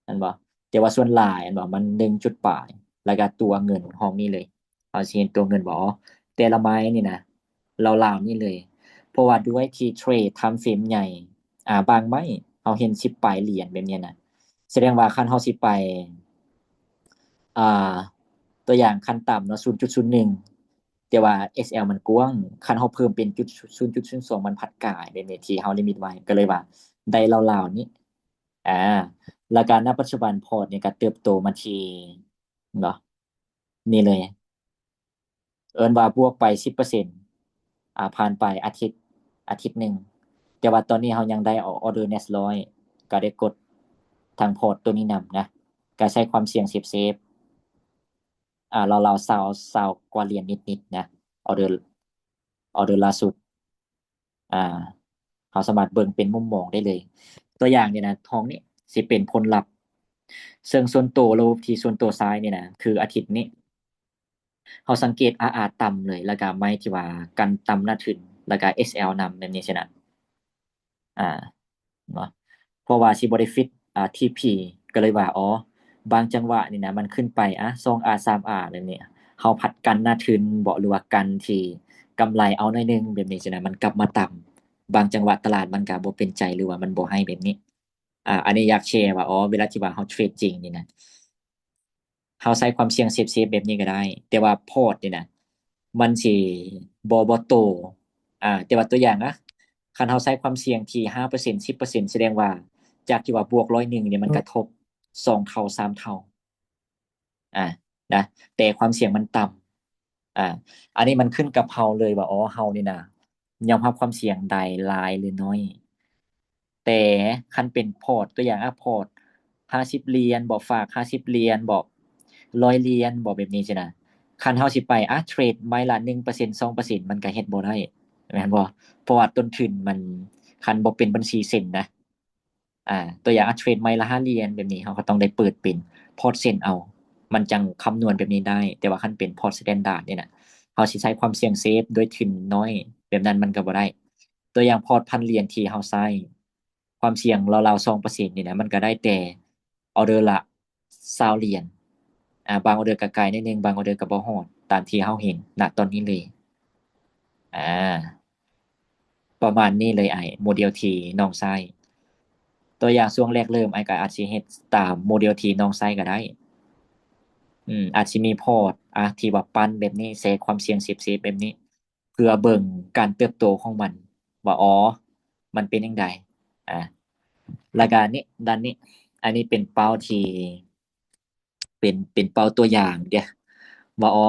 อันบ่แต่ว่าส่วนหลายอันบ่มัน1จุดปลายแล้วก็ตัวเงินห้องนี้เลยเอาสิเห็นตัวเงินบ่แต่ละไม้นี่นะราวๆนี่เลย เพราะว่าด้วยที่เทรดทำเฟรมใหญ่บางไม้เราเห็น10ปลายเหรียญแบบนี้นะแสดงว่าคันเราสิไปอ่าตัวอย่างขั้นต่ำเนาะ0.01แต่ว่า SL มันกว้างคันเราเพิ่มเป็น0.02มันพัดกายแบบนี้ที่เราลิมิตไว้ก็เลยว่าได้ราวๆนี้แล้วก็ณปัจจุบันพอร์ตเนี่ยก็เติบโตมาที่เนาะนี่เลยเอิ้นว่าบวกไป10%ผ่านไปอาทิตย์หนึ่งแต่ว่าตอนนี้เรายังได้ออเดอร์ Next 100ก็ได้กดทางพอร์ตตัวนี้นำนะก็ใช้ความเสี่ยงเซฟเรา20กว่าเหรียญนิดๆนะออเดอร์ล่าสุดเราสามารถเบิ่งเป็นมุมมองได้เลยตัวอย่างเนี่ยนะทองนี้สิเป็นผลลัพธ์ซึ่งส่วนตัวรูปที่ส่วนตัวซ้ายเนี่ยนะคืออาทิตย์นี้เราสังเกตต่ำเลยแล้วก็ไม้ที่ว่ากันต่ำหน้าถึงแล้วก็ SL นำแบบนี้ใช่นะอ่าเนาะเพราะว่าสิบ่ได้ฟิตTP ก็เลยว่าบางจังหวะนี่นะมันขึ้นไป2R 3R แบบนี้เราผัดกันหน้าทึนบ่หรือว่ากันที่กำไรเอาหน่อยหนึงแบบนี้ใช่นะมันกลับมาต่ำบางจังหวะตลาดมันก็บ่เป็นใจหรือว่ามันบ่ให้แบบนี้อันนี้อยากแชร์ว่าเวลาที่ว่าเราเทรดจริงนี่นะเราใช้ความเสี่ยงเซฟๆแบบนี้ก็ได้แต่ว่าพอร์ตนี่นะมันสิบ่โตแต่ว่าตัวอย่างคันเราใช้ความเสี่ยงที่5% 10%แสดงว่าจากที่ว่าบวก101เนี่ยมันกระทบ2เท่า3เท่าอ่า นะแต่ความเสี่ยงมันต่ำอันนี้มันขึ้นกับเฮาเลยว่าอ๋อเฮานี่นะยอมรับความเสี่ยงใดหลายหรือน้อย แต่คันเป็นพอร์ตตัวอย่างพอร์ต50 เหรียญบ่ฝาก50 เหรียญบ่100 เหรียญบ่แบบนี้สินะคันเฮาสิไปเทรดใบละ1% 2%มันก็เฮ็ดบ่ได้แม่นบ่เพราะว่าต้นทุนมันคันบ่เป็นบัญชีเส้นนะตัวอย่างเทรดใบละ5 เหรียญแบบนี้เฮาก็ต้องได้เปิดเป็นพอร์ตเส้นเอา มันจังคำนวณแบบนี้ได้ แต่ว่าคันเป็นพอร์ตสแตนดาร์ดเนี่ยน่ะเฮาสิใช้ความเสี่ยงเซฟโดยทุนน้อยแบบนั้นมันก็บ่ได้ ตัวอย่างพอร์ต1,000 เหรียญที่เฮาใช้ความเสี่ยงราวๆ2%นี่นะมันก็ได้แต่ออร์เดอร์ละ20 เหรียญบางออร์เดอร์ก็ไกลนิดนึงบางออร์เดอร์ก็บ่ฮอดตามที่เฮาเห็นณตอนนี้เลยอ่าประมาณนี้เลยโมเดลที่น้องใช้ตัวอย่างช่วงแรกเริ่มก็อาจสิเฮ็ดตามโมเดลที่น้องใช้ก็ได้อาจสิมีพอร์ตที่ว่าปั้นแบบนี้แทรกความเสี่ยงเซฟๆแบบนี้เพื่อเบิ่งการเติบโตของมันว่าอ๋อมันเป็นจั่งใดอ่า แล้วก็นี้ด้านนี้ อันนี้เป็นเป้าที่เป็นเป้าตัวอย่างเดี๋ยวว่าอ๋อ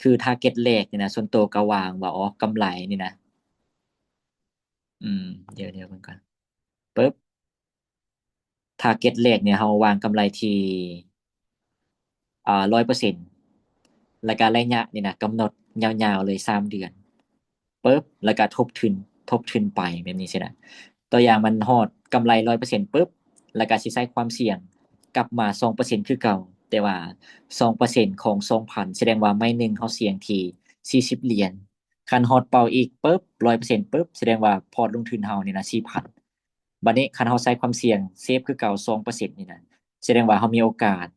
คือทาร์เก็ตแรกนี่นะส่วนตัวก็วางว่าอ๋อกำไรนี่นะเดี๋ยวเบิ่งก่อนปึ๊บทาร์เก็ตแรกเนี่ยเราวางกำไรที่100%แล้วก็ระยะนี่นะกำหนดยาวๆเลย3 เดือนปึ๊บแล้วก็ทบทุนไปแบบนี้สินะตัวอย่างมันฮอดกำไร100%ปึ๊บแล้วก็สิใช้ความเสี่ยงกลับมา2%คือเก่าแต่ว่า2%ของ2,000แสดงว่าไม้หนึ่งเราเสี่ยงที่40 เหรียญคันฮอดเป้าอีกปึ๊บ100%ปึ๊บแสดงว่าพอร์ตลงทุนเรานี่นะ4,000บัดนี้คันเราใช้ความเสี่ยงเซฟคือเก่า2%นี่นะแสดงว่าเรามีโอกาส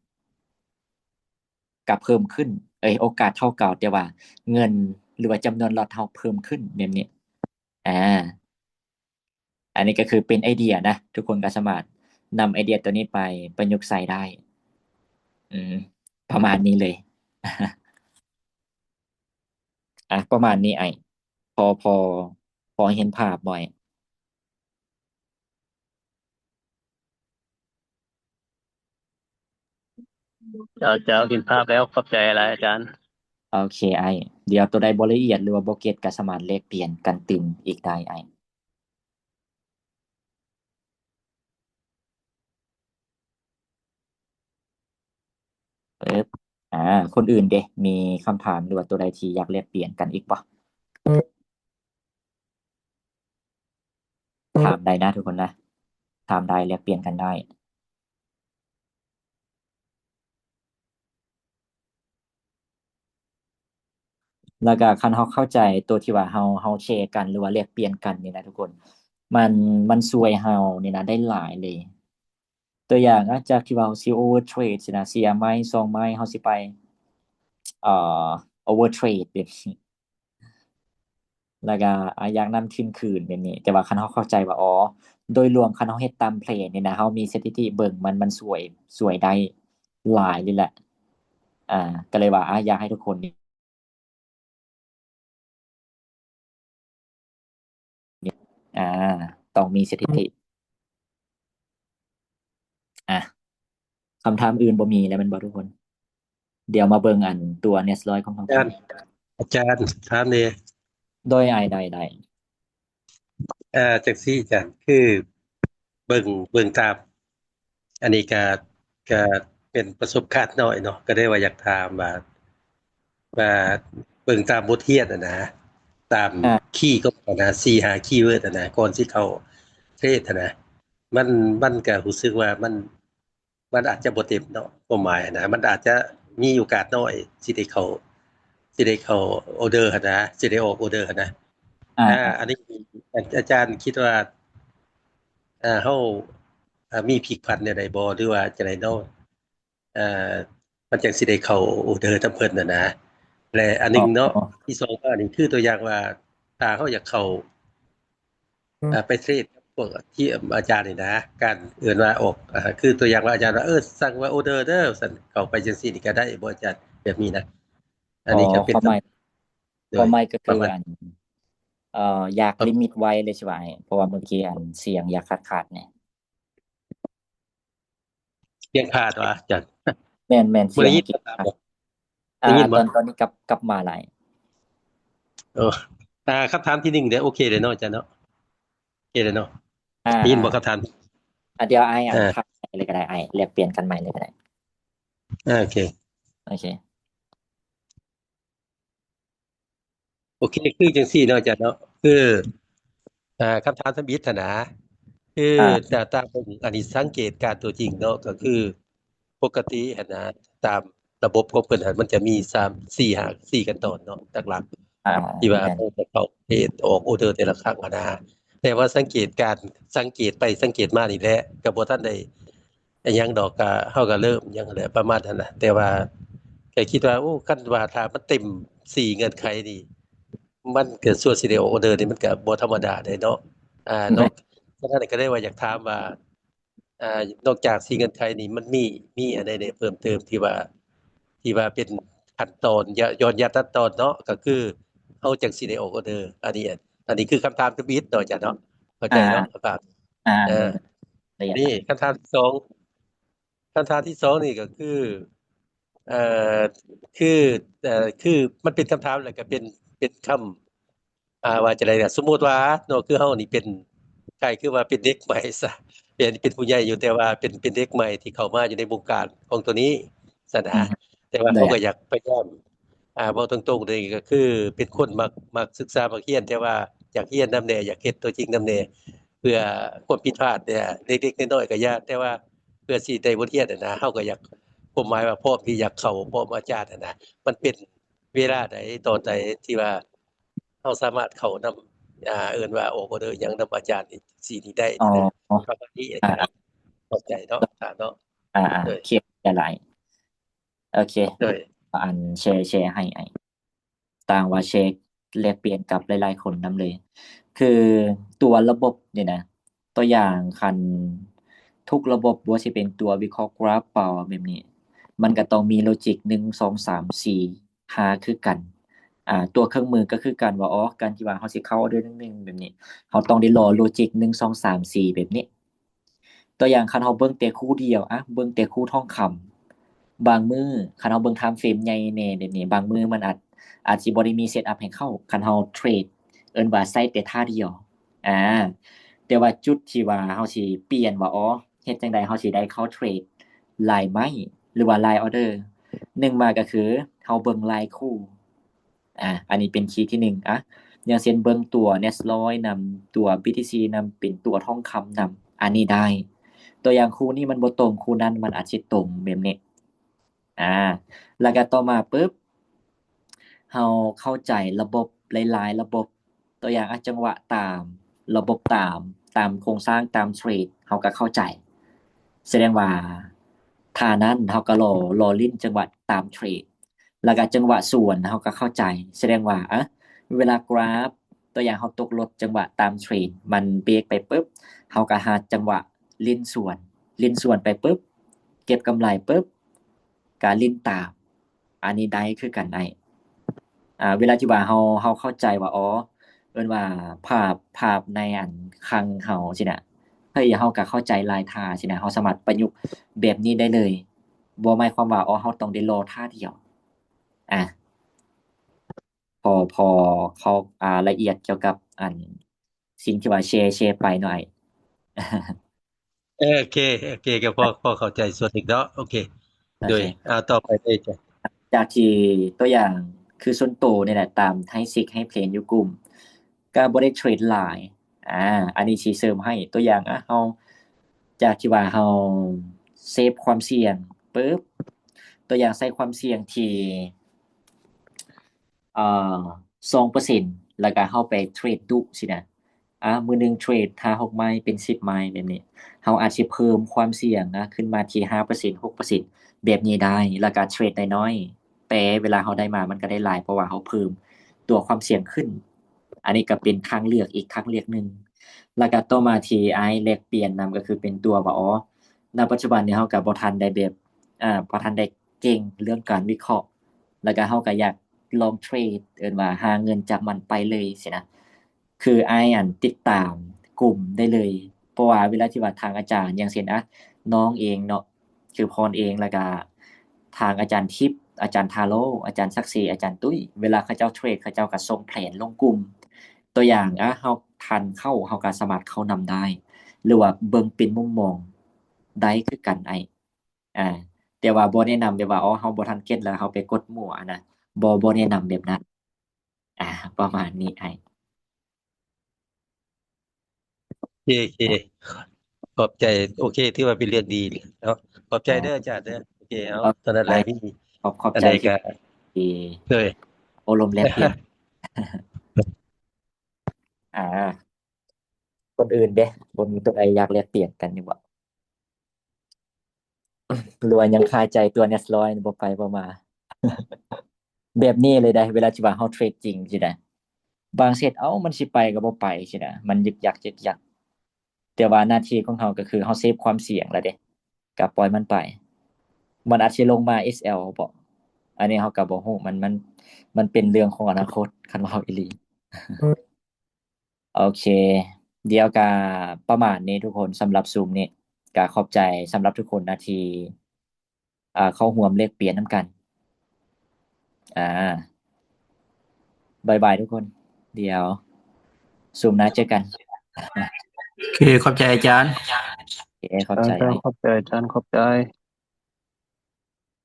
กับเพิ่มขึ้นโอกาสเท่าเก่าแต่ว่าเงินหรือว่าจำนวนล็อตเราเพิ่มขึ้นแบบนี้อ่าอันนี้ก็คือเป็นไอเดียนะทุกคนก็สามารถนำไอเดียตัวนี้ไปประยุกต์ใส่ได้อืมประมาณนี้เลย ประมาณนี้พอเห็นภาพบ่อยจะเห็นภาพแล้วขอบใจหลายอาจารย์ โอเคเดี๋ยวตัวใดบ่ละเอียดหรือว่าบ่เก็ตก็สามารถแลกเปลี่ยนกันตื่นอีกได้ปึ๊บคนอื่นเด้มีคำถามหรือว่าตัวใดที่อยากแลกเปลี่ยนกันอีกบ่ถามได้นะทุกคนนะถามได้แลกเปลี่ยนกันได้ แล้วก็คันเราเข้าใจตัวที่ว่าเราแชร์กันหรือว่าแลกเปลี่ยนกันนี่นะทุกคนมันช่วยเรานี่นะได้หลายเลยตัวอย่างจากที่ว่าเราสิโอเวอร์เทรดสินะเสียไม้2ไม้เราสิไปเอ่อโอเวอร์เทรดแบบนี้แล้วก็อยากนำทุนคืนแบบนี้แต่ว่าคันเราเข้าใจว่าอ๋อโดยรวมคันเราเฮ็ดตามแพลนนี่นะเรามีสถิติเบิ่งมันสวยได้หลายเลยแหละอ่าก็เลยว่าอยากให้ทุกคนอ่าต้องมีสถิติอ่ะ คำถามอื่นบ่มีแล้วแมันบ่ทุกคน เดี๋ยวมาเบิ่งตัว Nest 100ของทางผม อาจารย์ถามเนี่ย โดยได้ จังซี่อาจารย์คือเบิ่งตาม อันนี้ก็เป็นประสบการณ์น้อยเนาะก็ได้ว่าอยากถามว่าเบิ่งตามบทเรียนนะ ตาม อ่า คีย์ก็นะ4-5คีย์เวิร์ดนะก่อนสิเข้าเทรดนะมันก็รู้สึกว่ามันอาจจะบ่เต็มเนาะความหมายนะมันอาจจะมีโอกาสน้อยสิได้เข้าออเดอร์นะสิได้ออกออเดอร์นะ อันนี้อาจารย์คิดว่าเฮามีพลิกผันแนวใดบ่หรือว่าจังไดเนาะมันจังสิได้เข้าออเดอร์นำเพิ่นนะ และอันหนึงเนาะที่2ก็อันนี้คือตัวอย่างว่าถ้าเฮาอยากเข้าไปเทรดกับพวกที่อาจารย์นี่นะการเอิ้นว่าออกคือตัวอย่างว่าอาจารย์ว่าสั่งว่าออเดอร์เด้อสั่นเข้าไปจังซี่นี่ก็ได้บ่อาจารย์แบบนี้นะ อันนี้ก็เป็น ความหมาย โด ควาย มหมายก็ ป คื ระ อ มาณ อยากลิมิตไว้เลยใช่ไหมเพราะว่าเมื่อกี้เสียงอยากขาดเนี่ย เพียงขาดว่าอาจารย์ แม่นแม่น บ่ เสีย ได้ ง ยิ เมื่ น อกี้ คำถาม ครับ บ่ได้ยิน ต บ่ อนนี้กลับมาหลาย เออคำถามที่1เด้อโอเคเลยเนาะอาจารย์เนาะโอเคเลยเนาะ อ่า ได้ยินบ่คำถาม เดี๋ยวอัน อ่า ถามเลยก็ได้แลกเปลี่ยนกันใหม่เลยก็ได้ โอเค โอเค โอเคคือจังซี่เนาะอาจารย์เนาะคือคำถามทบิดหั้นนะคือตามผมอันนี้สังเกตการณ์ตัวจริงเนาะก็คือปกติหั้นนะตามระบบของเพิ่นหั้นมันจะมี3 4 5 4ขั้นตอนเนาะหลัก อ่า ๆที่ว่า แม่น เราจะเข้าประเทศออกออเดอร์แต่ละครั้งหั้นนะแต่ว่าสังเกตไปสังเกตมานี่แหละก็บ่ทันได้อิหยังดอกก็เฮาก็เริ่มหยังนั่นแหละประมาณนั้นน่ะแต่ว่าก็คิดว่าโอ้คันว่าถ้ามันเต็ม4เงื่อนไขนี่มันก็ส่วนสิได้ออกออเดอร์นี่มันก็บ่ธรรมดาเด้เนาะนอกฉะนั้นก็เลยว่าอยากถามว่านอกจาก4เงื่อนไขนี่มันมีอันใดแหน่เพิ่มเติมที่ว่าเป็นขั้นตอนย้อนขั้นตอนเนาะก็คือเฮาจังสิได้ออกออเดอร์อันนี้คือคำถามทวิตเนาะอาจารย์เนาะเข้าใจเนาะครับ เออ ละเอียด นี่คำถามที่2นี่ก็คือเอ่อคือมันเป็นคำถามแล้วก็เป็นคำว่าจะไดล่ะสมมุติว่าเนาะคือเฮานี่เป็นคล้ายคือว่าเป็นเด็กใหม่ซะเป็นผู้ใหญ่อยู่แต่ว่าเป็นเด็กใหม่ที่เข้ามาอยู่ในวงการของตัวนี้ซะ อื นะ อฮึ แต่ว่า ได้ เขาก็อยากพยายามเว้าตรงๆเลยก็คือเป็นคนมักศึกษามักเรียนแต่ว่าอยากเรียนนำแหน่อยากเฮ็ดตัวจริงนำแหน่เพื่อความผิดพลาดเนี่ยเล็กๆน้อยๆก็อย่าแต่ว่าเพื่อสิได้บทเรียนน่ะนะเฮาก็อยากผมหมายว่าพร้อมที่อยากเข้าพร้อมอาจารย์น่ะนะมันเป็นเวลาใดตอนใดที่ว่าเฮาสามารถเข้านำเอิ้นว่าออกออเดอร์หยังนำอาจารย์นี่สินี่ได้ อ๋อ นี่นะประมาณนี้อาจารย์เข้าใจเนาะเนาะ โดย เคลียร์หลายโอเค โดย แชร์ให้ต่างว่าแชร์แลกเปลี่ยนกับหลายๆคนนำเลย คือตัวระบบเนี่ยนะ ตัวอย่างคันทุกระบบบ่ว่าสิเป็นตัววิเคราะห์กราฟเปล่าแบบนี้ มันก็ต้องมีโลจิก1 2 3 4 5คือกัน ตัวเครื่องมือก็คือการว่าการที่ว่าเฮาสิเข้าออเดอร์1แบบนี้เฮาต้องได้รอโลจิก1 2 3 4แบบนี้ ตัวอย่างคันเฮาเบิ่งแต่คู่เดียวเบิ่งแต่คู่ทองคำบางมื้อคันเฮาเบิ่ง time frame ใหญ่แน่แบบนี้บางมื้อมันอาจสิบ่ได้มีเซตอัปให้เข้าคันเฮาเทรดเอิ้นว่าใส่แต่ท่าเดียวแต่ว่าจุดที่ว่าเฮาสิเปลี่ยนว่าเฮ็ดจังได๋เฮาสิได้เข้าเทรดลายไม้หรือว่าลายออเดอร์1มาก็คือเฮาเบิ่งลายคู่อันนี้เป็นคีย์ที่1อย่างเช่นเบิ่งตัว Nesloi นำตัว BTC นำเป็นตัวทองคำนำอันนี้ได้ ตัวอย่างคู่นี้มันบ่ตรงคู่นั้นมันอาจสิตรงแบบนี้แล้วก็ต่อมาปึ๊บเฮาเข้าใจระบบหลายๆระบบ ตัวอย่างจังหวะตามระบบตามโครงสร้างตามเทรดเฮาก็เข้าใจ แสดงว่าท่านั้นเฮาก็รอลิ้นจังหวะตามเทรดแล้วก็จังหวะส่วนเฮาก็เข้าใจ แสดงว่าเวลากราฟตัวอย่างเฮาตกรถจังหวะตามเทรดมันเบรกไปปึ๊บเฮาก็หาจังหวะลิ้นส่วนไปปึ๊บเก็บกำไรปึ๊บก็ลิ้นตามอันนี้ได้คือกันได้เวลาที่ว่าเฮาเข้าใจว่าเอิ้นว่าภาพในอันคลังเฮาสินะเฮาก็เข้าใจลายท่าสินะเฮาสามารถประยุกต์แบบนี้ได้เลยบ่หมายความว่าเฮาต้องได้รอท่าเดียวพอเข้าละเอียดเกี่ยวกับอันสิ่งที่ว่าแชร์ไปหน่อย โอเคก็พอเข้าใจส่วนหนึ่งเนาะโอเค โดยต่อไปเลยจ้ะ จากที่ตัวอย่างคือส่วนตัวนี่แหละตามให้ซิกให้เพลนอยู่กลุ่มก็บ่ได้เทรดหลายอันนี้สิเสริมให้ตัวอย่างเฮาจากที่ว่าเฮาเซฟความเสี่ยงปึ๊บตัวอย่างใส่ความเสี่ยงที่2% แล้วก็เฮาไปเทรดดุสินะมื้อนึงเทรด5-6ไม้เป็น10ไม้แบบนี้เฮาอาจสิเพิ่มความเสี่ยงขึ้นมาที่ 5% 6% แบบนี้ได้แล้วก็เทรดน้อยๆแต่เวลาเฮาได้มามันก็ได้หลายเพราะว่าเฮาเพิ่มตัวความเสี่ยงขึ้น อันนี้ก็เป็นทางเลือกอีกทางเลือกหนึ่งแล้วก็ต่อมาที่แลกเปลี่ยนนำก็คือเป็นตัวว่าณปัจจุบันนี้เฮาก็บ่ทันได้แบบบ่ทันได้เก่งเรื่องการวิเคราะห์แล้วก็เฮาก็อยากลองเทรดเอิ้นว่าหาเงินจากมันไปเลยสินะคือติดตามกลุ่มได้เลยเพราะว่าเวลาที่ว่าทางอาจารย์อย่างเช่นน้องเองเนาะคือพรเองแล้วก็ ทางอาจารย์ทิพย์อาจารย์ทาโร่อาจารย์ศักดิ์ศรีอาจารย์ตุ้ยเวลาเขาเจ้าเทรดเขาเจ้าก็ส่งแผนลงกลุ่ม ตัวอย่างเฮาทันเข้าเฮาก็สามารถเข้านำได้ หรือว่าเบิ่งเป็นมุมมองได้คือกันอ่าแต่ว่าบ่แนะนำแบบว่าเฮาบ่ทันเก็ตแล้วเฮาไปกดมั่วนะบ่แนะนำแบบนั้นประมาณนี้โอเคขอบใจโอเคที่ว่าเป็นเรื่องดีเนาะขอบใจเด้ออาจารย์เด้อโอเคเอาตอนนั้นแหละพี่ ขอบ อัน ใจ ใด ที่ ก็ ที่ เลย อบรมแลกเปลี่ยน คนอื่นเด้บ่มีตัวใดอยากแลกเปลี่ยนกันนี่บ่ หรือว่ายังคาใจตัว Nesloi บ่ไปบ่มา แบบนี้เลยได้เวลาที่ว่าเฮาเทรดจริงสินะบางเซตมันสิไปก็บ่ไปสินะมันยึกยักแต่ว่าหน้าที่ของเฮาก็คือเฮาเซฟความเสี่ยงแล้วเด้ก็ปล่อยมันไป มันอาจสิลงมา SL บ่อันนี้เฮาก็บ่ฮู้มันเป็นเรื่องของอนาคตคันว่าเฮาอีหลี โอเค เดี๋ยวก็ประมาณนี้ทุกคนสำหรับซูมนี้ก็ขอบใจสำหรับทุกคนนะที่เข้าร่วมแลกเปลี่ยนนํกันบ๊ายบายทุกคน เดี๋ยวซูมหน้าเจอกัน โอเคขอบใจอาจารย์ โอเคขอบใจ ขอบใจอาจารย์ขอบใจ